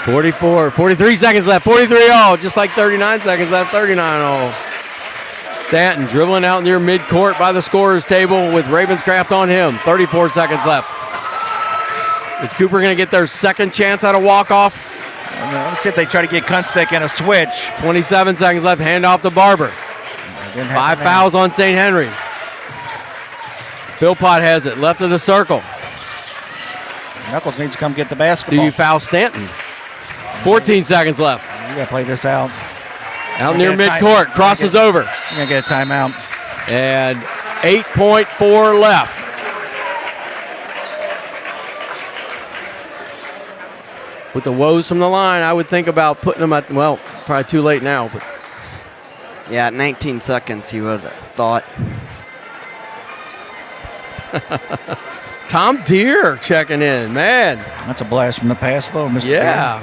Speaker 1: 43 seconds left. 43 all, just like 39 seconds left. 39 all. Stanton dribbling out near midcourt by the scorer's table with Ravenscraft on him. 34 seconds left. Is Cooper going to get their second chance at a walk-off?
Speaker 2: Let's see if they try to get Kunstick in a switch.
Speaker 1: 27 seconds left. Hand off to Barber. 5 fouls on St. Henry. Philpott has it. Left of the circle.
Speaker 2: Knuckles needs to come get the basketball.
Speaker 1: Do you foul Stanton? 14 seconds left.
Speaker 2: You got to play this out.
Speaker 1: Out near midcourt. Crosses over.
Speaker 2: You're going to get a timeout.
Speaker 1: And 8.4 left. With the woes from the line, I would think about putting them at, well, probably too late now. But
Speaker 3: yeah, at 19 seconds you would have thought.
Speaker 1: Tom Deere checking in, man.
Speaker 2: That's a blast from the past, though, Mr.
Speaker 1: Yeah.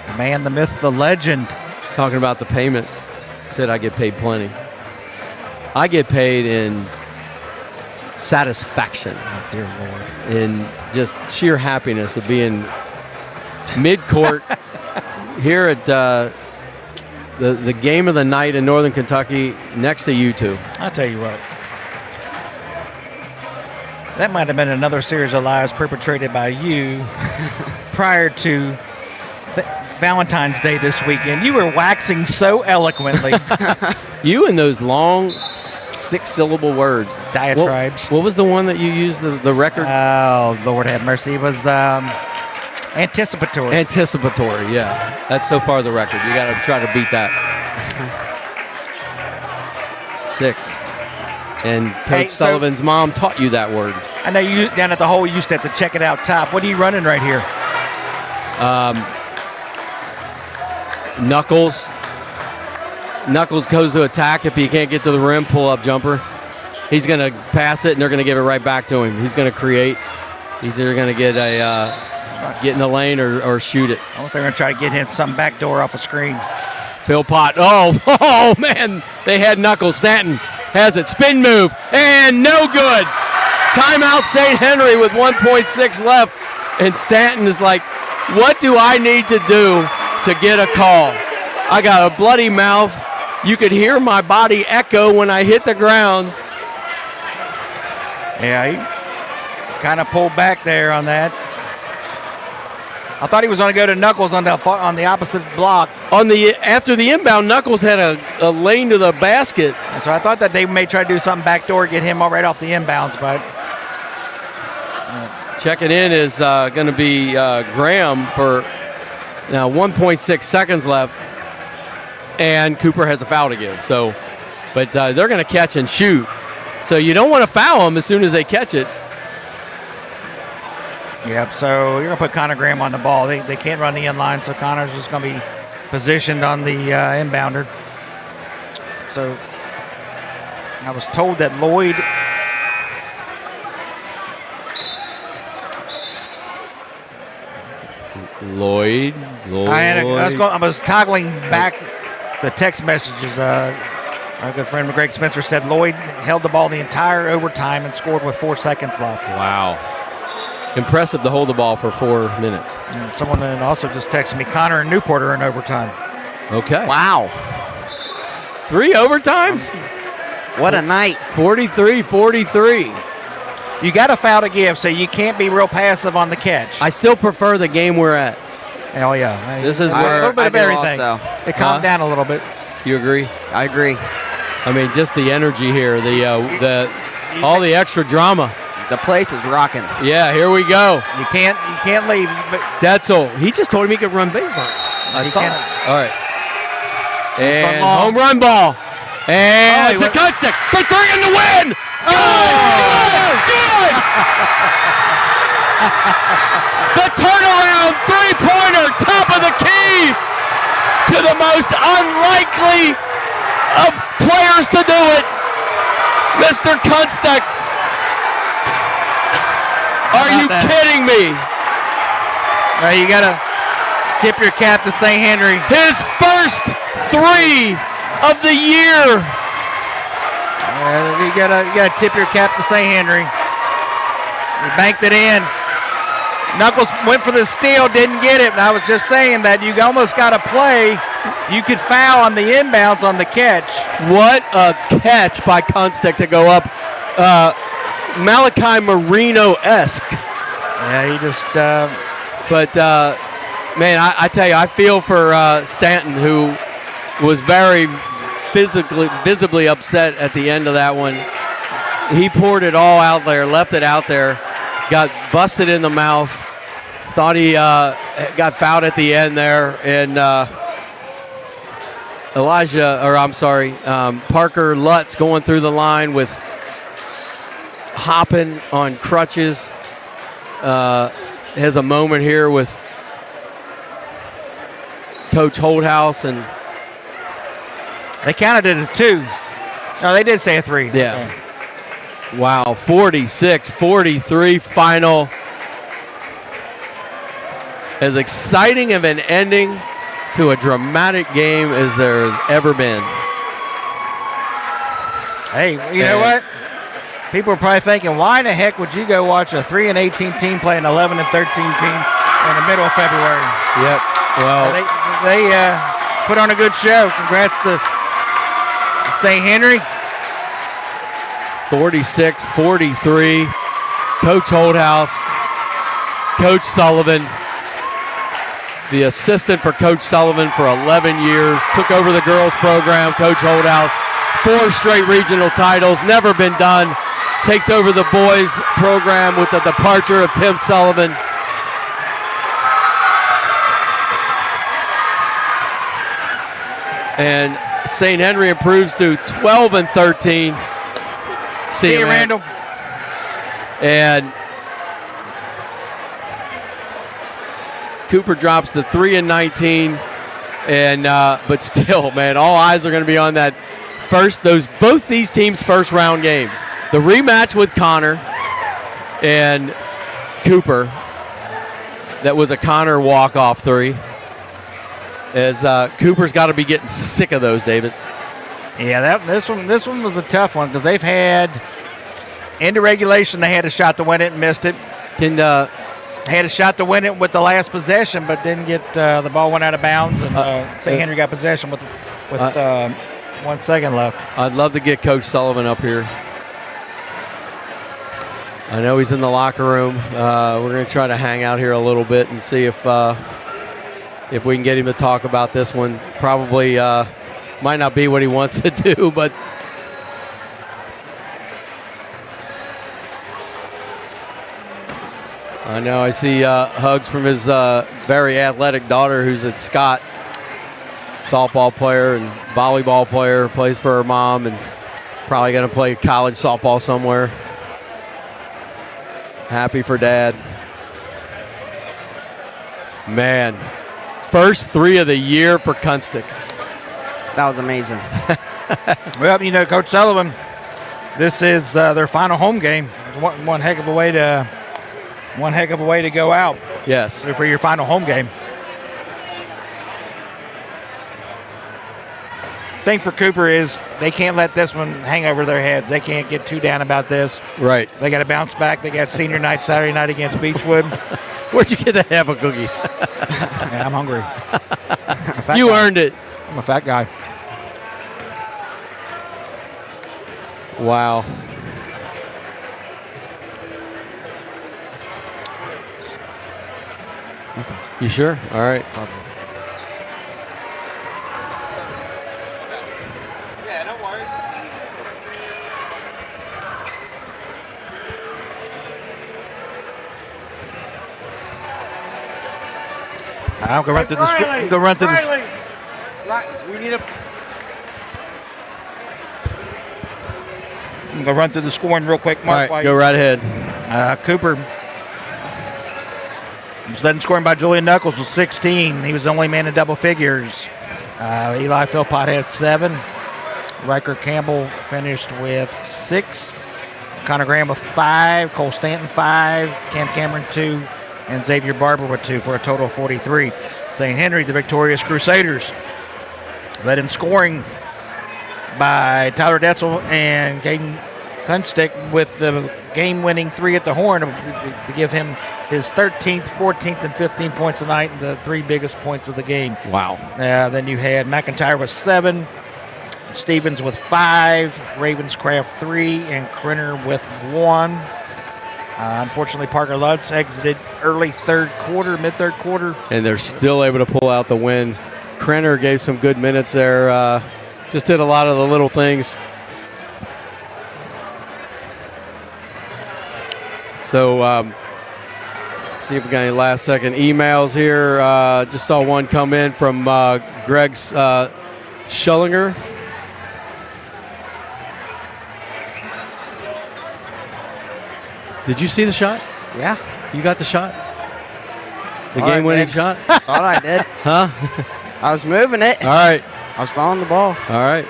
Speaker 2: The man, the myth, the legend.
Speaker 1: Talking about the payment. Said I get paid plenty. I get paid in satisfaction.
Speaker 2: Oh, dear Lord.
Speaker 1: In just sheer happiness of being mid-court here at the game of the night in Northern Kentucky next to you two.
Speaker 2: I'll tell you what. That might have been another series of lies perpetrated by you prior to Valentine's Day this weekend. You were waxing so eloquently.
Speaker 1: You and those long 6-syllable words.
Speaker 2: Diatribes.
Speaker 1: What was the one that you used, the record?
Speaker 2: Oh, Lord have mercy. It was anticipatory.
Speaker 1: Anticipatory, yeah. That's so far the record. You got to try to beat that. 6. And Coach Sullivan's mom taught you that word.
Speaker 2: I know you down at the hole, you used to have to check it out top. What are you running right here?
Speaker 1: Knuckles. Knuckles goes to attack. If he can't get to the rim, pull-up jumper. He's going to pass it, and they're going to give it right back to him. He's going to create. He's either going to get in the lane or shoot it.
Speaker 2: I think they're going to try to get him some back door off a screen.
Speaker 1: Phil Pott. Oh, man. They had Knuckles. Stanton has it. Spin move. And no good. Timeout St. Henry with 1.6 left. And Stanton is like, what do I need to do to get a call? I got a bloody mouth. You could hear my body echo when I hit the ground.
Speaker 2: Yeah, he kind of pulled back there on that. I thought he was going to go to Knuckles on the opposite block.
Speaker 1: After the inbound, Knuckles had a lane to the basket.
Speaker 2: So I thought that they may try to do something backdoor, get him right off the inbounds, but
Speaker 1: checking in is going to be Graham for now 1.6 seconds left, and Cooper has a foul to give. So, but they're going to catch and shoot. So you don't want to foul them as soon as they catch it.
Speaker 2: Yep, so you're going to put Connor Graham on the ball. They can't run the inline, so Connor's just going to be positioned on the inbounder. So I was told that Lloyd I was toggling back the text messages. Our good friend Greg Spencer said Lloyd held the ball the entire overtime and scored with 4 seconds left.
Speaker 1: Wow. Impressive to hold the ball for 4 minutes.
Speaker 2: And someone then also just texted me, Connor and Newport are in overtime.
Speaker 1: Okay.
Speaker 3: Wow.
Speaker 1: 3 overtimes?
Speaker 3: What a night.
Speaker 1: 43-43.
Speaker 2: You got a foul to give, so you can't be real passive on the catch.
Speaker 1: I still prefer the game we're at.
Speaker 2: Oh, yeah.
Speaker 1: This is
Speaker 2: a
Speaker 1: where
Speaker 2: little bit of everything.
Speaker 3: Also.
Speaker 2: It calmed down a little bit.
Speaker 1: You agree?
Speaker 3: I agree.
Speaker 1: I mean, just the energy here, all the extra drama.
Speaker 3: The place is rocking.
Speaker 1: Yeah, here we go.
Speaker 2: You can't leave. But
Speaker 1: Detzel, he just told him he could run baseline.
Speaker 2: He can't.
Speaker 1: All right. And home run ball. And to Kunstick for 3 in the win. Good. The turnaround three-pointer, top of the key to the most unlikely of players to do it, Mr. Kunstick. Are you kidding me?
Speaker 2: You got to tip your cap to St. Henry.
Speaker 1: His first 3 of the year.
Speaker 2: You gotta tip your cap to St. Henry. He banked it in. Knuckles went for the steal, didn't get it. And I was just saying that you almost got to play. You could foul on the inbounds on the catch.
Speaker 1: What a catch by Kunstick to go up. Malachi Marino-esque.
Speaker 2: Yeah, he just...
Speaker 1: man, I tell you, I feel for Stanton, who was very visibly upset at the end of that one. He poured it all out there, left it out there, got busted in the mouth, thought he got fouled at the end there, and Parker Lutz going through the line with hopping on crutches. Has a moment here with Coach Holdhouse, and
Speaker 2: they counted it a 2. No, they did say a 3.
Speaker 1: Yeah. Wow, 46-43 final. As exciting of an ending to a dramatic game as there has ever been.
Speaker 2: Hey, you know what? People are probably thinking, why in the heck would you go watch a 3-18 team play an 11-13 team in the middle of February?
Speaker 1: Yep. Well,
Speaker 2: they put on a good show. Congrats to St. Henry.
Speaker 1: 46-43. Coach Holdhouse, Coach Sullivan. the assistant for Coach Sullivan for 11 years, took over the girls program, Coach Holdhouse, 4 straight regional titles, never been done, takes over the boys program with the departure of Tim Sullivan. And St. Henry improves to 12-13.
Speaker 2: See you, Randall.
Speaker 1: And Cooper drops to 3-19. And but still, man, all eyes are going to be on that both these teams' first round games. The rematch with Connor and Cooper. That was a Connor walk-off 3. As Cooper's got to be getting sick of those, David.
Speaker 2: Yeah, this one was a tough one because they've had into regulation. They had a shot to win it and missed it. Had a shot to win it with the last possession, but didn't get the ball went out of bounds, and St. Henry got possession with 1 second left.
Speaker 1: I'd love to get Coach Sullivan up here. I know he's in the locker room. We're going to try to hang out here a little bit and see if we can get him to talk about this one. Probably might not be what he wants to do, but I know I see hugs from his very athletic daughter who's at Scott. Softball player and volleyball player, plays for her mom and probably going to play college softball somewhere. Happy for Dad. Man, first 3 of the year for Kunstick.
Speaker 3: That was amazing.
Speaker 2: Well, Coach Sullivan, this is their final home game. It's one heck of a way to go out.
Speaker 1: Yes,
Speaker 2: for your final home game. Thing for Cooper is they can't let this one hang over their heads. They can't get too down about this.
Speaker 1: Right.
Speaker 2: They got to bounce back. They got senior night Saturday night against Beechwood.
Speaker 1: Where'd you get that half a cookie?
Speaker 2: Yeah, I'm hungry.
Speaker 1: You earned it.
Speaker 2: I'm a fat guy.
Speaker 1: Wow. You sure? All right.
Speaker 3: Awesome.
Speaker 6: Yeah, no worries.
Speaker 2: I'll go run through the go run through the.
Speaker 6: We need a.
Speaker 2: I'm gonna run through the scoring real quick,
Speaker 1: All
Speaker 2: Mark.
Speaker 1: right, go right ahead.
Speaker 2: Cooper was led in scoring by Julian Knuckles with 16. He was the only man in double figures. Eli Philpott had 7. Riker Campbell finished with 6. Connor Graham with 5. Cole Stanton 5. Cam Cameron 2. And Xavier Barber with 2 for a total of 43. St. Henry, the victorious Crusaders, led in scoring by Tyler Detzel and Caden Kunstick with the game-winning 3 at the horn to give him his 13th, 14th, and 15th points tonight, and the 3 biggest points of the game.
Speaker 1: Wow.
Speaker 2: Then you had McIntyre with 7, Stevens with 5, Ravenscraft 3, and Krenner with 1. Unfortunately, Parker Lutz exited early mid-third quarter.
Speaker 1: And they're still able to pull out the win. Krenner gave some good minutes there. Just did a lot of the little things. So, see if we got any last-second emails here. Just saw one come in from Greg Schullinger. Did you see the shot?
Speaker 3: Yeah.
Speaker 1: You got the shot? The
Speaker 3: Thought I
Speaker 1: game-winning
Speaker 3: did.
Speaker 1: shot?
Speaker 3: Thought I did.
Speaker 1: Huh?
Speaker 3: I was moving it.
Speaker 1: All right.
Speaker 3: I was following the ball.
Speaker 1: All right.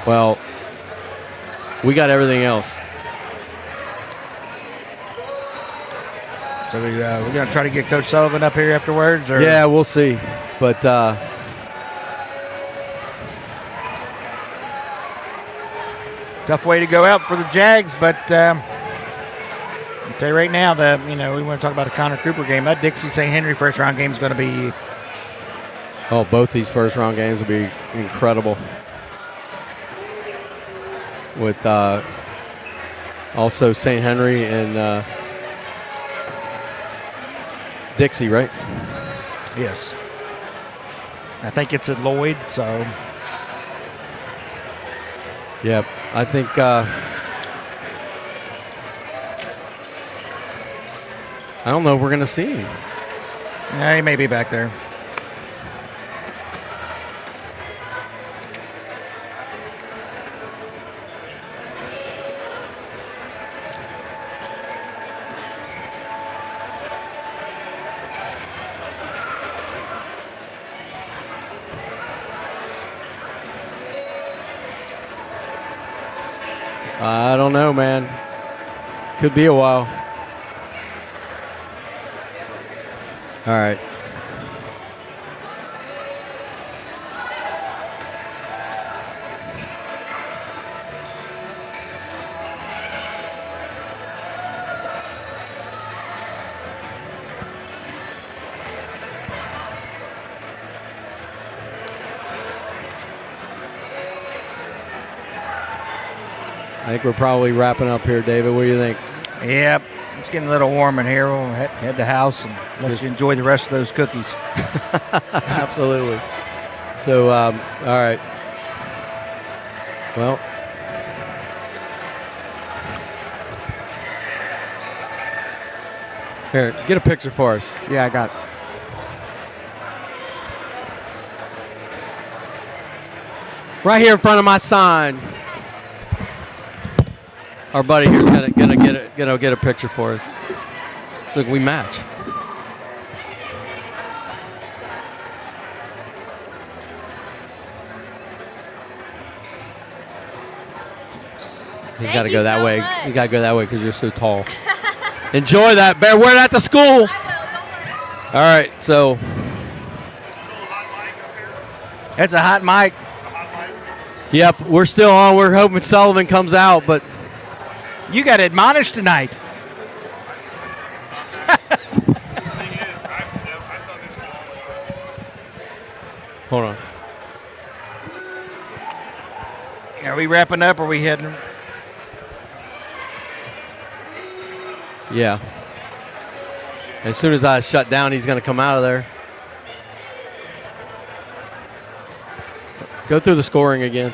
Speaker 1: Well, we got everything else.
Speaker 2: So we're going to try to get Coach Sullivan up here afterwards? Or?
Speaker 1: Yeah, we'll see. But
Speaker 2: tough way to go out for the Jags, but I'll tell you right now that, we want to talk about a Connor Cooper game. That Dixie St. Henry first round game is going to be.
Speaker 1: oh, both these first round games will be incredible. With also St. Henry and Dixie, right?
Speaker 2: Yes. I think it's at Lloyd, so.
Speaker 1: Yep. I think I don't know if we're going to see him.
Speaker 2: Yeah, he may be back there.
Speaker 1: I don't know, man. Could be a while. All right. I think we're probably wrapping up here, David. What do you think?
Speaker 2: Yep. It's getting a little warm in here. We'll head to the house and let you enjoy the rest of those cookies.
Speaker 1: Absolutely. So, all right. Well, here, get a picture for us.
Speaker 3: Yeah, I got it.
Speaker 1: Right here in front of my sign. Our buddy here's gonna get a picture for us. Look, we match. He's got to go that way. You got to go that way because you're so tall. Enjoy that, Bear. Wear that to school. All right, so.
Speaker 2: That's a hot mic.
Speaker 1: Yep, we're still on. We're hoping Sullivan comes out, but.
Speaker 2: You got admonished tonight.
Speaker 1: Hold on.
Speaker 2: Are we wrapping up or are we heading?
Speaker 1: Yeah. As soon as I shut down, he's going to come out of there. Go through the scoring again.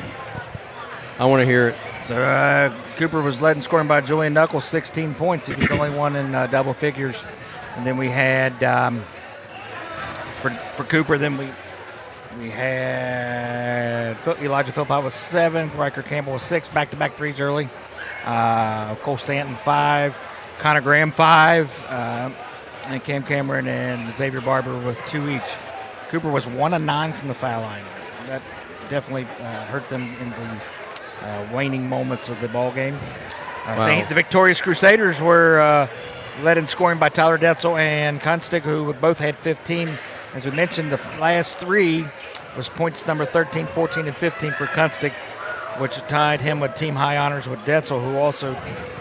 Speaker 1: I want to hear it.
Speaker 2: So Cooper was led in scoring by Julian Knuckles, 16 points. He was the only one in double figures. And then we had, for Cooper, then we had Elijah Philpott with 7, Riker Campbell with 6, back-to-back threes early. Cole Stanton 5, Connor Graham 5, and Cam Cameron and Xavier Barber with 2 each. Cooper was 1 of 9 from the foul line. That definitely hurt them in the waning moments of the ball game.
Speaker 1: Wow.
Speaker 2: The victorious Crusaders were led in scoring by Tyler Detzel and Constig, who both had 15. As we mentioned, the last 3 was points number 13, 14, and 15 for Constig, which tied him with team high honors with Detzel, who also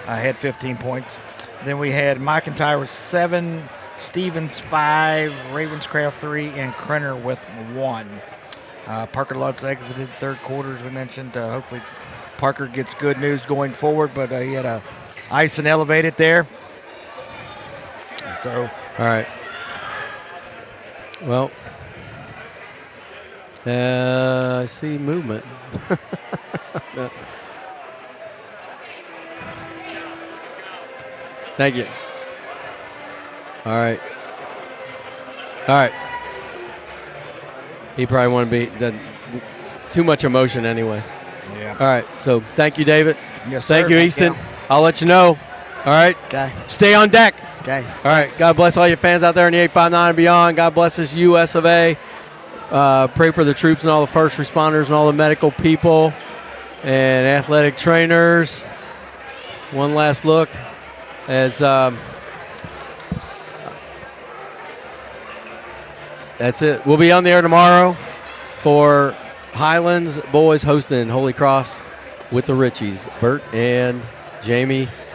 Speaker 2: had 15 points. Then we had McIntyre with 7, Stevens 5, Ravenscraft 3, and Krenner with 1. Parker Lutz exited third quarter, as we mentioned. Hopefully Parker gets good news going forward, but he had a ice and elevated there. So,
Speaker 1: all right. Well, I see movement. Thank you. All right. All right. He probably want to be too much emotion anyway.
Speaker 2: yeah.
Speaker 1: All right. So thank you, David.
Speaker 2: Yes,
Speaker 1: Thank
Speaker 2: sir.
Speaker 1: you, Easton. I'll let you know. All right.
Speaker 3: Okay.
Speaker 1: Stay on deck.
Speaker 3: Okay.
Speaker 1: All right. God bless all your fans out there in the 859 and beyond. God bless this US of A. Pray for the troops and all the first responders and all the medical people and athletic trainers. One last look as that's it. We'll be on the air tomorrow for Highlands boys hosting Holy Cross with the Richies, Bert and Jamie